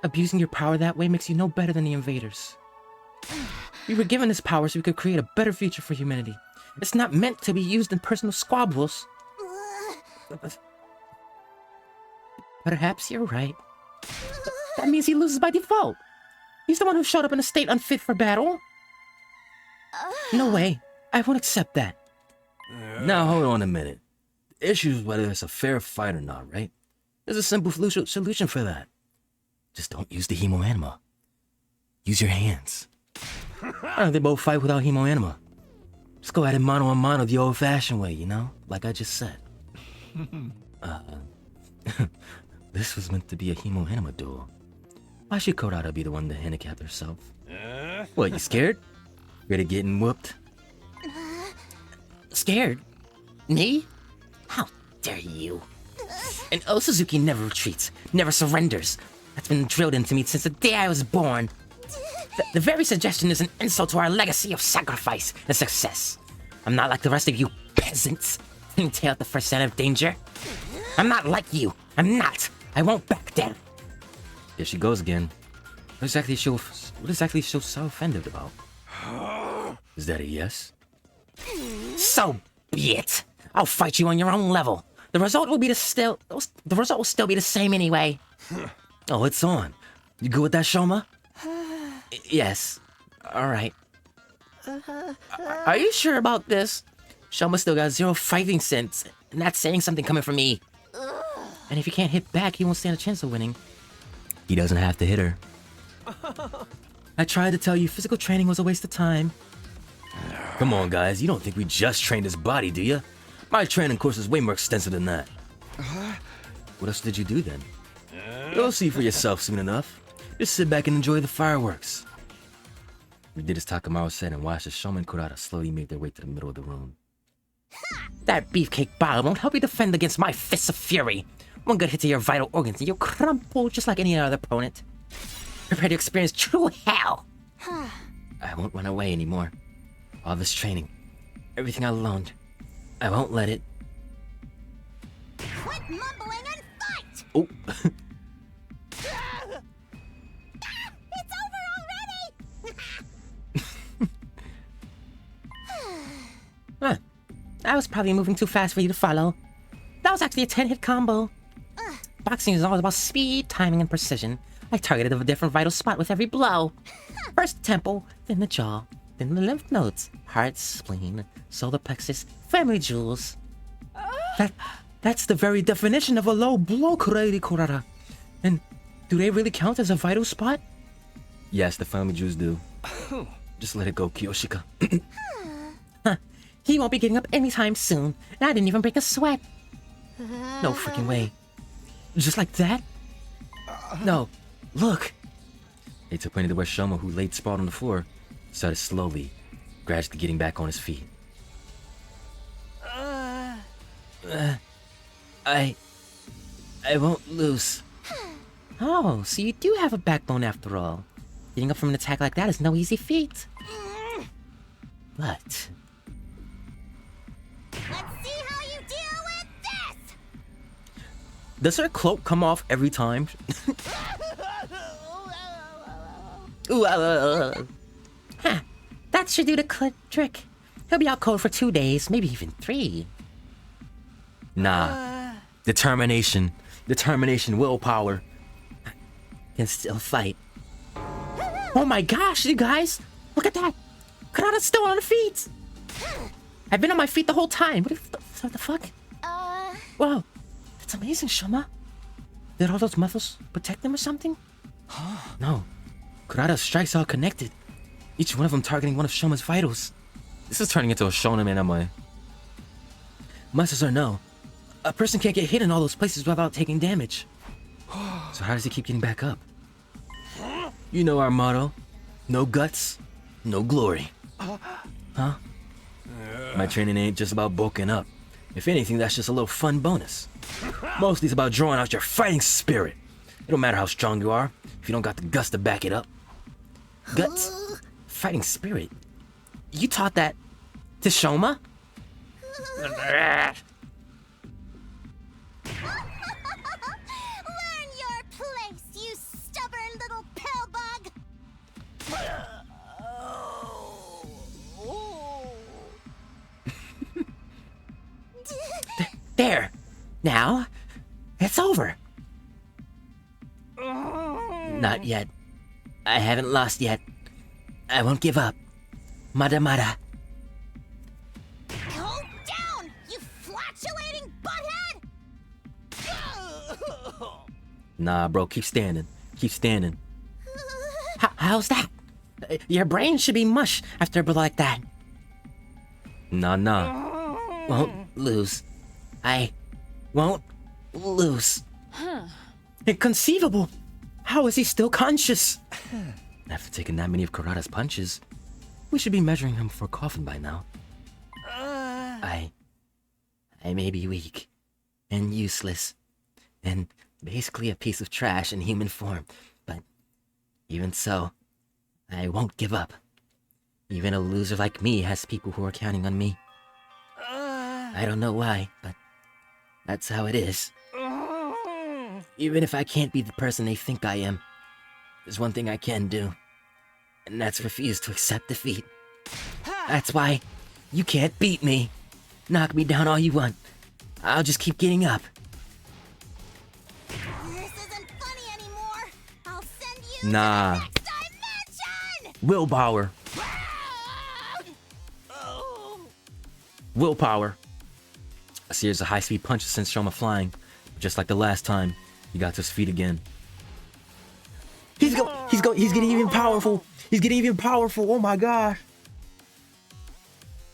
Abusing your power that way makes you no better than the invaders. We were given this power so we could create a better future for humanity. It's not meant to be used in personal squabbles. Perhaps you're right. That means he loses by default. He's the one who showed up in a state unfit for battle. No way. I won't accept that. Now, hold on a minute. The issue is whether it's a fair fight or not, right? There's a simple solution for that. Just don't use the Hemo Anima. Use your hands. Why don't they both fight without Hemo Anima? Just go at it mano a mano the old-fashioned way, you know? Like I just said. This was meant to be a Hemo Anima duel. Why should Kurata be the one to handicap herself? What, you scared? Scared of getting whooped? Scared? Me? How dare you? And Osazuki never retreats, never surrenders. That's been drilled into me since the day I was born. The very suggestion is an insult to our legacy of sacrifice and success. I'm not like the rest of you peasants who tail at the first sign of danger. I'm not like you. I'm not. I won't back down. Here she goes again. What exactly is she so offended about? Is that a yes? So be it. I'll fight you on your own level. The result will still be the same anyway. Oh, it's on. You good with that, Shoma? Yes. All right. Are you sure about this? Shoma still got 0 fighting sense, and that's saying something coming from me. And if he can't hit back, he won't stand a chance of winning. He doesn't have to hit her. I tried to tell you physical training was a waste of time. Come on, guys. You don't think we just trained his body, do you? My training course is way more extensive than that. What else did you do then? You'll see for yourself soon enough. Just sit back and enjoy the fireworks. We did as Takamaru said and watched as Shoma and Kurata slowly made their way to the middle of the room. That beefcake bottle won't help you defend against my fists of fury. One good hit to your vital organs and you'll crumple just like any other opponent. Prepare to experience true hell. I won't run away anymore. All this training, everything I learned, I won't let it. Quit mumbling and fight! Oh. It's over already! Huh. I was probably moving too fast for you to follow. That was actually a 10-hit combo. Boxing is all about speed, timing, and precision. I targeted a different vital spot with every blow. First the temple, then the jaw, then the lymph nodes, heart, spleen, solar plexus, family jewels. That's the very definition of a low blow, Kurata. And do they really count as a vital spot? Yes, the family jewels do. Just let it go, Kiyoshika. He won't be getting up anytime soon, and I didn't even break a sweat. No freaking way. Just like that? No, look. They pointed to where Shoma, who laid sprawled on the floor, started slowly, gradually getting back on his feet. I won't lose. Oh, so you do have a backbone after all. Getting up from an attack like that is no easy feat. But... Let's see how you deal with this! Does her cloak come off every time? Huh. That should do the trick. He'll be out cold for 2 days, maybe even 3. Nah. Determination, willpower. Can still fight. Oh my gosh, you guys! Look at that! Kurata's still on her feet! I've been on my feet the whole time. What the fuck? Wow, that's amazing, Shoma. Did all those muscles protect them or something? No. Kurata's strikes are all connected. Each one of them targeting one of Shoma's vitals. This is turning into a shonen anime. Muscles or no, a person can't get hit in all those places without taking damage. So how does he keep getting back up? You know our motto. No guts, no glory. Huh? My training ain't just about bulking up. If anything, that's just a little fun bonus. Mostly it's about drawing out your fighting spirit. It don't matter how strong you are, if you don't got the guts to back it up. Guts? Fighting spirit? You taught that to Shoma? Learn your place, you stubborn little pillbug! There! Now, it's over! Not yet. I haven't lost yet. I won't give up. Mada mada. Go down, you flatulating butthead! Nah, bro, keep standing. Keep standing. How's that? Your brain should be mush after a blow like that. Nah. Won't lose. I won't lose. Inconceivable! How is he still conscious? After taking that many of Kurata's punches, we should be measuring him for a coffin by now. I may be weak and useless and basically a piece of trash in human form, but even so, I won't give up. Even a loser like me has people who are counting on me. I don't know why, but that's how it is. Even if I can't be the person they think I am, there's one thing I can do, and that's refuse to accept defeat. That's why you can't beat me. Knock me down all you want. I'll just keep getting up. This isn't funny anymore. I'll send you Nah. to the next dimension. Willpower. Willpower. A series of high-speed punches sent Shoma flying. Just like the last time, he got to his feet again. He's getting even powerful. He's getting even powerful. Oh my god.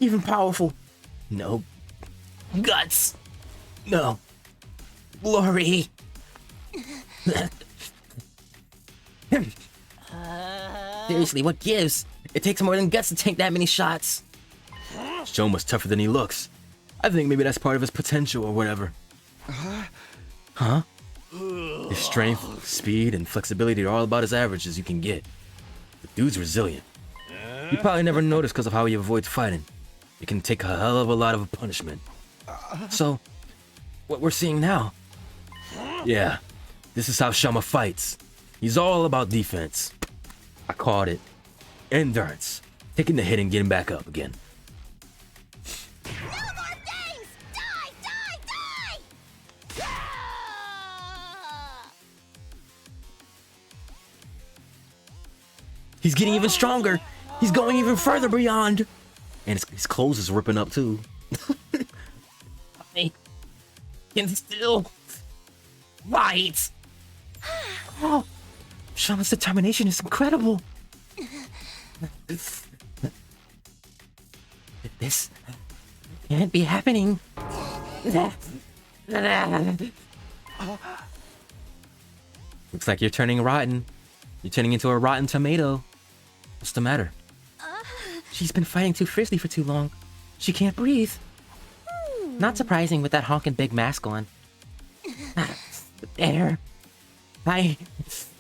Even powerful. No. Guts. No. Glory. Seriously, what gives? It takes more than guts to take that many shots. Shoma's tougher than he looks. I think maybe that's part of his potential or whatever. Huh? His strength, speed, and flexibility are all about as average as you can get. The dude's resilient. You probably never noticed because of how he avoids fighting. It can take a hell of a lot of punishment. So, what we're seeing now? Yeah, this is how Shama fights. He's all about defense. I called it. Endurance. Taking the hit and getting back up again. No more things! Die! Die! Die! He's getting even stronger. He's going even further beyond. And his clothes is ripping up too. I can still fight. Oh, Shama's determination is incredible. This can't be happening. Looks like you're turning rotten. You're turning into a rotten tomato. What's the matter? She's been fighting too fiercely for too long. She can't breathe. Not surprising with that honking big mask on. Air. I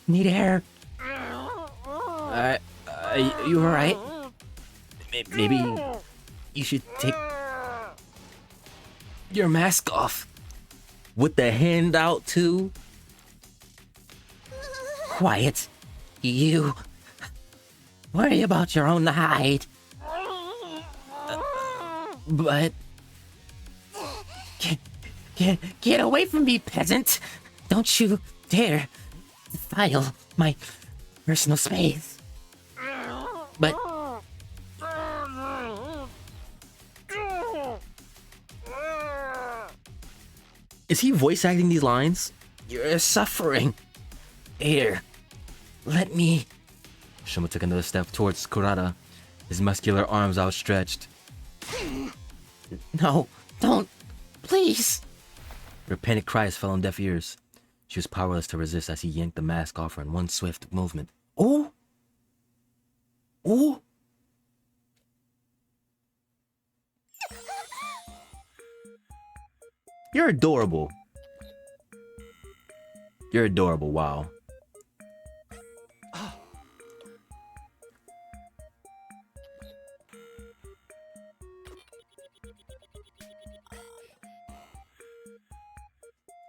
need air. You alright? Maybe you should take your mask off. With the hand out too. Quiet. You worry about your own hide. But get away from me, peasant. Don't you dare defile my personal space. But is he voice acting these lines? You're suffering. Here, let me. Shoma took another step towards Kurata, his muscular arms outstretched. No, don't, please. Her panicked cries fell on deaf ears. She was powerless to resist as he yanked the mask off her in one swift movement. Oh! Oh! You're adorable. You're adorable, wow.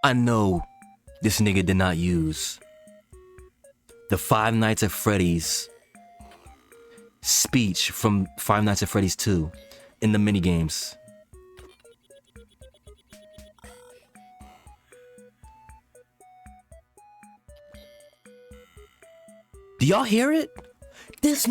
I know this nigga did not use the Five Nights at Freddy's speech from Five Nights at Freddy's 2 in the minigames. Do y'all hear it? This.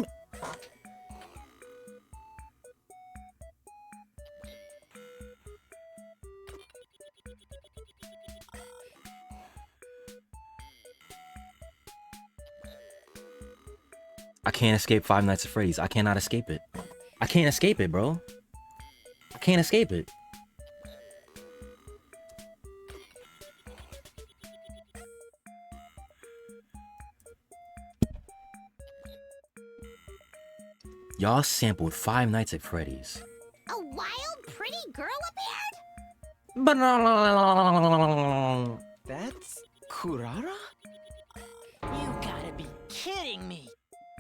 I can't escape Five Nights at Freddy's. I cannot escape it. I can't escape it, bro. I can't escape it. Y'all sampled Five Nights at Freddy's. A wild, pretty girl appeared? But That's Kurara? You gotta be kidding me.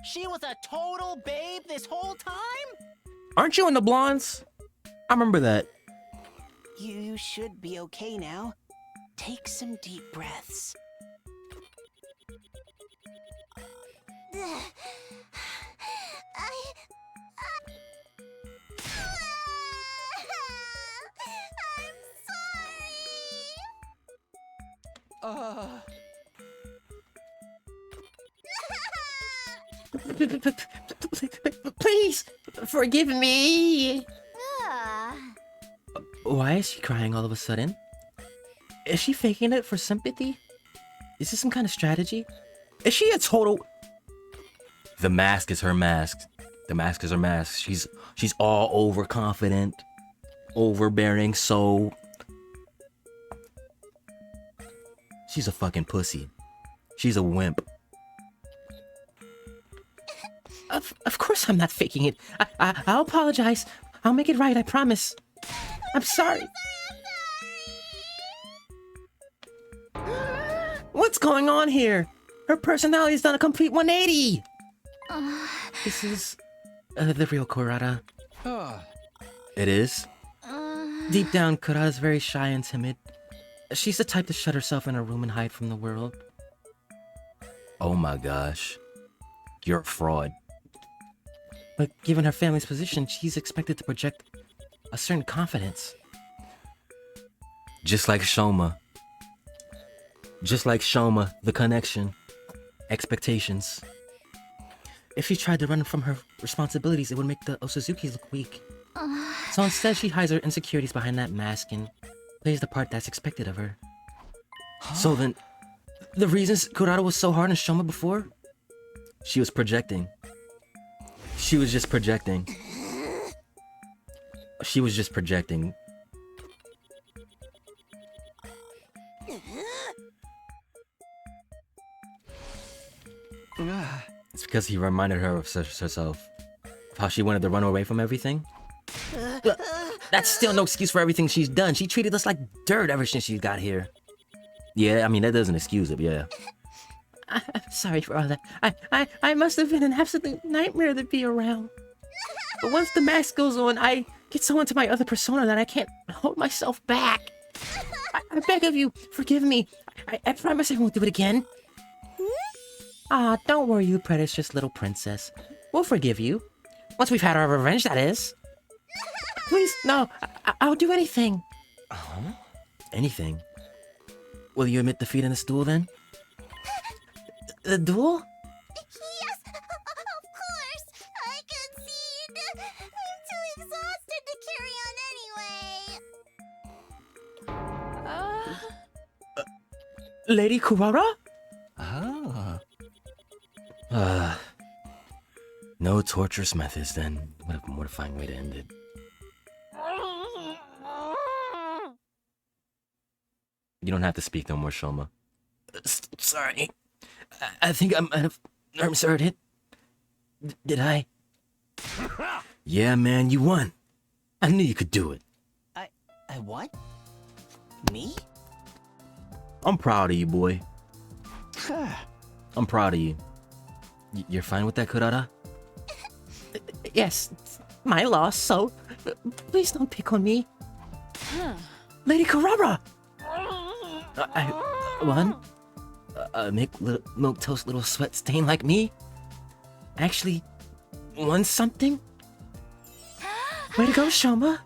She was a total babe this whole time? aren't you in the blondes? I remember that. You should be okay now. Take some deep breaths. I'm sorry. Please, forgive me. Ah. Why is she crying all of a sudden? Is she faking it for sympathy? Is this some kind of strategy? Is she a total... The mask is her mask. The mask is her mask. She's all overconfident, overbearing, so... She's a fucking pussy. She's a wimp. Of course I'm not faking it. I'll apologize. I'll make it right, I promise. I'm sorry. What's going on here? Her personality's done a complete 180. This is the real Kurata. It is. Deep down, Kurata's very shy and timid. She's the type to shut herself in a room and hide from the world. Oh my gosh. You're a fraud. But given her family's position, she's expected to project a certain confidence. Just like Shoma. Just like Shoma, the connection. Expectations. If she tried to run from her responsibilities, it would make the Osuzukis look weak. So instead, she hides her insecurities behind that mask and plays the part that's expected of her. So then, the reasons Kurata was so hard on Shoma before? She was projecting. She was just projecting. She was just projecting. It's because he reminded her of herself. Of how she wanted to run away from everything. That's still no excuse for everything she's done. She treated us like dirt ever since she got here. Yeah, I mean, that doesn't excuse it, yeah. I'm sorry for all that. I must have been an absolute nightmare to be around. But once the mask goes on, I get so into my other persona that I can't hold myself back. I beg of you, forgive me. I promise I won't do it again. Ah, don't worry, you precious little princess. We'll forgive you. Once we've had our revenge, that is. Please, no. I'll do anything. Anything? Will you admit defeat in this duel, then? The duel? Yes, of course. I concede. I'm too exhausted to carry on anyway. Lady Kurara? No torturous methods, then. What a mortifying way to end it. You don't have to speak no more, Shoma. Sorry. I think I might have nerves-hurt it. Did I? Yeah, man, you won. I knew you could do it. I what? Me? I'm proud of you, boy. I'm proud of you. You're fine with that, Kurata? Yes, it's my loss, so please don't pick on me. Lady Kurara! I won? Make milk toast little sweat stain like me? Actually, won something? Way to go, Shoma!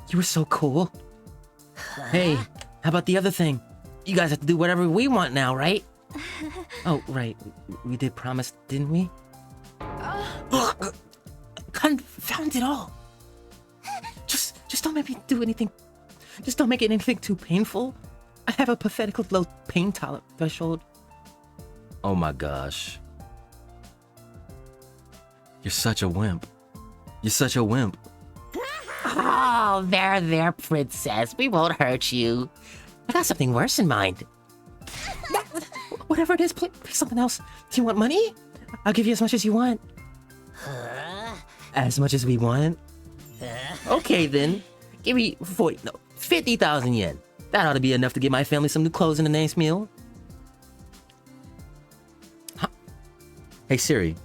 You were so cool. Hey, how about the other thing? You guys have to do whatever we want now, right? Oh, right. We did promise, didn't we? Confound it all! Just don't make me do anything. Just don't make it anything too painful. I have a pathetic low pain tolerance threshold. Oh my gosh. You're such a wimp. You're such a wimp. Oh, there, princess. We won't hurt you. I got something worse in mind. Whatever it is, please something else. Do you want money? I'll give you as much as you want. As much as we want? Okay then. Give me 50,000 yen. That ought to be enough to get my family some new clothes and a nice meal. Hey Siri.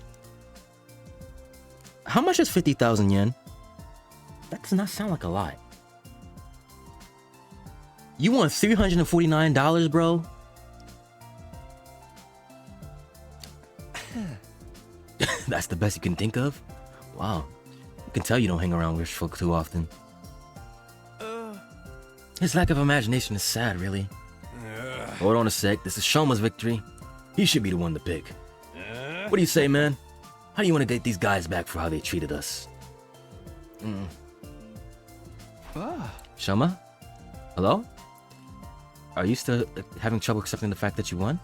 How much is 50,000 yen? That does not sound like a lot. You want $349, bro? That's the best you can think of? Wow. You can tell you don't hang around rich folk too often. His lack of imagination is sad, really. Hold on a sec. This is Shoma's victory. He should be the one to pick. What do you say, man? How do you want to get these guys back for how they treated us? Shoma? Hello? Are you still having trouble accepting the fact that you won?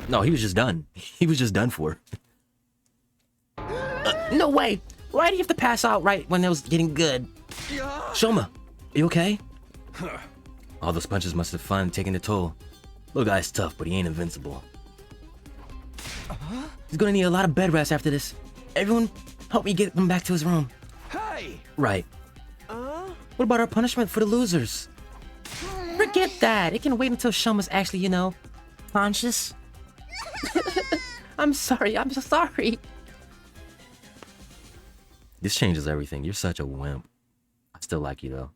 No, he was just done. He was just done for. No way! Why do you have to pass out right when it was getting good? Shoma, you okay? All those punches must have fun taking a toll. Little guy's tough, but he ain't invincible. He's gonna need a lot of bed rest after this. Everyone, help me get him back to his room. Hey! Right. What about our punishment for the losers? Forget that. It can wait until Shoma's actually, you know, conscious. I'm sorry. I'm so sorry. This changes everything. You're such a wimp. I still like you though.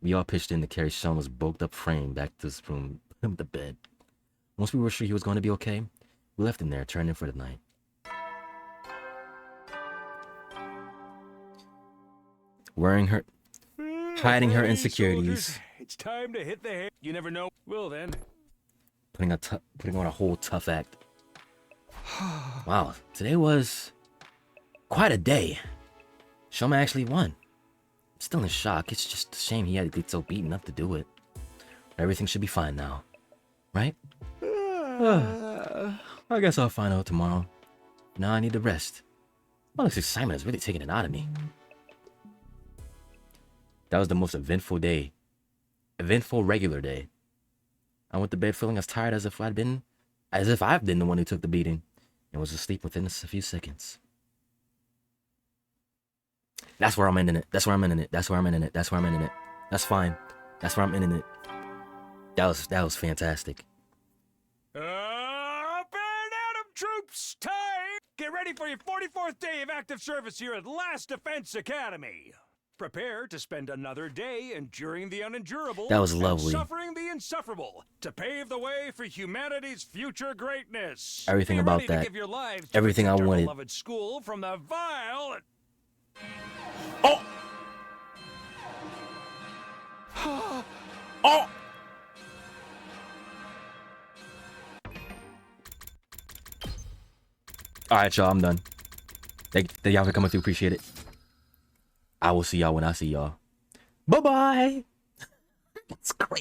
We all pitched in to carry Shoma's bulked up frame back to his room, the bed. Once we were sure he was going to be okay, we left him there, turned in for the night. Hiding her Okay, insecurities, soldiers, it's time to hit the hay. You never know. Well then. putting on a whole tough act. Wow, today was quite a day. Shoma actually won. I'm still in shock. It's just a shame he had to get so beaten up to do it. Everything should be fine now, right? I guess I'll find out tomorrow. Now I need to rest. All this excitement is really taking it out of me. That was the most eventful day. Eventful regular day. I went to bed feeling as tired as if I've been the one who took the beating and was asleep within a few seconds. That's where I'm ending it. That's where I'm ending it. That's where I'm ending it. That's where I'm ending it. That's fine. That's where I'm ending it. That was fantastic. Up and Adam troops, time! Get ready for your 44th day of active service here at Last Defense Academy. Prepare to spend another day enduring the unendurable. That was and lovely. suffering the insufferable to pave the way for humanity's future greatness. Everything Be about ready to that. give your lives to Everything I protect our wanted. beloved school from the vile. Oh! Oh! Alright, y'all, I'm done. Thank y'all for coming through. Appreciate it. I will see y'all when I see y'all. Bye-bye! It's crazy.